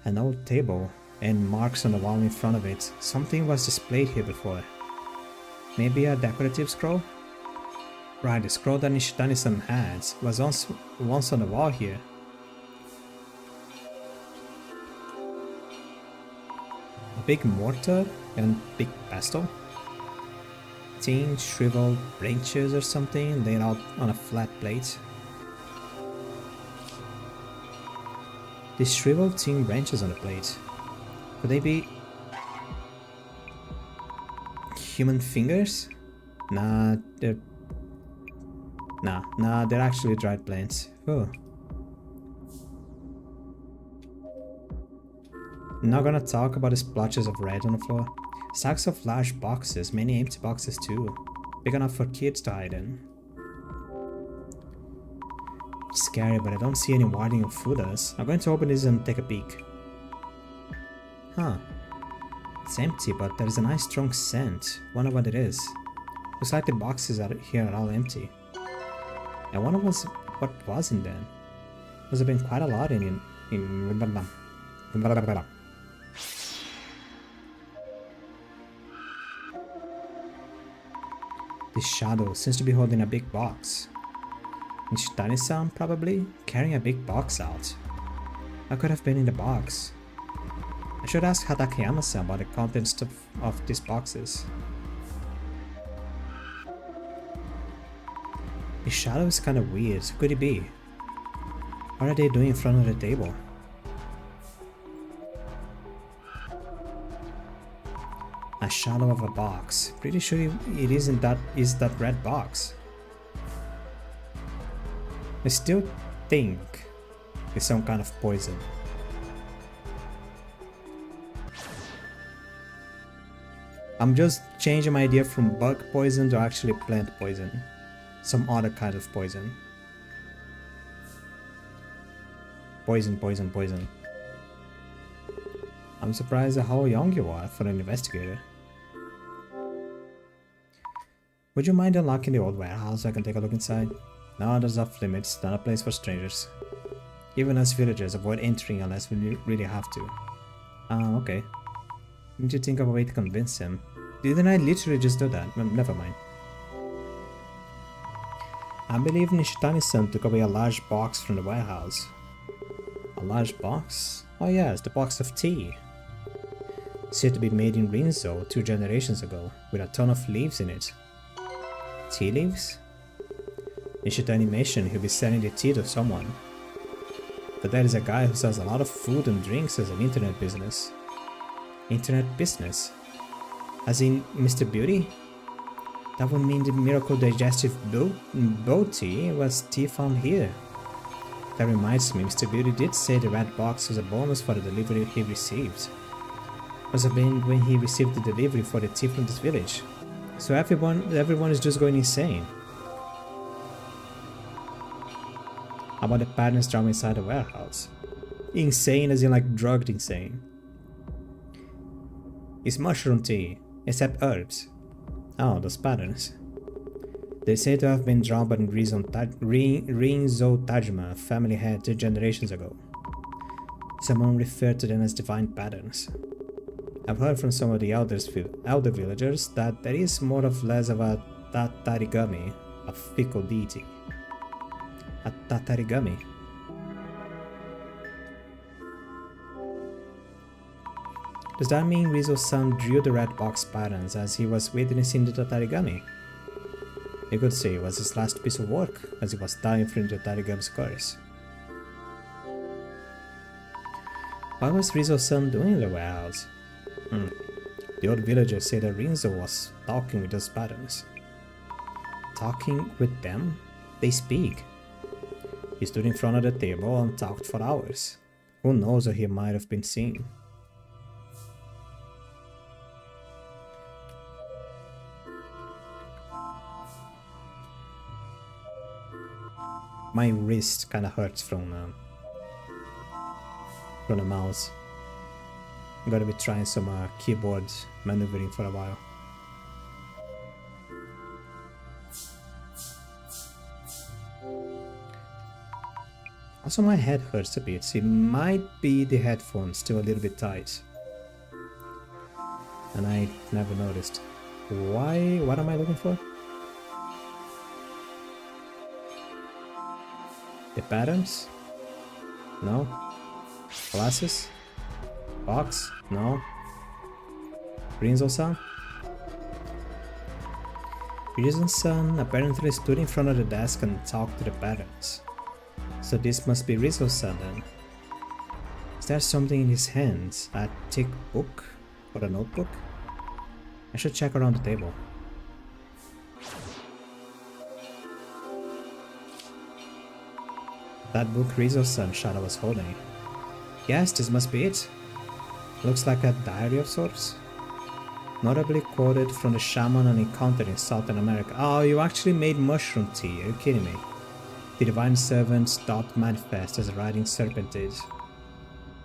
An old table and marks on the wall in front of it. Something was displayed here before. Maybe a decorative scroll? Right, the scroll that Nishitani-san had was once on the wall here. A big mortar and big pestle? Thin, shriveled branches or something laid out on a flat plate. These shriveled thin branches on the plate, could they be human fingers? Nah, they're actually dried plants. Oh. Not gonna talk about the splotches of red on the floor. Stacks of large boxes, many empty boxes too. Big enough for kids to hide in. Scary, but I don't see any wording of fooders. I'm going to open this and take a peek. Huh. It's empty, but there is a nice strong scent. Wonder what it is. Looks like the boxes out here are all empty. I wonder what was in them. Must have been quite a lot in This shadow seems to be holding a big box. Nishitani-san probably carrying a big box out. I could have been in the box. I should ask Hatakeyama-san about the contents of these boxes. The shadow is kind of weird. Who could it be? What are they doing in front of the table? A shadow of a box. Pretty sure it isn't that red box. I still think it's some kind of poison. I'm just changing my idea from bug poison to actually plant poison. Some other kind of poison. Poison. I'm surprised at how young you are for an investigator. Would you mind unlocking the old warehouse so I can take a look inside? No, that's off limits, not a place for strangers. Even us villagers avoid entering unless we really have to. Ah, okay. Need to think of a way to convince him. Didn't I literally just do that? Never mind. I believe Nishitani-san took away a large box from the warehouse. A large box? Oh yes, the box of tea. Said to be made in Rinzo 2 generations ago, with a ton of leaves in it. Tea leaves? Nishitani mentioned he'll be selling the tea to someone. But that is a guy who sells a lot of food and drinks as an internet business. Internet business? As in Mr. Beauty? That would mean the miracle digestive bow tea was tea found here. That reminds me, Mr. Beauty did say the red box was a bonus for the delivery he received. Must have been when he received the delivery for the tea from this village. So everyone is just going insane. How about the patterns drawn inside the warehouse? Insane as in like drugged insane. It's mushroom tea, except herbs. Oh, those patterns. They say to have been drawn by Rinzo Tajima, family head 2 generations ago. Someone referred to them as divine patterns. I've heard from some of the elder villagers that there is more or less of a tatarigami, a fickle deity. A tatarigami. Does that mean Rizzo-san drew the red box patterns as he was witnessing the tatarigami? You could say it was his last piece of work, as he was dying from the tatarigami's curse. What was Rizzo-san doing in the warehouse? The old villagers say that Rinzo was talking with those patterns. Talking with them? They speak. He stood in front of the table and talked for hours. Who knows what he might have been seeing? My wrist kinda hurts from the mouse. I'm gonna be trying some keyboard maneuvering for a while. Also, my head hurts a bit. It might be the headphones still a little bit tight. And I never noticed. Why? What am I looking for? The patterns? No. Glasses? Box? No. Rinzo-san? Rinzo-san apparently stood in front of the desk and talked to the patterns. So this must be Rizzo-san then. Is there something in his hands? A thick book? Or a notebook? I should check around the table. That book Rizzo-san Shada was holding. Yes, this must be it. Looks like a diary of sorts. Notably quoted from the shaman an encounter in Southern America. Oh, you actually made mushroom tea, are you kidding me? The divine servants doth manifest as a riding serpent did.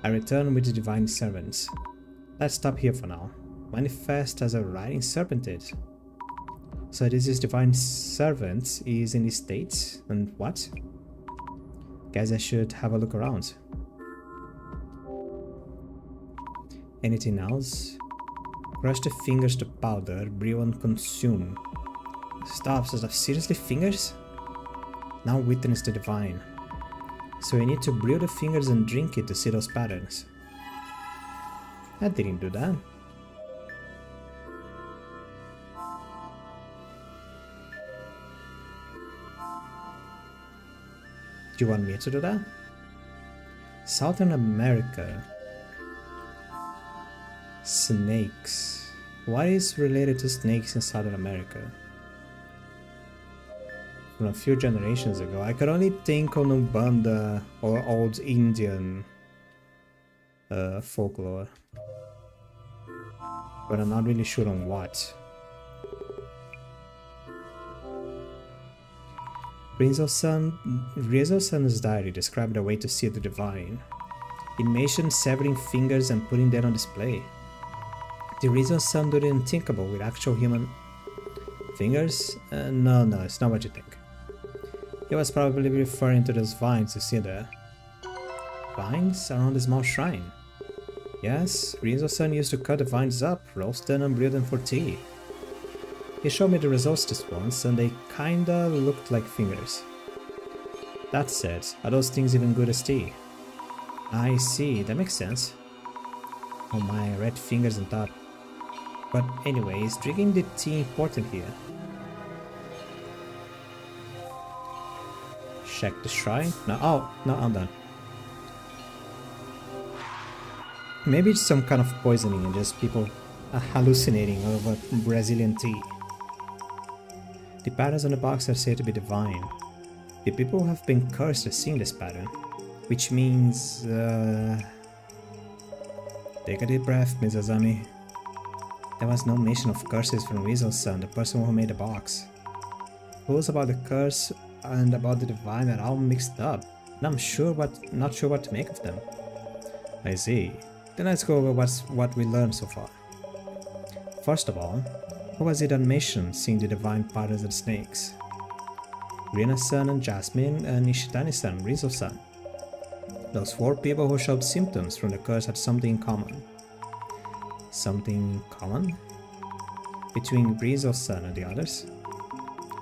I return with the divine servants. Let's stop here for now. Manifest as a riding serpent did. So this is divine servants is in the States, and what? Guess I should have a look around. Anything else? Crush the fingers to powder, brew and consume. Stop, so seriously fingers? Now witness the divine. So we need to brew the fingers and drink it to see those patterns. I didn't do that. Do you want me to do that? Southern America. Snakes. What is related to snakes in Southern America? From a few generations ago, I could only think on Umbanda or old Indian folklore. But I'm not really sure on what. Rizzo-san's diary described a way to see the divine. It mentioned severing fingers and putting them on display. The Rizzo-san do the unthinkable with actual human fingers? No, it's not what you think. He was probably referring to those vines you see there. Vines around the small shrine. Yes, Rinzo-san used to cut the vines up, roast them and brew them for tea. He showed me the results just once and they kinda looked like fingers. That said, are those things even good as tea? I see, that makes sense. Oh my, red fingers on top. But anyways, drinking the tea important here. Check the shrine. No, oh, no, I'm done. Maybe it's some kind of poisoning and just people are hallucinating over Brazilian tea. The patterns on the box are said to be divine. The people who have been cursed are seeing this pattern, which means... Take a deep breath, Ms. Azami. There was no mention of curses from Rizzo-san, the person who made the box. Rules about the curse and about the divine are all mixed up, and I'm not sure what to make of them. I see. Then let's go over what we learned so far. First of all, who was it that mentioned seeing the divine patterns of the snakes? Rina-san and Jasmine and Nishitani-san, Rizzo-san. Those 4 people who showed symptoms from the curse had something in common. Something in common? Between Rizzo-san and the others?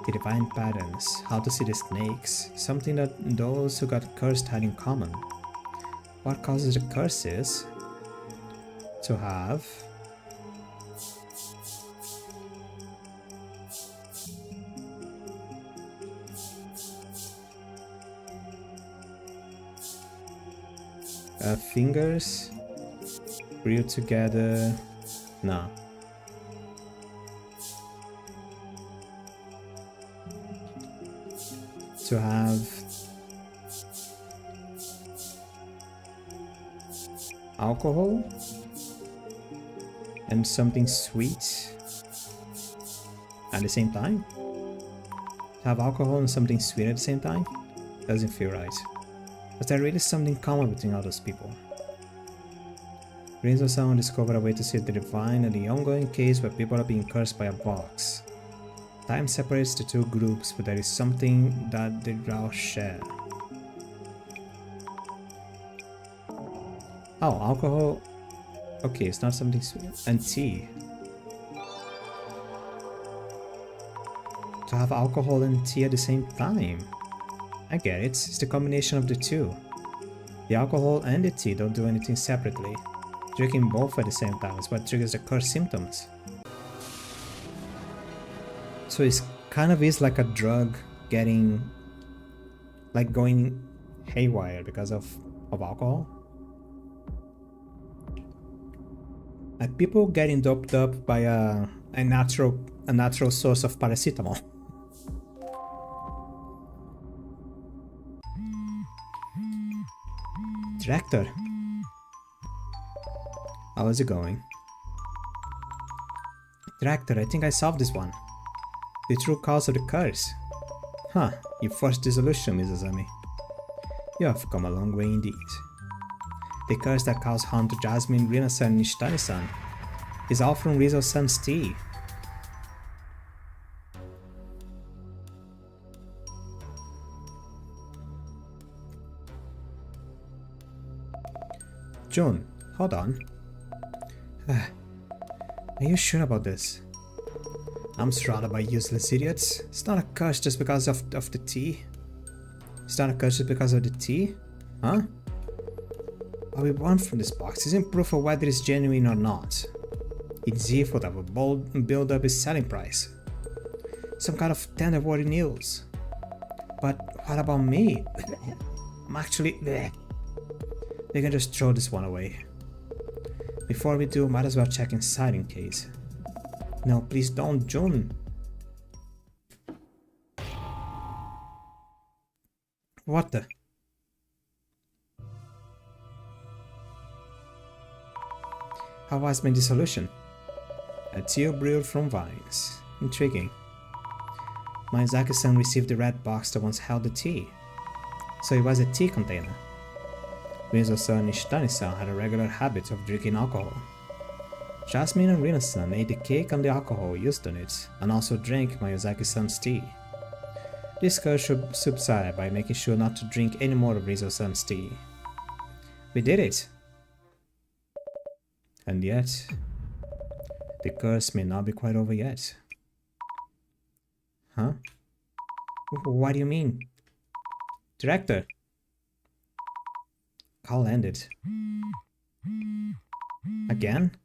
The divine patterns, how to see the snakes, something that those who got cursed had in common. What causes the curses? To have fingers glued together. No. To have alcohol and something sweet at the same time? To have alcohol and something sweet at the same time? Doesn't feel right. Was there really something common between all those people? Rinzo-san discovered a way to see the divine and the ongoing case where people are being cursed by a box. Time separates the 2 groups, but there is something that they all share. Oh, alcohol. Okay, it's not something sweet. And tea. To have alcohol and tea at the same time. I get it, it's the combination of the 2. The alcohol and the tea don't do anything separately. Drinking both at the same time is what triggers the curse symptoms. So it kind of is like a drug getting... like going haywire because of alcohol. Like people getting doped up by a natural source of paracetamol. Director, how is it going? Director, I think I solved this one. The true cause of the curse. Huh, you forced the solution, Mrs. Azami. You have come a long way indeed. The curse that caused harm to Jasmine, Rina-san, and Nishitani-san is all from Rizzo-san's tea. Jun, hold on. Are you sure about this? I'm surrounded by useless idiots. It's not a curse just because of the tea. It's not a curse just because of the tea? Huh? What we want from this box isn't proof of whether it's genuine or not. It's evil that will build up its selling price. Some kind of tender-worthy news. But what about me? I'm actually... We can just throw this one away. Before we do, might as well check inside in case. No, please don't, Jun. What the? How was my dissolution? A tea brewed from vines. Intriguing. Miyazaki-san received the red box that once held the tea. So it was a tea container. Rinzo-san and Nishitani-san had a regular habit of drinking alcohol. Jasmine and Rina-san ate the cake and the alcohol used on it, and also drank Miyazaki-san's tea. This curse should subside by making sure not to drink any more of Rizzo-san's tea. We did it! And yet, the curse may not be quite over yet. Huh? What do you mean? Director! Call ended. Again?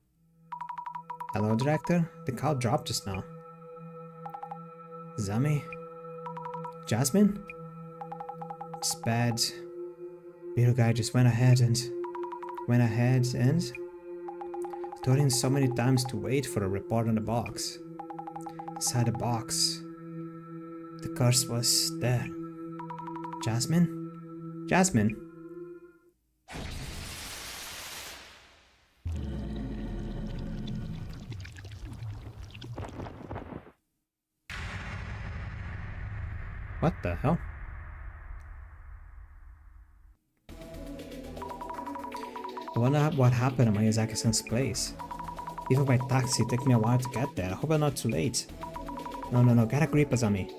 Hello, Director? The call dropped just now. Zami? Jasmine? It's bad. Little guy just went ahead and told him so many times to wait for a report on the box. Inside the box, the curse was there. Jasmine? Jasmine? What the hell? I wonder what happened at Miyazaki-san's place. Even by taxi, it took me a while to get there. I hope I'm not too late. No, get a grip, Azami.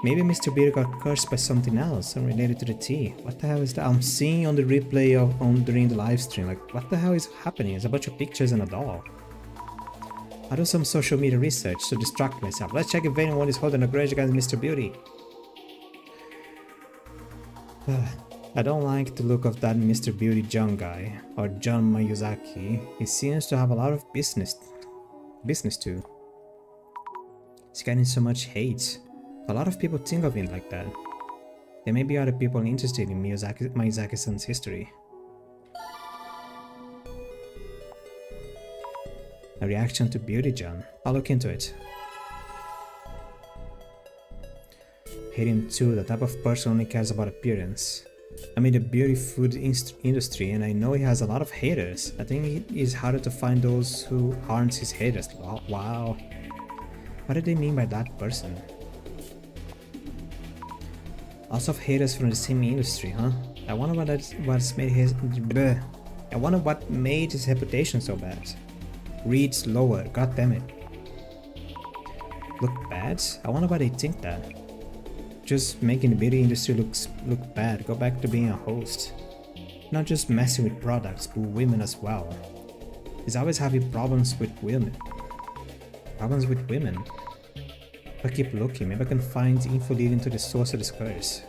Maybe Mr. Beer got cursed by something else, unrelated to the tea. What the hell is that? I'm seeing on the replay during the live stream. Like, what the hell is happening? It's a bunch of pictures and a doll. I'll do some social media research to distract myself. Let's check if anyone is holding a grudge against Mr. Beauty. I don't like the look of that Mr. Beauty John guy, or John Miyazaki. He seems to have a lot of business too. He's getting so much hate. A lot of people think of him like that. There may be other people interested in Miyazaki-san's history. A reaction to Beauty John. I'll look into it. Hate him too, the type of person only cares about appearance. I'm in the beauty food industry and I know he has a lot of haters. I think it is harder to find those who aren't his haters. Wow. What do they mean by that person? Lots of haters from the same industry, huh? I wonder what made his reputation so bad. Read slower, god damn it. Look bad? I wonder why they think that. Just making the beauty industry look bad. Go back to being a host. Not just messing with products, but women as well. He's always having problems with women. If I keep looking, maybe I can find info leading to the source of this curse.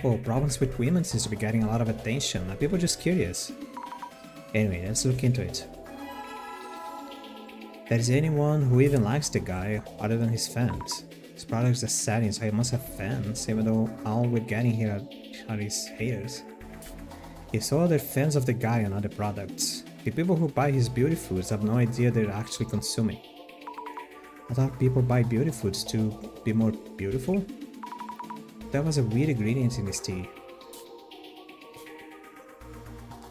Oh, problems with women seems to be getting a lot of attention. Are people just curious? Anyway, let's look into it. There is anyone who even likes the guy other than his fans. His products are selling, so he must have fans, even though all we're getting here are his haters. If so, they're fans of the guy and other products. The people who buy his beauty foods have no idea they're actually consuming. I thought people buy beauty foods to be more beautiful? That was a weird ingredient in his tea.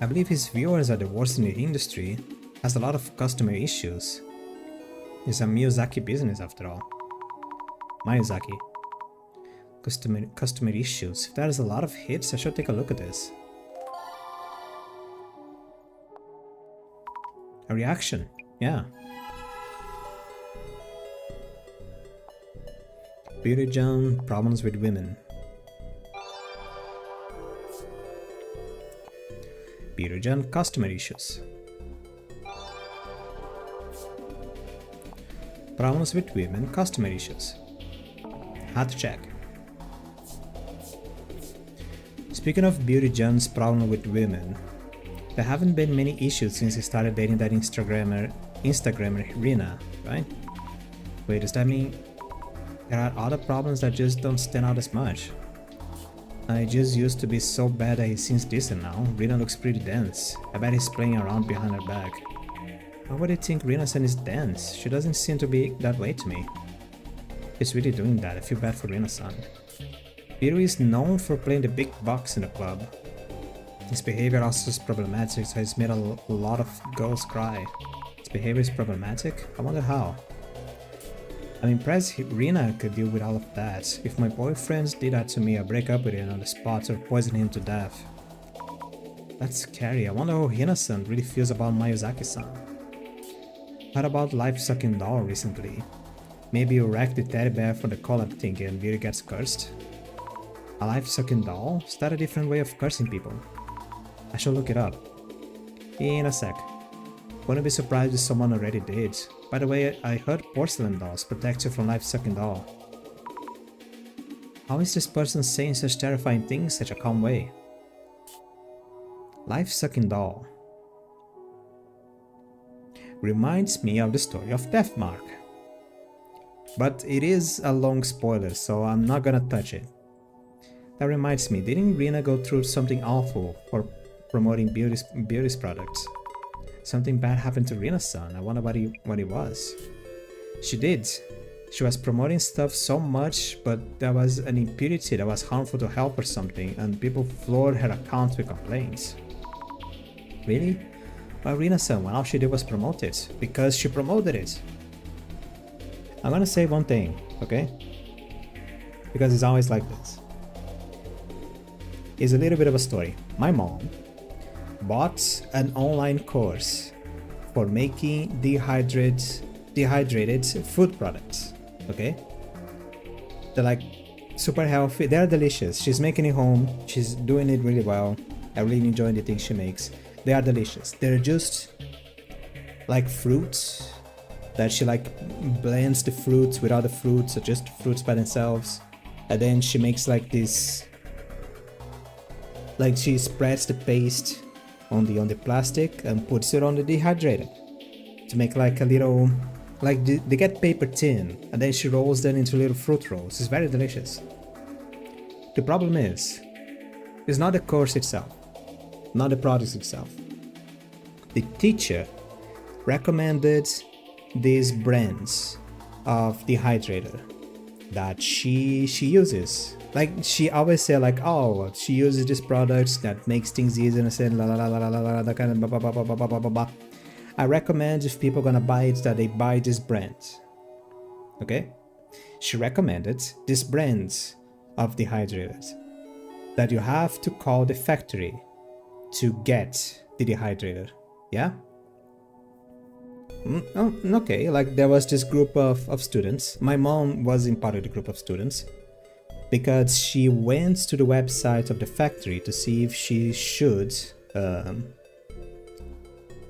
I believe his viewers are the worst in the industry, has a lot of customer issues. It's a Miyazaki business after all. Miyazaki. Customer issues. If there is a lot of hits, I should take a look at this. A reaction. Yeah. Beauty John, problems with women. Beauty John, customer issues. Problems with women, customer issues. Had to check. Speaking of Beauty John's problem with women, there haven't been many issues since he started dating that Instagrammer Rina, right? Wait, does that mean there are other problems that just don't stand out as much? I just used to be so bad that he seems decent now. Rina looks pretty dense. I bet he's playing around behind her back. Why would I think Rina-san is dense? She doesn't seem to be that way to me. He's really doing that. I feel bad for Rina-san. Biru is known for playing the big bucks in the club. His behavior also is problematic, so he's made a lot of girls cry. His behavior is problematic? I wonder how. I'm impressed Rina could deal with all of that. If my boyfriend did that to me, I'd break up with him on the spot or poison him to death. That's scary. I wonder how Hina-san really feels about Miyazaki-san. What about life-sucking doll recently? Maybe you wrecked the teddy bear for the call-up thing and beauty gets cursed? A life-sucking doll? Is that a different way of cursing people? I should look it up. In a sec. Wouldn't be surprised if someone already did. By the way, I heard porcelain dolls protect you from life-sucking doll. How is this person saying such terrifying things such a calm way? Life-sucking doll. Reminds me of the story of Deathmark. But it is a long spoiler, so I'm not gonna touch it. That reminds me, didn't Rina go through something awful for promoting beauty's products? Something bad happened to Rina's son. I wonder what it was. She did. She was promoting stuff so much, but there was an impurity that was harmful to health or something, and people floored her account with complaints. Really? Well, Rina's son, when all she did was promote it, because she promoted it. I'm gonna say one thing, okay? Because it's always like this. It's a little bit of a story. My mom bought an online course for making dehydrated food products, okay? They're like super healthy, they're delicious. She's making it home, she's doing it really well. I really enjoy the things she makes. They are delicious. They're just like fruits that she like blends the fruits with other fruits or just fruits by themselves, and then she makes like this, like she spreads the paste on the plastic and puts it on the dehydrator to make like a little, like they get paper tin and then she rolls them into little fruit rolls. It's very delicious. The problem is, it's not the course itself, not the product itself. The teacher recommended these brands of dehydrator that she uses. Like she always say like, oh, she uses these products that makes things easier, and I said la la la la la la, that kind of blah blah blah blah blah blah blah. I recommend if people are gonna buy it that they buy this brand. Okay? She recommended these brands of dehydrators that you have to call the factory to get the dehydrator. Yeah? Oh, okay, like there was this group of students. My mom wasn't part of the group of students because she went to the website of the factory to see if she should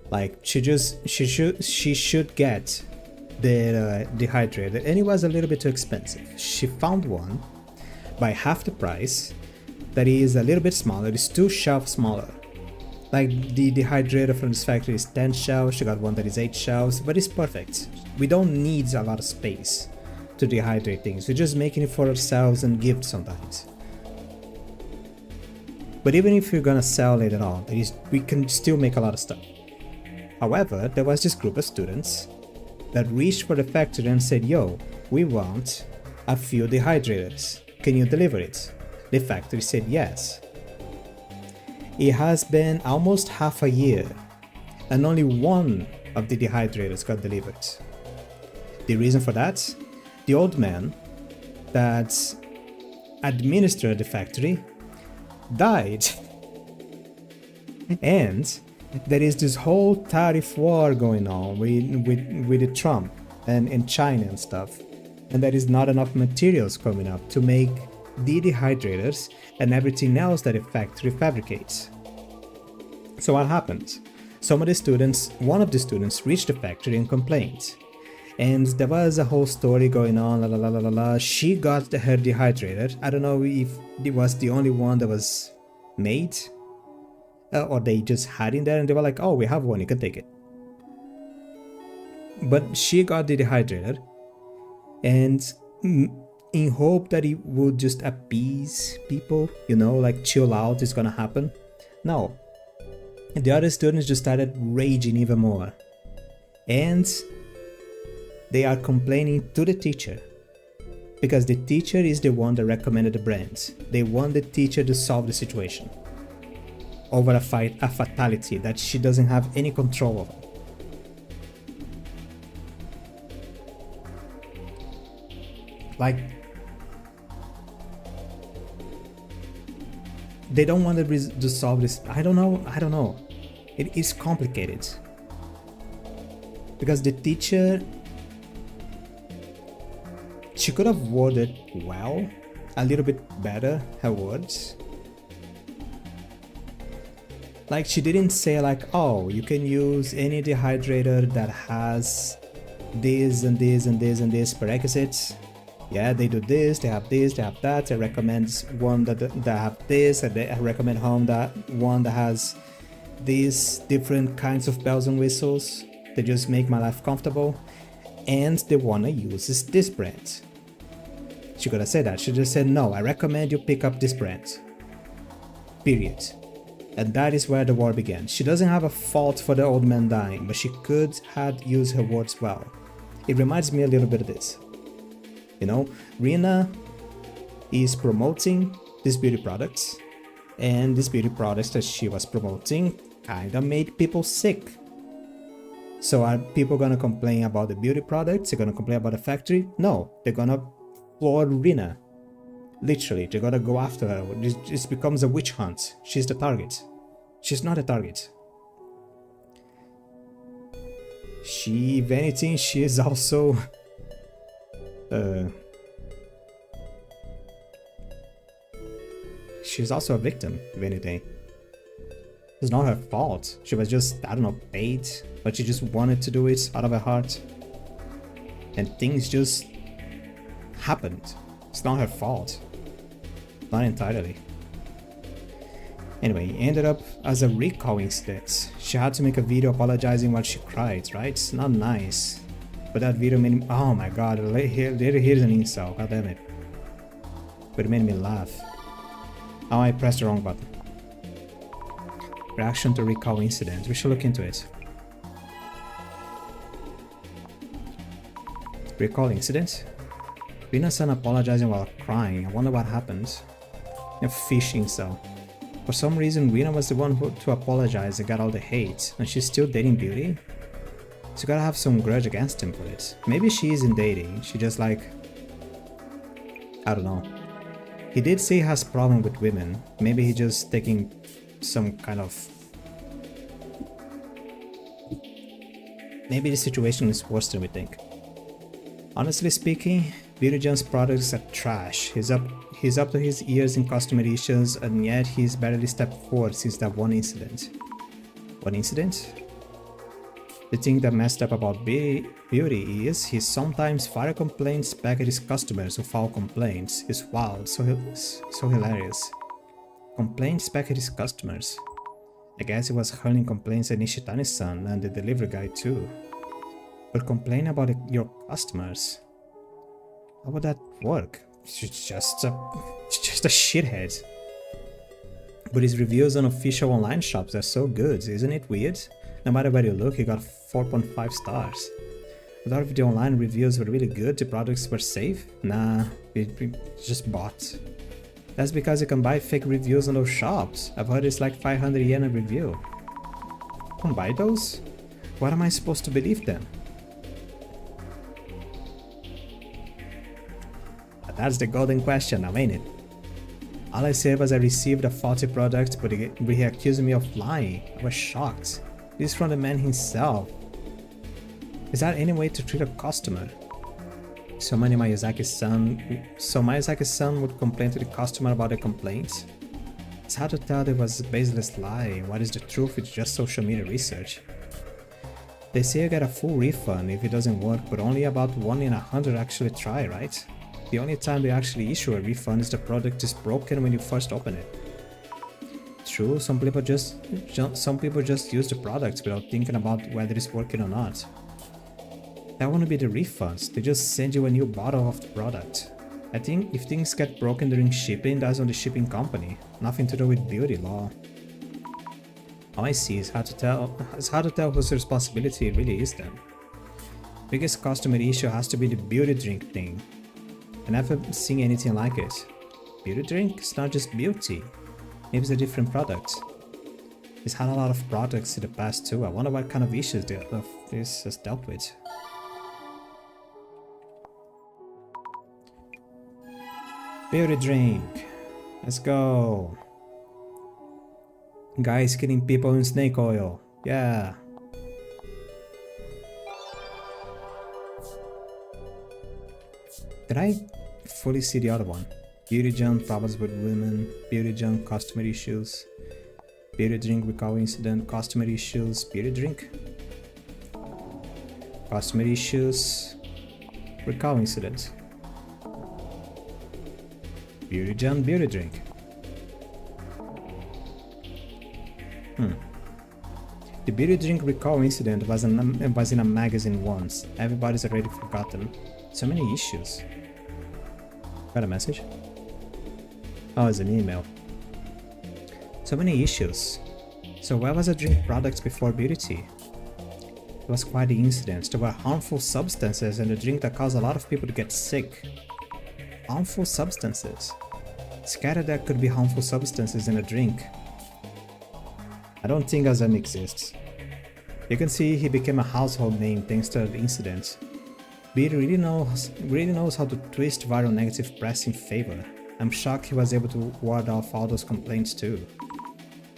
like she should get the dehydrator, and it was a little bit too expensive. She found one by half the price that is a little bit smaller. It's 2 shelves smaller. Like the dehydrator from this factory is 10 shelves, she got one that is 8 shelves, but it's perfect. We don't need a lot of space to dehydrate things, we're just making it for ourselves and gift sometimes. But even if you're gonna sell later on, we can still make a lot of stuff. However, there was this group of students that reached for the factory and said, yo, we want a few dehydrators, can you deliver it? The factory said yes. It has been almost half a year and only one of the dehydrators got delivered. The reason for that? The old man that administered the factory died. And there is this whole tariff war going on with the Trump and China and stuff. And there is not enough materials coming up to make the dehydrators and everything else that a factory fabricates. So what happened? One of the students reached the factory and complained. And there was a whole story going on, la la la la la la. She got her dehydrator. I don't know if it was the only one that was made, or they just had in there and they were like, oh, we have one, you can take it. But she got the dehydrator, and in hope that it would just appease people, you know, like chill out, it's gonna happen. No. The other students just started raging even more. And they are complaining to the teacher. Because the teacher is the one that recommended the brands. They want the teacher to solve the situation. Over a fatality that she doesn't have any control over. Like, they don't want to solve this. I don't know. It is complicated. Because the teacher, she could have worded well, a little bit better, her words. Like, she didn't say like, oh, you can use any dehydrator that has this and this and this and this prerequisites. Yeah, they do this, they have that. I recommend one that have this, and I recommend one that has these different kinds of bells and whistles. They just make my life comfortable. And the one I use is this brand. She could have said that. She just said, no, I recommend you pick up this brand. Period. And that is where the war began. She doesn't have a fault for the old man dying, but she could have used her words well. It reminds me a little bit of this. You know, Rina is promoting these beauty products, and these beauty products that she was promoting kinda made people sick. So are people gonna complain about the beauty products? They're gonna complain about the factory? No, they're gonna floor Rina. Literally, they're gonna go after her. This becomes a witch hunt. She's the target. She's not a target. If anything, she is also... she's also a victim, if anything. It's not her fault. She was just, I don't know, paid, but she just wanted to do it out of her heart. And things just happened. It's not her fault. Not entirely. Anyway, it ended up as a recall incident. She had to make a video apologizing while she cried, right? It's not nice. But that video made me... Oh my god, here's an insult, god damn it. But it made me laugh. Oh, I pressed the wrong button. Reaction to recall incident. We should look into it. Recall incident? Rina's son apologizing while crying. I wonder what happened. A phishing cell. For some reason, Rina was the one to apologize and got all the hate, and she's still dating Beauty? So you gotta have some grudge against him for it. Maybe she isn't dating, she just like... I don't know. He did say he has problem with women. Maybe he just taking some kind of... Maybe the situation is worse than we think. Honestly speaking, Beauty John's products are trash. He's up to his ears in customer issues, and yet he's barely stepped forward since that one incident. One incident? The thing that messed up about Beauty is he sometimes fire complaints back at his customers who file complaints. It's wild, so hilarious. Complaints back at his customers. I guess he was hurling complaints at Nishitani-san and the delivery guy too. But complain about your customers? How would that work? It's just a shithead. But his reviews on official online shops are so good, isn't it weird? No matter where you look, he got 4.5 stars. But if the online reviews were really good, the products were safe? Nah, it's just bought. That's because you can buy fake reviews on those shops. I've heard it's like 500 yen a review. Can buy those? What am I supposed to believe then? That's the golden question now, ain't it? All I said was I received a faulty product, but he accused me of lying. I was shocked. This is from the man himself. Is that any way to treat a customer? So Miyazaki-san would complain to the customer about the complaints? It's hard to tell that it was a baseless lie. What is the truth? It's just social media research. They say you get a full refund if it doesn't work, but only about 1 in 100 actually try, right? The only time they actually issue a refund is the product is broken when you first open it. True, some people just use the product without thinking about whether it's working or not. That wouldn't be the refunds, they just send you a new bottle of the product. I think if things get broken during shipping, that's on the shipping company, nothing to do with beauty law. All I see is hard to tell whose responsibility it really is then. Biggest customer issue has to be the beauty drink thing. I never seen anything like it. Beauty drink? It's not just beauty. Maybe it's a different product. It's had a lot of products in the past too. I wonder what kind of issues this has dealt with. Beauty drink. Let's go. Guys killing people in snake oil. Yeah. Did I fully see the other one? Beauty John, problems with women. Beauty John, customer issues. Beauty drink recall incident, customer issues. Beauty drink. Customer issues. Recall incident. Beauty John, beauty drink. The beauty drink recall incident was in a magazine once. Everybody's already forgotten. So many issues. Got a message? Oh, it's an email. So many issues. So where was the drink products before beauty tea? It was quite the incident. There were harmful substances in the drink that caused a lot of people to get sick. Harmful substances. Scattered there could be harmful substances in a drink. I don't think Azam exists. You can see he became a household name thanks to the incident. Beat really knows how to twist viral negative press in favor. I'm shocked he was able to ward off all those complaints too.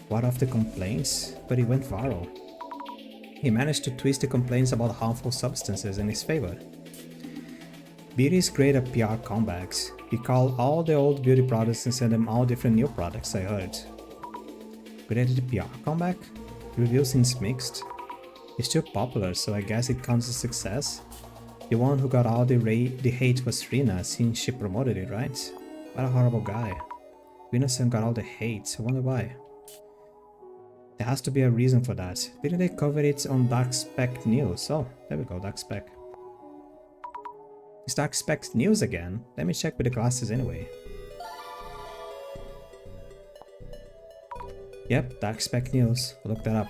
Ward off the complaints? But he went viral. He managed to twist the complaints about harmful substances in his favor. Beauty is great at PR comebacks. He called all the old beauty products and sent them all different new products, I heard. Great at the PR comeback? Review seems mixed. It's still popular, so I guess it counts as success. The one who got all the hate was Rina, since she promoted it, right? What a horrible guy. Rina-san got all the hate, I wonder why. There has to be a reason for that. Didn't they cover it on Dark Spec News? Oh, there we go, Dark Spec. It's Dark Spec News again? Let me check with the glasses anyway. Yep, Dark Spec News. Look that up.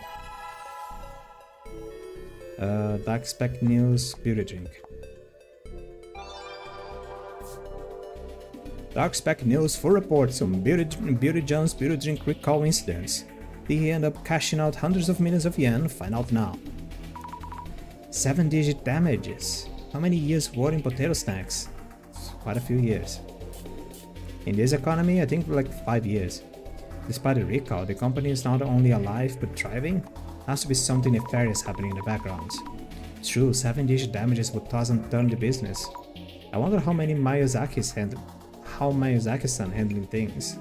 Dark Spec News beauty drink. Dark Spec News full reports on Beauty John's beauty drink recall incidents. Did he end up cashing out hundreds of millions of yen? Find out now. 7-digit damages. How many years worth in potato snacks? Quite a few years. In this economy, I think like 5 years. Despite the recall, the company is not only alive but thriving. Has to be something nefarious happening in the background. True, 7-digit damages would toss and turn the business. I wonder how many Miyazaki's-san handling things.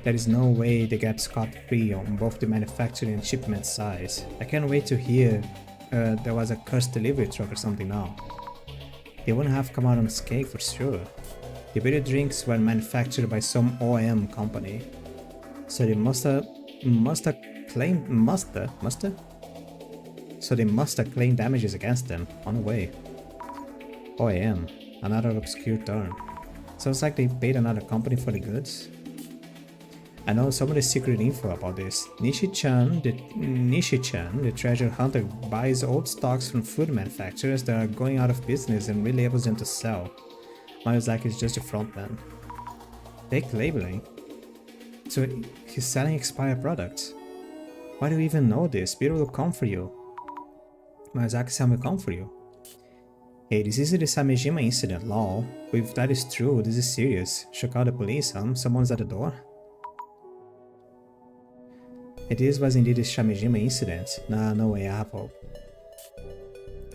There is no way they get scot-free on both the manufacturing and shipment sides. I can't wait to hear there was a cursed delivery truck or something now. They wouldn't have come out unscathed for sure. The beauty drinks were manufactured by some OEM company, so they must have claimed damages against them on the way. OEM, another obscure term. Sounds like they paid another company for the goods. I know some of the secret info about this. Nishi-chan, the treasure hunter, buys old stocks from food manufacturers that are going out of business and relabels them to sell. Miyazaki is just a frontman. Fake labeling? So he's selling expired products. Why do you even know this? People will come for you. Miyazaki-san will come for you. Hey, this is the Samejima incident, lol. If that is true, this is serious. Should call the police, huh? Someone's at the door? It was indeed the Samejima incident. Nah, no way, I have hope.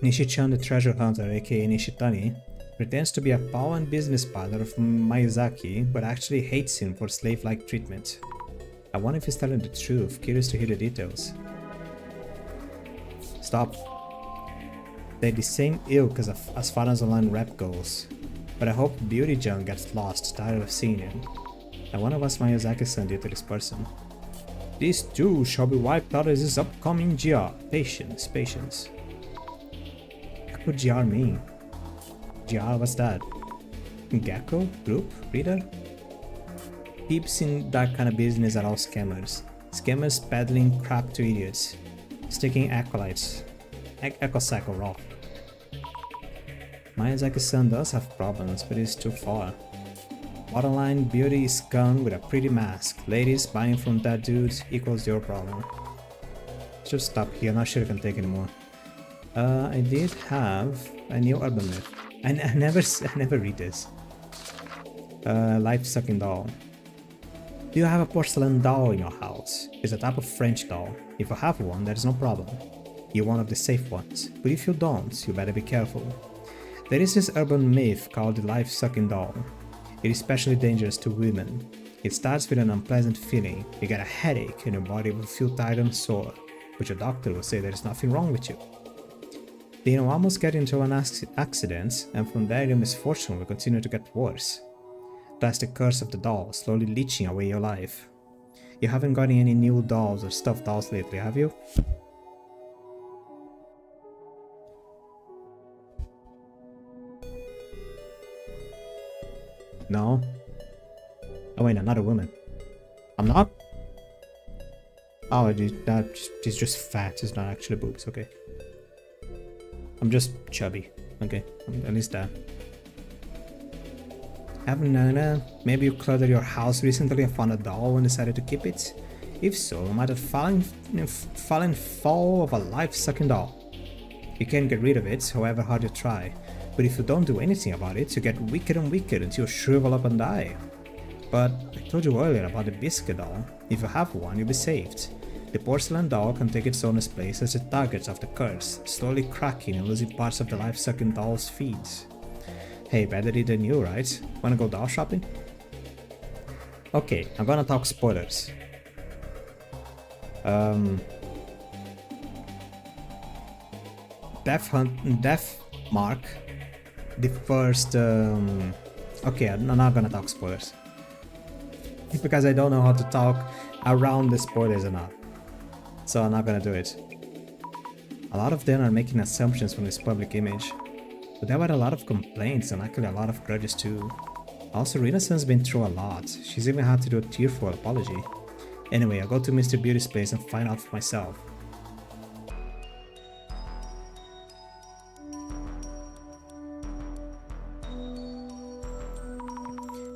Nishi-chan, the treasure hunter, aka Nishitani, pretends to be a pal and business partner of Miyazaki, but actually hates him for slave-like treatment. I wonder if he's telling the truth, curious to hear the details. Stop. They're the same ilk as far as online rap goes, but I hope Beauty John gets lost, tired of seeing him. I wonder what Miyazaki-san did to this person. This too shall be wiped out as his upcoming GR. Patience, patience. What could GR mean? GR, what's that? Gecko? Group? Reader? Peeps in that kind of business are all scammers. Scammers peddling crap to idiots. Sticking acolytes. Ecocycle rock. Miyazaki-san does have problems, but it's too far. Bottom line, beauty is gone with a pretty mask. Ladies, buying from that dude equals your problem. Should stop here, I'm not sure I can take anymore. I did have a new urban myth. I never read this. Life-sucking doll. Do you have a porcelain doll in your house? It's a type of French doll. If you have one, there is no problem. you're one of the safe ones, but if you don't, you better be careful. There is this urban myth called the life-sucking doll. It is especially dangerous to women. It starts with an unpleasant feeling, you get a headache and your body will feel tired and sore, but your doctor will say there is nothing wrong with you. Then you almost get into an accident, and from there your misfortune will continue to get worse. That's the curse of the doll, slowly leeching away your life. You haven't gotten any new dolls or stuffed dolls lately, have you? No? Oh wait, another woman. I'm not? Oh, she's just fat, it's not actually boobs, okay. I'm just chubby, okay, at least that. Maybe you cluttered your house recently and found a doll and decided to keep it? If so, you might have fallen foul of a life-sucking doll. You can't get rid of it, however hard you try, but if you don't do anything about it, you get weaker and weaker until you shrivel up and die. But I told you earlier about the biscuit doll. If you have one, you'll be saved. The porcelain doll can take its owner's place as the target of the curse, slowly cracking and losing parts of the life-sucking doll's feet. Hey, better than you, right? Wanna go doll shopping? Okay, I'm gonna talk spoilers. Death Mark, the first, okay, I'm not gonna talk spoilers. Because I don't know how to talk around the spoilers enough. So I'm not gonna do it. A lot of them are making assumptions from this public image. But there were a lot of complaints and actually a lot of grudges too. Also, Rina-san's been through a lot. She's even had to do a tearful apology. Anyway, I'll go to Mr. Beauty's place and find out for myself.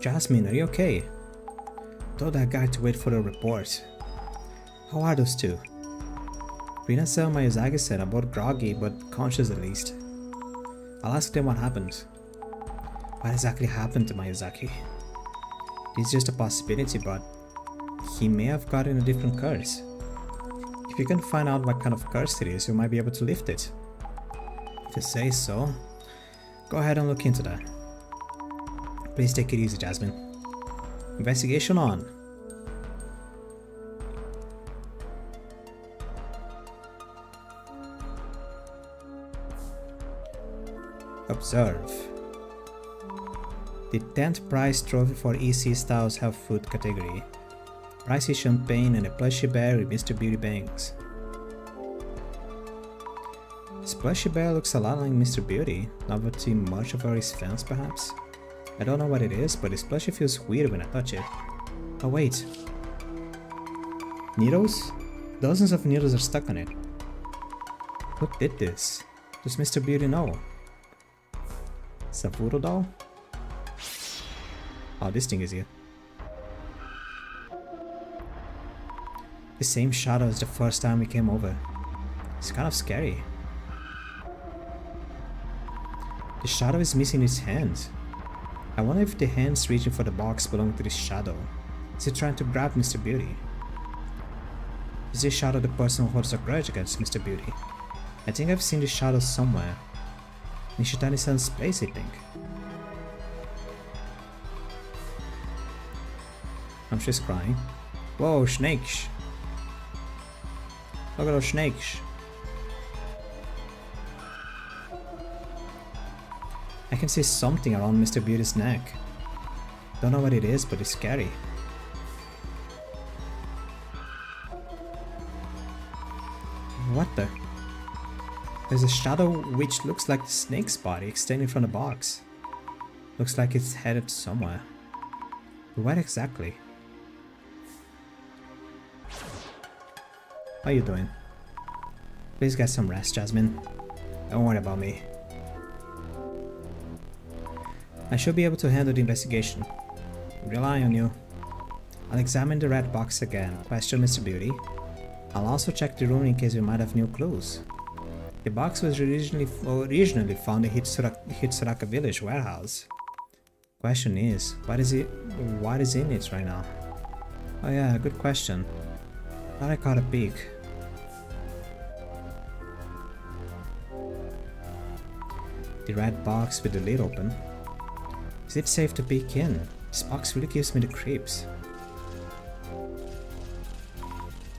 Jasmine, are you okay? Told that guy to wait for the report. How are those two? Rina-san and Miyazaki said I'm both groggy but conscious at least. I'll ask them what happened. What exactly happened to Miyazaki? It's just a possibility, but he may have gotten a different curse. If you can find out what kind of curse it is, you might be able to lift it. If you say so, go ahead and look into that. Please take it easy, Jasmine. Investigation on. Observe. The 10th prize trophy for EC Styles Health Food category. Prize is champagne and a plushy bear with Mr. Beauty bangs. This plushy bear looks a lot like Mr. Beauty, not very much of his fans perhaps. I don't know what it is, but this plushie feels weird when I touch it. Oh wait. Needles? Dozens of needles are stuck on it. Who did this? Does Mr. Beauty know? It's a voodoo doll? Oh, this thing is here. The same shadow as the first time we came over. It's kind of scary. The shadow is missing its hand. I wonder if the hands reaching for the box belong to this shadow. Is it trying to grab Mr. Beauty? Is this shadow the person who holds a grudge against Mr. Beauty? I think I've seen this shadow somewhere. In Shitani-san's place, I think. Oh, she's crying. Whoa, snakes! Look at those snakes! I can see something around Mr. Beauty's neck. Don't know what it is, but it's scary. What the? There's a shadow which looks like the snake's body extending from the box. Looks like it's headed somewhere. But where exactly? How are you doing? Please get some rest, Jasmine. Don't worry about me. I should be able to handle the investigation. Rely on you. I'll examine the red box again, question Mr. Beauty. I'll also check the room in case we might have new clues. The box was originally found in Hitsuraka village warehouse. Question is, what is in it right now? Oh yeah, good question. Thought I caught a peek. The red box with the lid open. Is it safe to peek in? This box really gives me the creeps.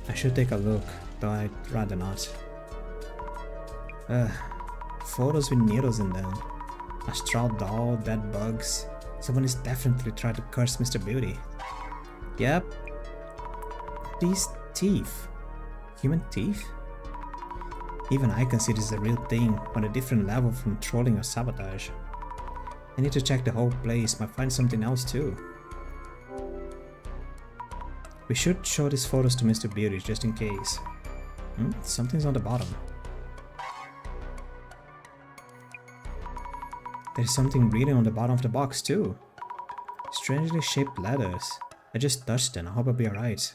I should take a look, though I'd rather not. Photos with needles in them. A straw doll, dead bugs. Someone is definitely trying to curse Mr. Beauty. Yep. These teeth. Human teeth? Even I can see this is a real thing, on a different level from trolling or sabotage. I need to check the whole place, might find something else too. We should show these photos to Mr. Beauty just in case. Something's on the bottom. There's something written on the bottom of the box too. Strangely shaped letters. I just touched them, I hope I'll be alright.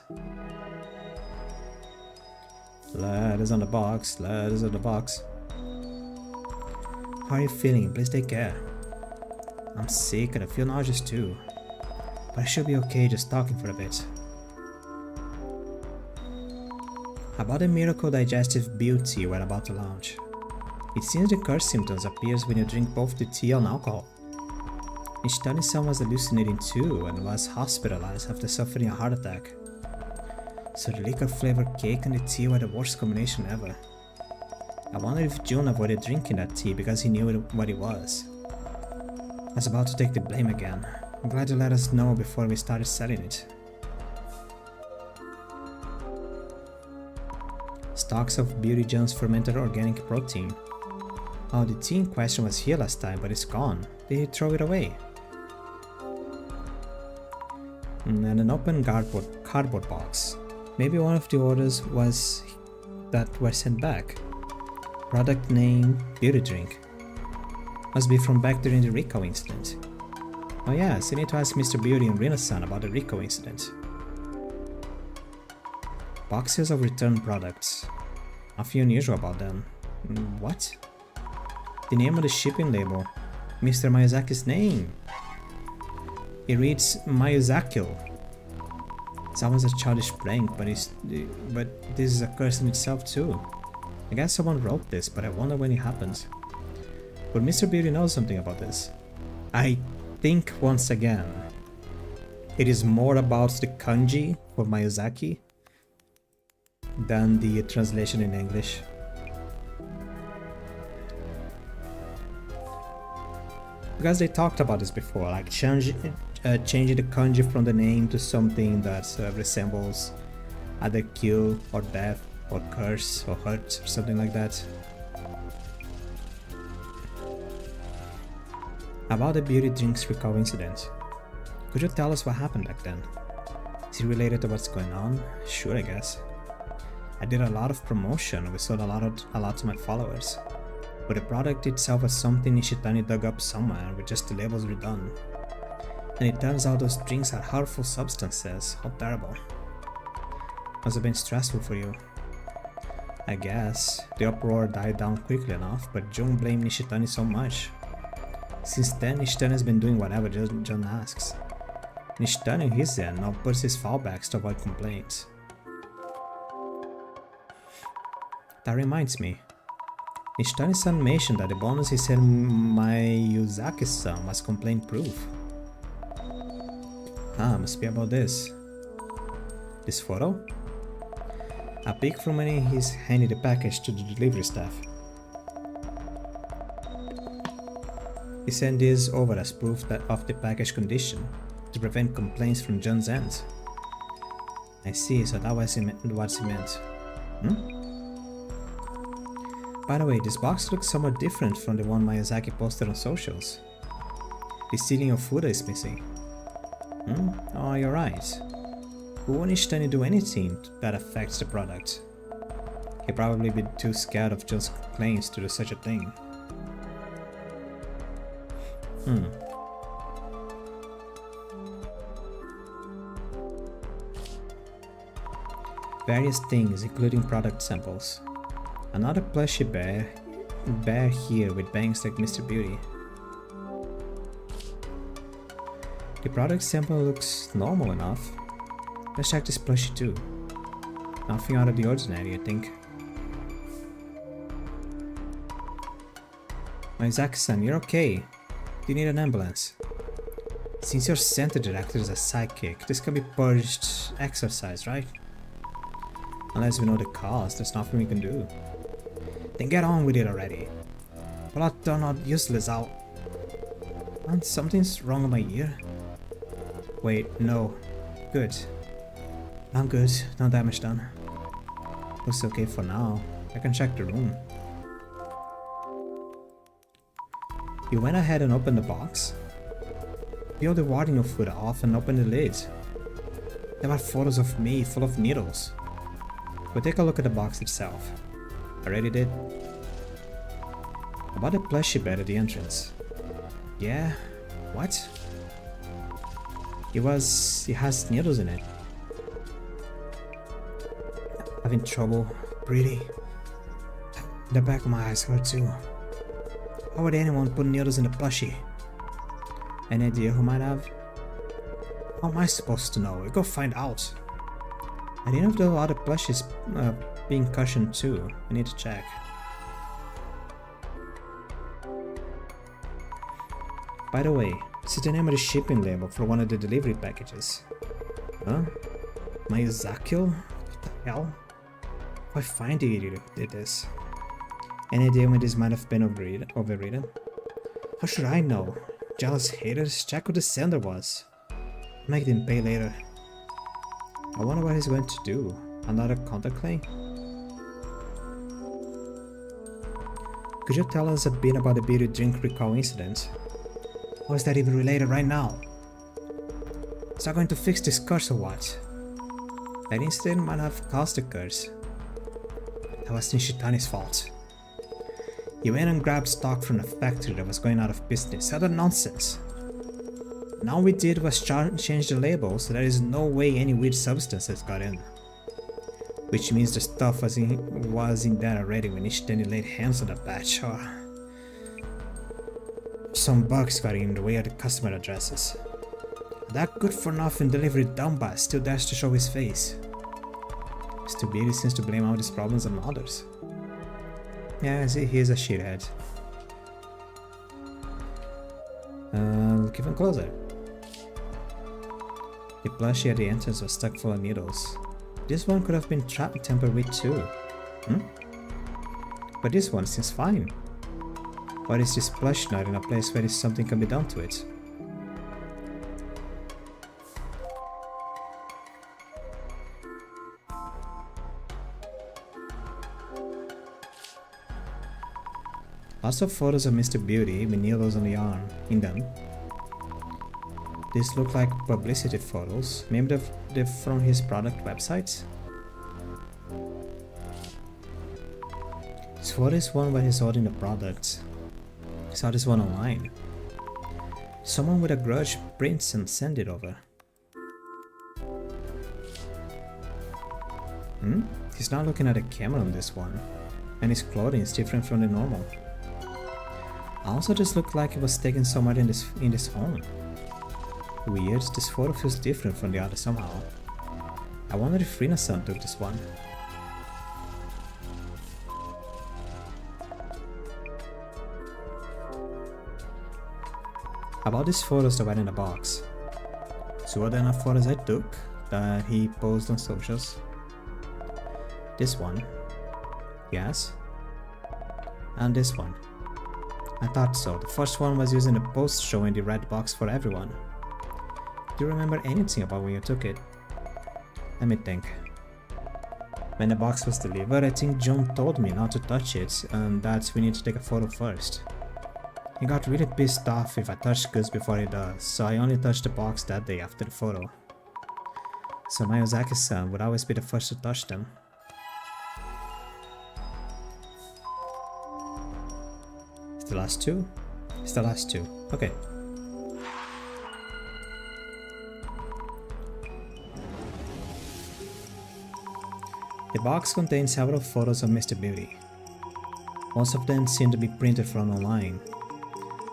Letters on the box, letters on the box. How are you feeling? Please take care. I'm sick and I feel nauseous too. But I should be okay just talking for a bit. About the miracle digestive beauty we're about to launch. It seems the curse symptoms appears when you drink both the tea and alcohol. Nishitani-san was hallucinating too and was hospitalized after suffering a heart attack. So the liquor flavored cake and the tea were the worst combination ever. I wonder if Jun avoided drinking that tea because he knew what it was. I was about to take the blame again. I'm glad you let us know before we started selling it. Stocks of Beauty Jun's fermented organic protein. Oh, the tea in question was here last time, but it's gone. Did he throw it away? And an open cardboard box. Maybe one of the orders was that were sent back. Product name, beauty drink. Must be from back during the Rico incident. Oh yes, I need to ask Mr. Beauty and Rina-san about the Rico incident. Boxes of returned products. Nothing unusual about them. What? The name of the shipping label. Mr. Miyazaki's name. It reads Miyazaki. Sounds a childish prank, but this is a curse in itself too. I guess someone wrote this, but I wonder when it happened. Would Mr. Beauty know something about this? I think once again, it is more about the kanji for Miyazaki than the translation in English. Because they talked about this before, like changing the kanji from the name to something that resembles either kill or death or curse or hurt or something like that. About the beauty drinks recall incident. Could you tell us what happened back then? Is it related to what's going on? Sure, I guess. I did a lot of promotion, we sold a lot to my followers. But the product itself was something Nishitani dug up somewhere with just the labels redone. And it turns out those drinks had harmful substances. How terrible. Must have been stressful for you. I guess. The uproar died down quickly enough, but Jun blamed Nishitani so much. Since then, Nishitani has been doing whatever Jun asks. Nishitani on his end now puts his fallbacks to avoid complaints. That reminds me. Nishitani-san mentioned that the bonus he sent Miyazaki-san was complaint proof. Must be about this. This photo? A pic from when he's handed the package to the delivery staff. He sent this over as proof of the package condition, to prevent complaints from Jun's end. I see, so that was what he meant. By the way, this box looks somewhat different from the one Miyazaki posted on socials. The ceiling of Fuda is missing. Oh, you're right. Who won't Nishitani do anything that affects the product? He'd probably be too scared of Jun's complaints to do such a thing. Various things, including product samples. Another plushy bear here with bangs like Mr. Beauty. The product sample looks normal enough. Let's check this plushie too. Nothing out of the ordinary, I think. Isaac-san, you're okay. Do you need an ambulance? Since your center director is a psychic, this can be purged exercise, right? Unless we know the cause, there's nothing we can do. Then get on with it already. Will I turn out useless out? And something's wrong with my ear? Wait, no. Good. I'm good, no damage done. Looks okay for now. I can check the room. You went ahead and opened the box? Peel the warding foot off and open the lid. There are photos of me full of needles. We'll take a look at the box itself. Already did. About the plushie bed at the entrance. Yeah? What? It has needles in it. Having trouble breathing. The back of my eyes hurt too. How would anyone put needles in a plushie? Any idea who might have? How am I supposed to know? We go find out. I didn't know if there were other plushies being cushioned too. I need to check. By the way, this is the name of the shipping label for one of the delivery packages. Huh? Miyazaki? What the hell? Why find the idiot who did this? Any idea when this might have been overridden? How should I know? Jealous haters? Check who the sender was. Make them pay later. I wonder what he's going to do. Another contact claim? Could you tell us a bit about the beauty drink recall incident? How is that even related right now? Is that going to fix this curse or what? That incident might have caused the curse. That was Nishitani's fault. He went and grabbed stock from a factory that was going out of business. Utter nonsense. And all we did was change the label so there is no way any weird substances got in. Which means the stuff was in there already when Nishitani laid hands on the batch. Or some bugs got in the way of the customer addresses. That good for nothing delivery dumbass still dares to show his face. Mr. Beatty seems to blame all these problems on others. Yeah, he's a shithead. Look even closer. The plushie at the entrance was stuck full of needles. This one could have been tampered with too. But this one seems fine. Why is this plush not in a place where something can be done to it? Lots of photos of Mr. Beauty with needles on the arm in them. These look like publicity photos. Maybe they're from his product websites. This photo is one where he's holding the product. I saw this one online. Someone with a grudge prints and sends it over. He's not looking at the camera on this one. And his clothing is different from the normal. Also, this looked like it was taken somewhere in this home. Weird, this photo feels different from the other somehow. I wonder if Rina-san took this one. About these photos that were in the box. Two of them are photos I took that he posted on socials. This one. Yes. And this one. I thought so. The first one was using the post showing the red box for everyone. Do you remember anything about when you took it? Let me think. When the box was delivered, I think John told me not to touch it and that we need to take a photo first. He got really pissed off if I touched goods before he does, so I only touched the box that day after the photo. So Miyazaki-san would always be the first to touch them. The last two? It's the last two. Okay. The box contains several photos of Mr. Beauty. Most of them seem to be printed from online.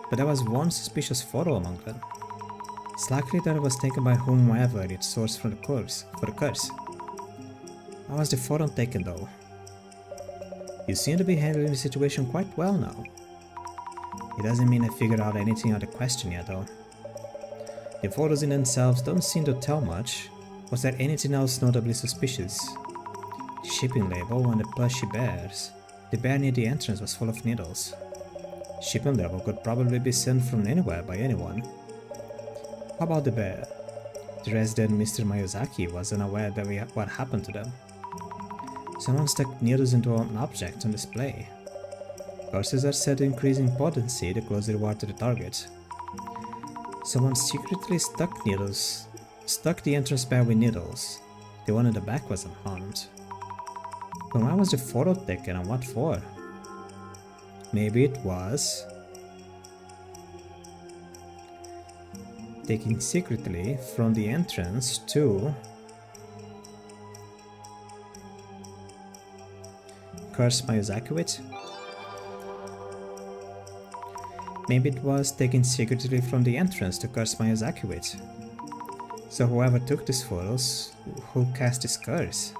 But there was one suspicious photo among them. It's likely that it was taken by whomever it sourced for the curse. How was the photo taken though? You seem to be handling the situation quite well now. It doesn't mean I figured out anything on the question yet though. The photos in themselves don't seem to tell much. Was there anything else notably suspicious? The shipping label on the plushy bears. The bear near the entrance was full of needles. Shipping label could probably be sent from anywhere by anyone. How about the bear? The resident Mr. Miyazaki wasn't aware that what happened to them. Someone stuck needles into an object on display. Curses are said to increase in potency the closer you are to the target. Someone secretly stuck the entrance bear with needles. The one in the back was unharmed. But why was the photo taken and what for? Maybe it was taken secretly from the entrance to curse Miyazaki with? Maybe it was taken secretly from the entrance to curse Miyazaki with. So whoever took these photos, who cast this curse,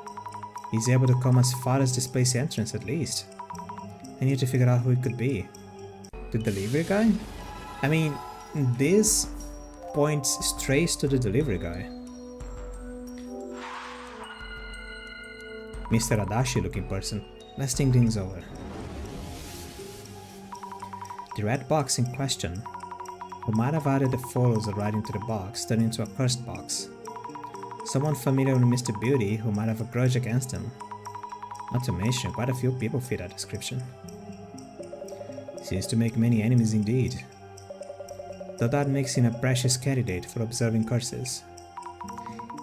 is able to come as far as this place entrance at least. I need to figure out who it could be. The delivery guy? I mean, this points straight to the delivery guy. Mr. Adachi looking person. Let's think things over. The red box in question, who might have added the photos right into the box, turned into a cursed box. Someone familiar with Mr. Beauty who might have a grudge against him. Not to mention, quite a few people fit that description. Seems to make many enemies indeed. Though that makes him a precious candidate for observing curses.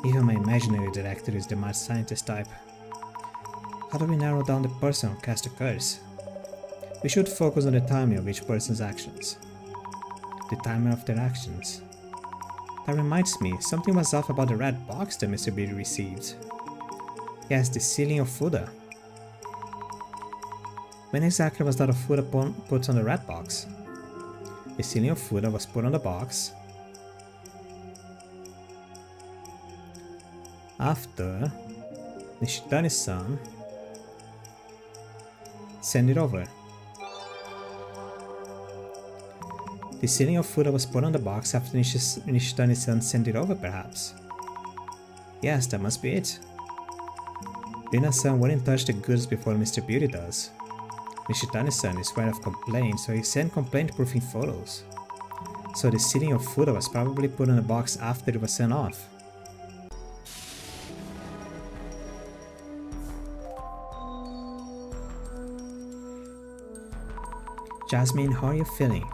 Even my imaginary director is the mad scientist type. How do we narrow down the person who cast a curse? We should focus on the timing of each person's actions. The timing of their actions. That reminds me, something was off about the red box that Mr. Beauty received. Yes, the sealing of Fuda. When exactly was that of Fuda put on the red box? The sealing of Fuda was put on the box after Nishitani-san sent it over. The sealing of Fuda was put on the box after Nishitani-san sent it over, perhaps. Yes, that must be it. Rina-san wouldn't touch the goods before Mr. Beauty does. Nishitani-san is aware of complaints, so he sent complaint-proofing photos. So the sealing of Fuda was probably put in a box after it was sent off. Jasmine, how are you feeling?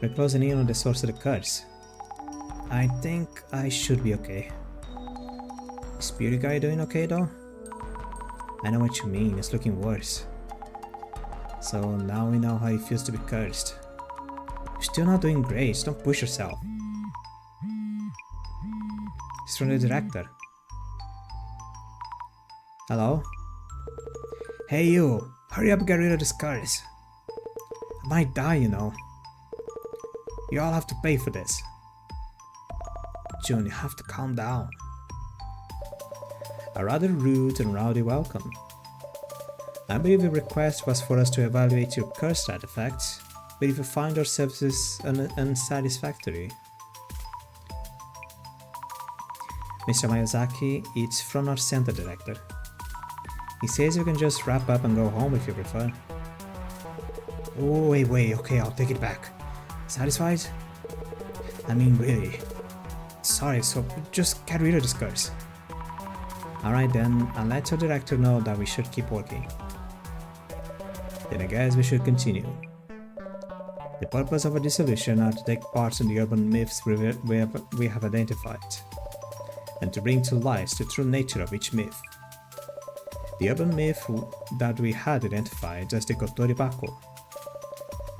We're closing in on the source of the curse. I think I should be okay. Is Beauty Guy doing okay though? I know what you mean, it's looking worse. So now we know how it feels to be cursed. You're still not doing great, so don't push yourself. It's from the director. Hello? Hey you! Hurry up and get rid of this curse. I might die, you know. You all have to pay for this. June, you have to calm down. A rather rude and rowdy welcome. I believe the request was for us to evaluate your curse artifacts, but if you find our services unsatisfactory. Mr. Miyazaki, it's from our center director. He says you can just wrap up and go home if you prefer. Oh, wait, okay, I'll take it back. Satisfied? I mean, really. Sorry, so just get rid of this curse. Alright then, I'll let your director know that we should keep working. Then I guess we should continue. The purpose of a dissolution are to take part in the urban myths we have identified, and to bring to light the true nature of each myth. The urban myth that we had identified as the Kotori Bako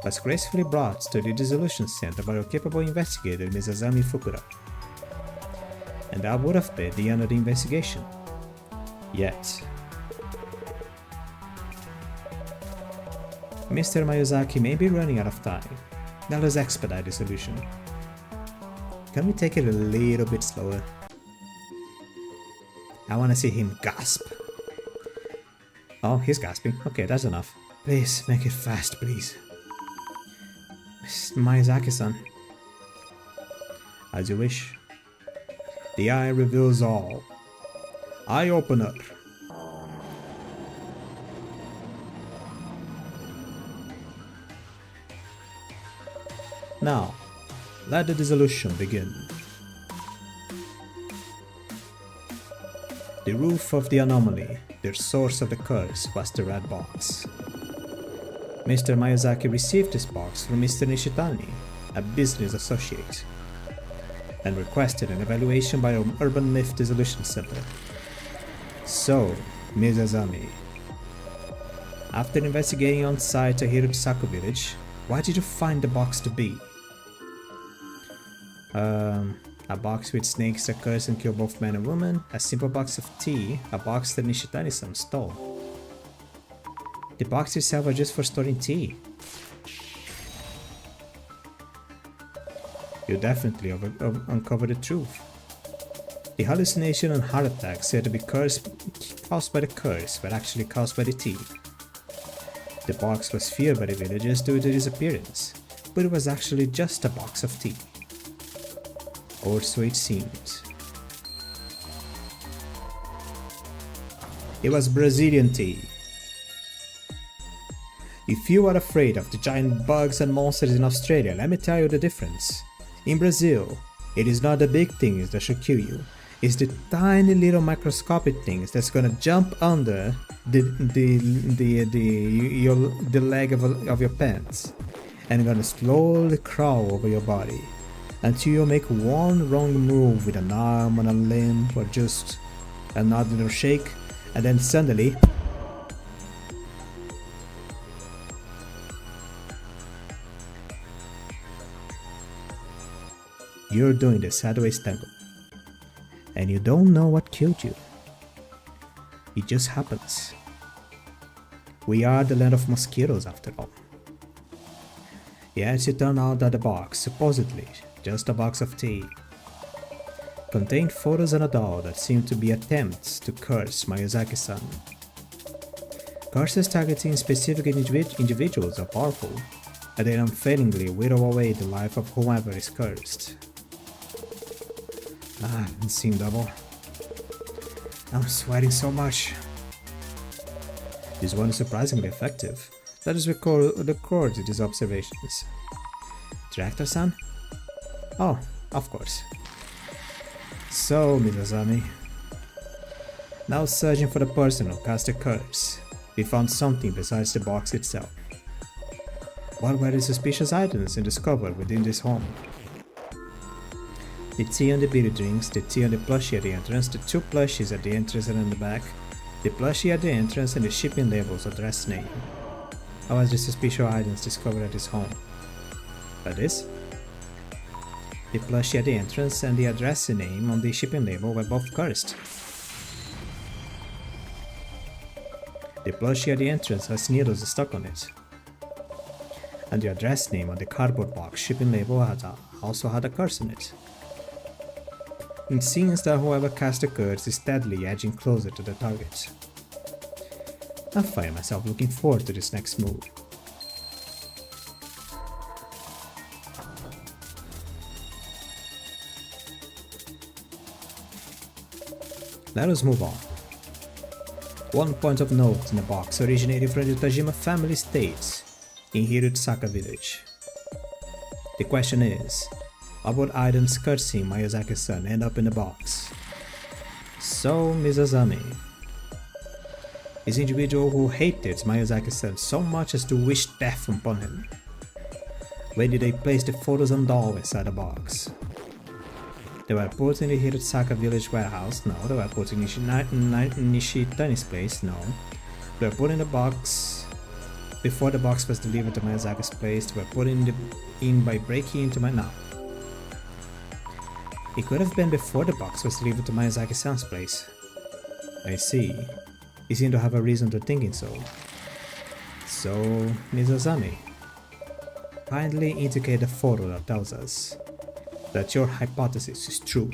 was gracefully brought to the dissolution center by our capable investigator Mizazami Fukura, and that would have been the end of the investigation. Yet, Mr. Miyazaki may be running out of time. Now let's expedite the solution. Can we take it a little bit slower? I want to see him gasp. Oh, he's gasping. Okay, that's enough. Please, make it fast, please. Miyazaki-san. As you wish. The eye reveals all. Eye opener. Now, let the dissolution begin. The roof of the anomaly, the source of the curse, was the red box. Mr. Miyazaki received this box from Mr. Nishitani, a business associate, and requested an evaluation by an Urban Myth Dissolution Center. So, Ms. Azami, after investigating on site at Hirotsuka village, what did you find the box to be? A box with snakes that curse and kill both man and woman, a simple box of tea, a box that Nishitani-san stole. The box itself was just for storing tea. You definitely uncovered the truth. The hallucination and heart attack said to be caused by the curse, but actually caused by the tea. The box was feared by the villagers due to its appearance, but it was actually just a box of tea. Or so it seems. It was Brazilian tea. If you are afraid of the giant bugs and monsters in Australia, let me tell you the difference. In Brazil, it is not the big things that should kill you. It's the tiny little microscopic things that's gonna jump under the leg of your pants and gonna slowly crawl over your body until you make one wrong move with an arm on a limb or just a nod or shake, and then suddenly you're doing the sideways tango, and you don't know what killed you. It just happens. We are the land of mosquitoes after all. Yet it turned out that the box, supposedly just a box of tea, contained photos and a doll that seemed to be attempts to curse Miyazaki-san. Curses targeting specific individuals are powerful, and they unfailingly whittle away the life of whoever is cursed. Unseen double. I'm sweating so much. This one is surprisingly effective. Let us record these observations. Director-san? Oh, of course. So, Mizazami. Now searching for the person who cast the curse, we found something besides the box itself. What were the suspicious items discovered within this home? The tea and the beer drinks, the tea and the plushie at the entrance, the two plushies at the entrance and in the back, the plushie at the entrance and the shipping label's address name. How was the suspicious items discovered at this home? That is, the plushie at the entrance and the address name on the shipping label were both cursed. The plushie at the entrance has needles stuck on it, and the address name on the cardboard box shipping label also had a curse on it. It seems that whoever cast the curse is steadily edging closer to the target. I find myself looking forward to this next move. Let us move on. One point of note in the box originated from the Tajima family estates in Hirotsuka village. The question is, how would items cursing Miyazaki-san end up in the box? So, Mizazami, is an individual who hated Miyazaki-san so much as to wish death upon him. Where did they place the photos and doll inside the box? They were put in the Hirotsuka village warehouse? No. They were put in Nishitani's place? No. They were put in the box before the box was delivered to Miyazaki's place. They were put in by breaking into my... No. It could have been before the box was delivered to Miyazaki-san's place. I see. You seem to have a reason to thinking so. So, Mizazami, kindly indicate the photo that tells us that your hypothesis is true.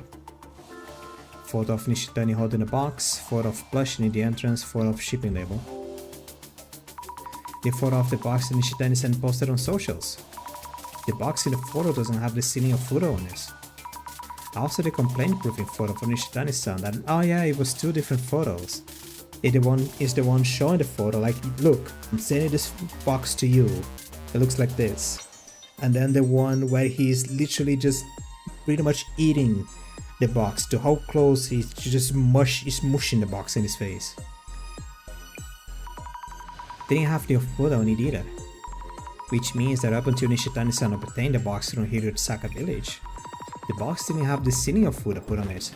Photo of Nishitani holding a box, photo of plushie in the entrance, photo of shipping label. The photo of the box that Nishitani sent posted on socials. The box in the photo doesn't have the seal of photo on it. Also, the complaint-proofing photo for Nishitani-san. That, oh yeah, it was two different photos. The one is the one showing the photo, like, look, I'm sending this box to you. It looks like this. And then the one where he's literally just pretty much eating the box to how close he's just mushing the box in his face. Didn't have the photo on it either. Which means that up until Nishitani-san obtained the box from Hirosaka village, the box didn't have the sealing of photo put on it.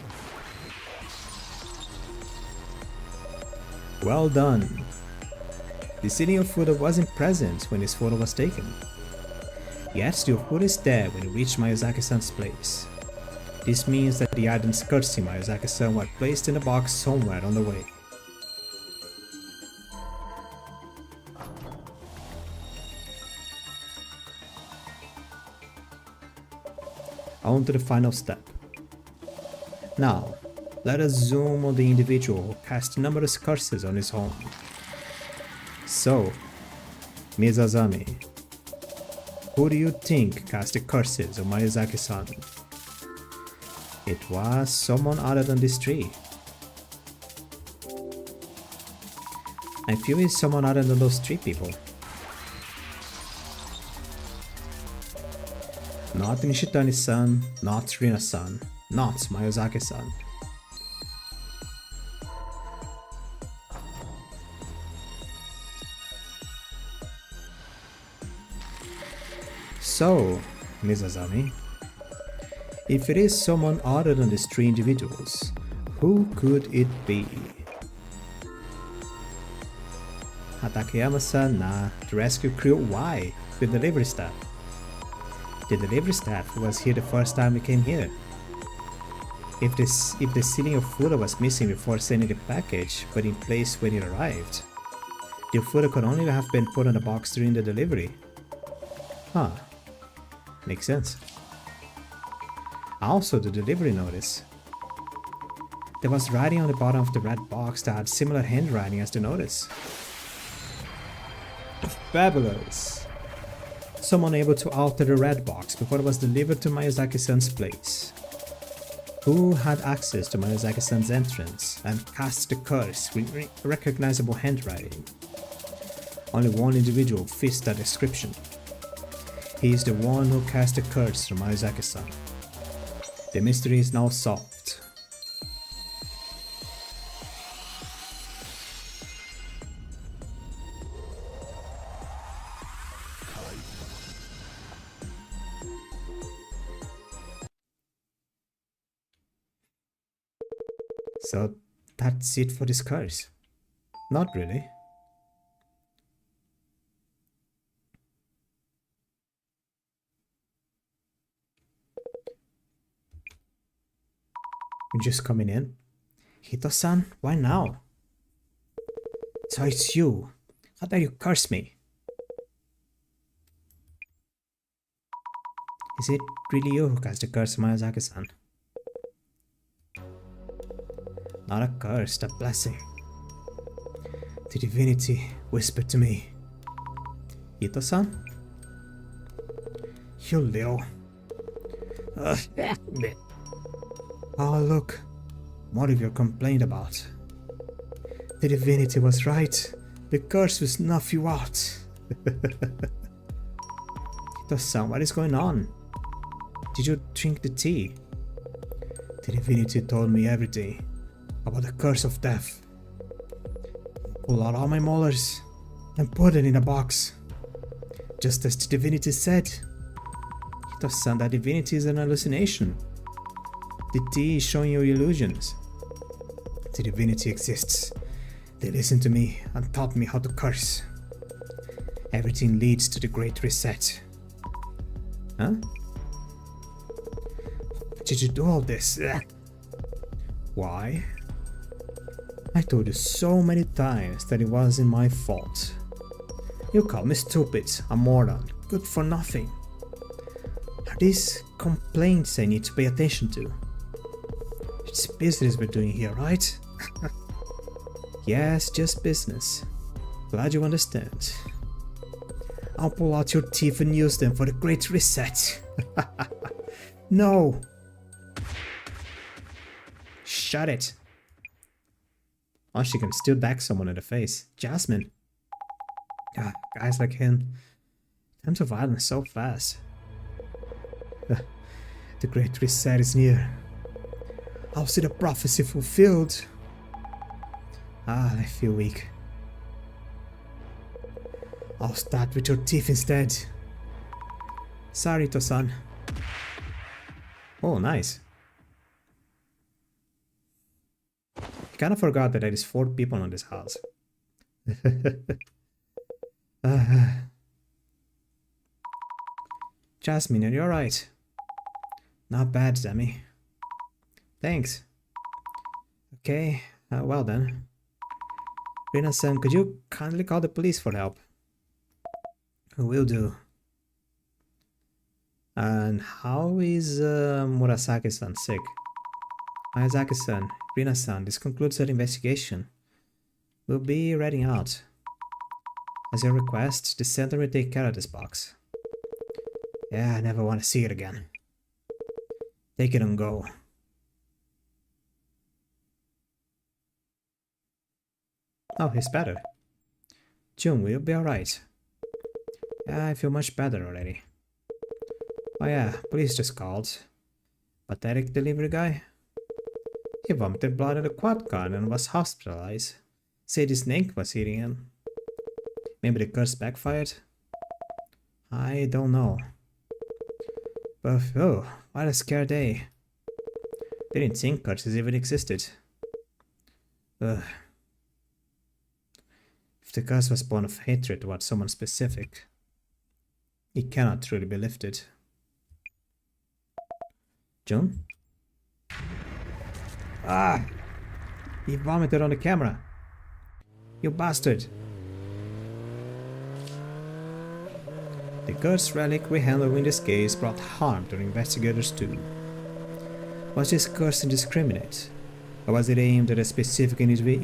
Well done. The sealing of photo wasn't present when this photo was taken. Yet the photo is there when it reached Miyazaki-san's place. This means that the items cursing Miyazaki-san were placed in a box somewhere on the way. On to the final step. Now, let us zoom on the individual who cast numerous curses on his home. So, Mizazami, who do you think cast the curses on Miyazaki-san? It was someone other than this tree. I feel it's someone other than those three people. Not Nishitani-san, not Rina-san, not Miyazaki-san. So, Mizazami, if it is someone other than these three individuals, who could it be? Takayama-san, nah, the rescue crew, why? The delivery staff. The delivery staff was here the first time we came here. If the sealing of food was missing before sending the package, but in place when it arrived, the food could only have been put on the box during the delivery. Huh. Makes sense. Also, the delivery notice. There was writing on the bottom of the red box that had similar handwriting as the notice. Fabulous! Someone able to alter the red box before it was delivered to Miyazaki-san's place. Who had access to Miyazaki-san's entrance and cast the curse with recognizable handwriting? Only one individual fits that description. He is the one who cast the curse on Miyazaki-san. The mystery is now solved. So that's it for this curse? Not really. You're just coming in? Hito-san, why now? So it's you. How dare you curse me? Is it really you who cast the curse on Miyazaki-san? Not a curse, a blessing. The divinity whispered to me. Hito-san? You little... Oh look, what have you complained about? The divinity was right. The curse will snuff you out. Hito-san, what is going on? Did you drink the tea? The divinity told me everything about the curse of death. Pull out all my molars and put it in a box. Just as the divinity said. Hito-san, that divinity is an hallucination. The tea is showing you illusions. The divinity exists. They listened to me and taught me how to curse. Everything leads to the Great Reset. Huh? Did you do all this? Why? I told you so many times that it wasn't my fault. You call me stupid, a moron, good for nothing. Are these complaints I need to pay attention to? It's business we're doing here, right? Yes, just business. Glad you understand. I'll pull out your teeth and use them for the Great Reset. No! Shut it. Oh, she can still back someone in the face. Jasmine. Ah, guys like him turn to violence so fast. The Great Reset is near. I'll see the prophecy fulfilled. Ah, I feel weak. I'll start with your teeth instead. Sorry, Tosan. Oh, nice. I kinda forgot that there is 4 people in this house. Jasmine, are you alright? Not bad, Zemi. Thanks. Okay, well then. Rina-san, could you kindly call the police for help? Will do. And how is Murasaki-san sick? Miyazaki-san, Rina-san, this concludes our investigation. We'll be heading out. As your request, the center will take care of this box. Yeah, I never want to see it again. Take it and go. Oh, he's better. Jun, will you be alright? Yeah, I feel much better already. Oh yeah, police just called. Pathetic delivery guy? He vomited blood in the quad car and was hospitalized. Said his snake was eating him. Maybe the curse backfired? I don't know. But oh, what a scare day. Didn't think curses even existed. Ugh. If the curse was born of hatred towards someone specific, it cannot truly be lifted. Jun? Ah! He vomited on the camera. You bastard! The cursed relic we handle in this case brought harm to the investigators too. Was this curse indiscriminate? Or was it aimed at a specific individual?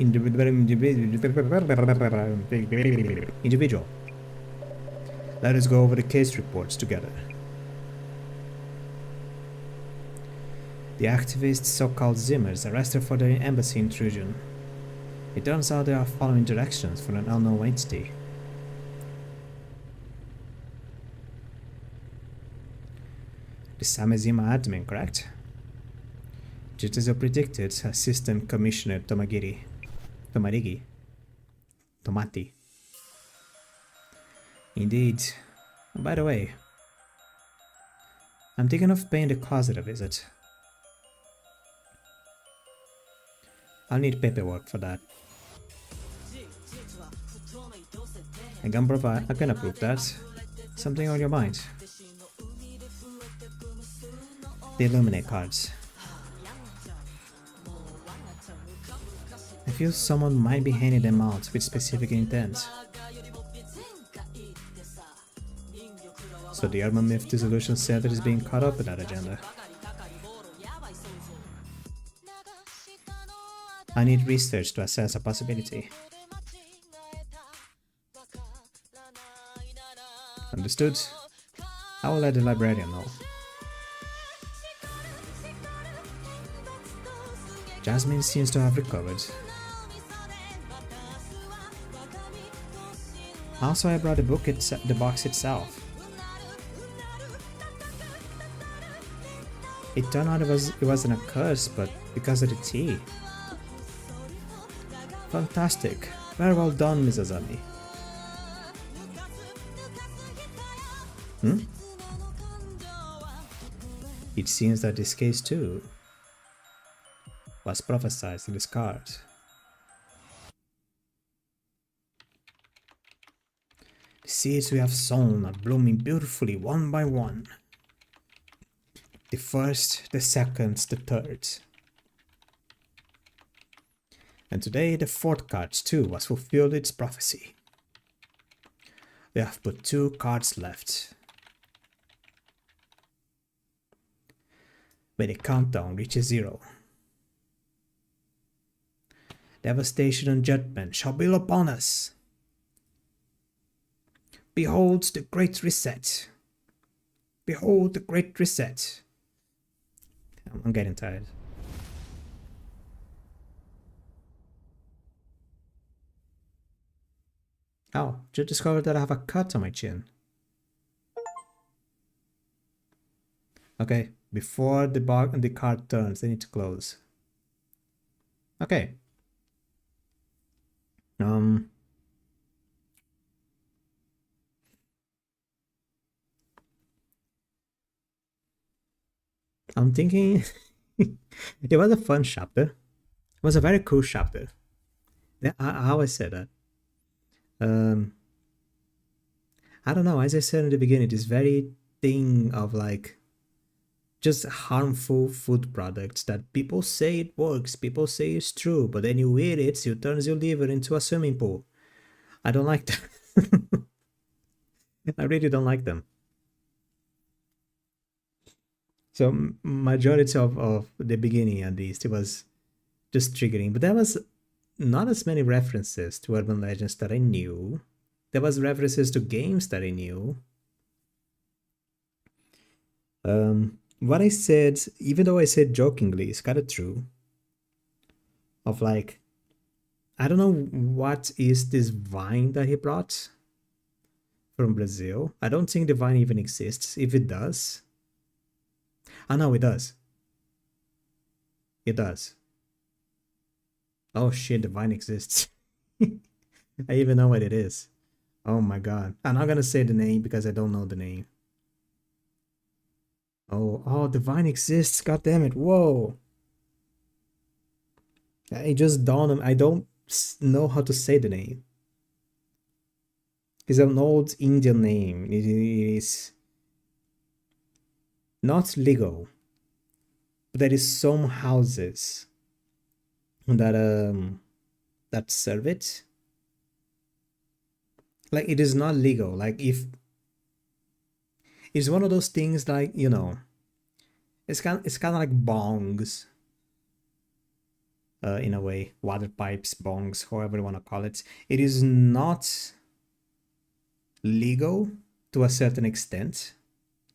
Let us go over the case reports together. The activists, so-called Zimmers, arrested for their embassy intrusion. It turns out they are following directions from an unknown entity. The Samezima admin, correct? Just as I predicted, Assistant Commissioner Tomati. Indeed. By the way, I'm thinking of paying the closet a visit. I'll need paperwork for that. I can approve that. Something on your mind? The Illuminate cards. I feel someone might be handing them out with specific intent. So the Urban Myth Dissolution Center is being caught up with that agenda. I need research to assess a possibility. Understood? I will let the librarian know. Jasmine seems to have recovered. Also, I brought the box itself. It turned out it wasn't a curse, but because of the tea. Fantastic. Very well done, Ms. Azami. It seems that this case too was prophesied in this card. The seeds we have sown are blooming beautifully one by one. The first, the second, the third. And today the fourth card too was fulfilled its prophecy. We have but 2 cards left. When the countdown reaches 0, devastation and judgment shall be upon us. Behold the Great Reset. Behold the Great Reset. I'm getting tired. Oh, just discovered that I have a cut on my chin. Okay, before the card turns, they need to close. Okay. I'm thinking it was a fun chapter. It was a very cool chapter. How I said that. I don't know, as I said in the beginning, this very thing of like just harmful food products that people say it works, people say it's true, but then you eat it, it turns your liver into a swimming pool. I don't like that. I really don't like them. So majority of the beginning, at least, it was just triggering, but there was not as many references to urban legends that I knew. There was references to games that I knew. What I said, even though I said jokingly, is kind of true. Of like, I don't know what is this vine that he brought from Brazil. I don't think the vine even exists. If it does, no, it does. It does. Oh shit, the vine exists. I even know what it is. Oh my god. I'm not gonna say the name because I don't know the name. Oh, the vine exists. God damn it. Whoa. It just dawned on me. I don't know how to say the name. It's an old Indian name. It is not legal. But there is some houses that serve it. Like, it is not legal. Like, if it's one of those things, like, you know, it's kind of like bongs, in a way, water pipes, bongs, however you want to call it. It is not legal to a certain extent,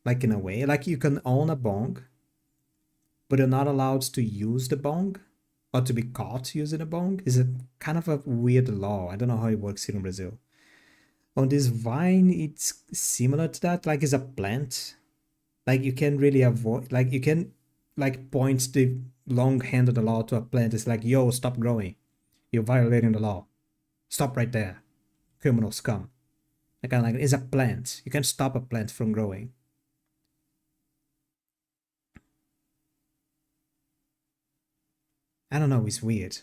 like, in a way, like you can own a bong, but you're not allowed to use the bong or to be caught using a bong. Is a kind of a weird law. I don't know how it works here in Brazil. On this vine, it's similar to that. Like, it's a plant. Like, you can really avoid, like, you can like point the long hand of the law to a plant. It's like, yo, stop growing. You're violating the law. Stop right there. Criminal scum. Like, kind of like, it's a plant. You can stop a plant from growing. I don't know, it's weird.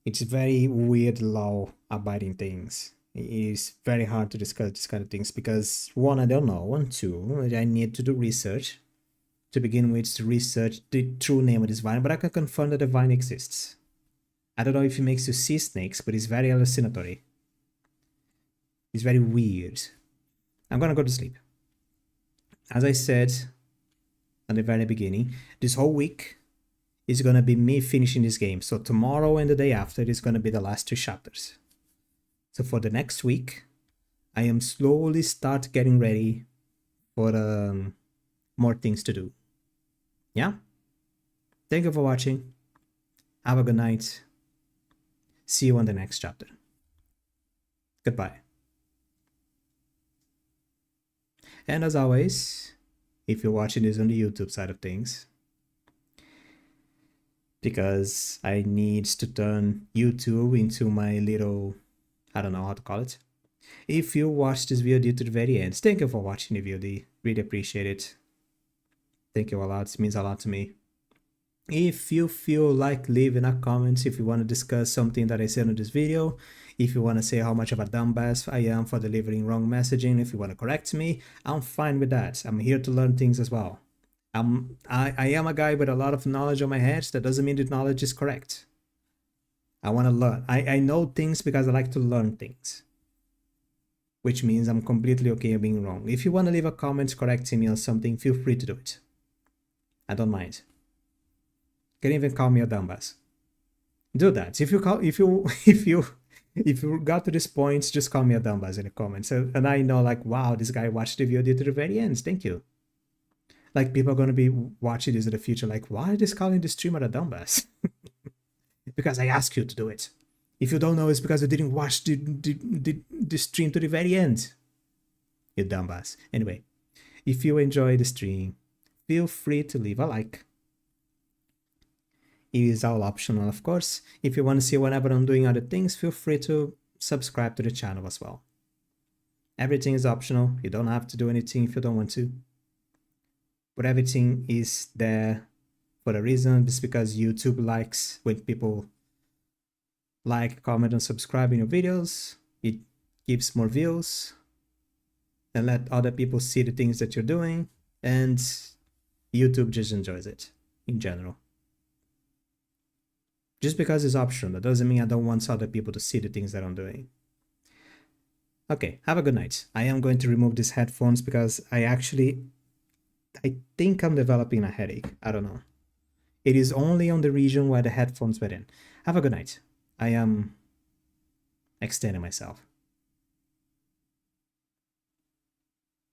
It's very weird law abiding things. It is very hard to discuss these kind of things because, one, I don't know, and two, I need to do research to begin with, to research the true name of this vine, but I can confirm that the vine exists. I don't know if it makes you see snakes, but it's very hallucinatory. It's very weird. I'm gonna go to sleep. As I said at the very beginning, this whole week is gonna be me finishing this game. So tomorrow and the day after is gonna be the last 2 chapters. So for the next week, I am slowly start getting ready for more things to do. Yeah? Thank you for watching. Have a good night. See you on the next chapter. Goodbye. And as always, if you're watching this on the YouTube side of things, because I need to turn YouTube into my little, I don't know how to call it. If you watched this video to the very end, thank you for watching the video. Really appreciate it. Thank you a lot. It means a lot to me. If you feel like leaving a comment, if you want to discuss something that I said in this video, if you want to say how much of a dumbass I am for delivering wrong messaging, if you want to correct me, I'm fine with that. I'm here to learn things as well. I am a guy with a lot of knowledge on my head. That doesn't mean that knowledge is correct. I want to learn. I know things because I like to learn things, which means I'm completely okay being wrong. If you want to leave a comment correcting me on something, feel free to do it. I don't mind. You can even call me a dumbass. Do that. If you If you got to this point, just call me a dumbass in the comments. And I know, like, wow, this guy watched the video to the very end. Thank you. Like, people are going to be watching this in the future, like, why are they calling the streamer a dumbass? Because I asked you to do it. If you don't know, it's because you didn't watch the stream to the very end. You dumbass. Anyway, if you enjoy the stream, feel free to leave a like. It is all optional, of course. If you want to see whenever I'm doing other things, feel free to subscribe to the channel as well. Everything is optional. You don't have to do anything if you don't want to. But everything is there for a reason. It's because YouTube likes when people like, comment, and subscribe in your videos. It gives more views and let other people see the things that you're doing. And YouTube just enjoys it in general. Just because it's optional, that doesn't mean I don't want other people to see the things that I'm doing. Okay, have a good night. I am going to remove these headphones because I think I'm developing a headache. I don't know. It is only on the region where the headphones were in. Have a good night. I am extending myself.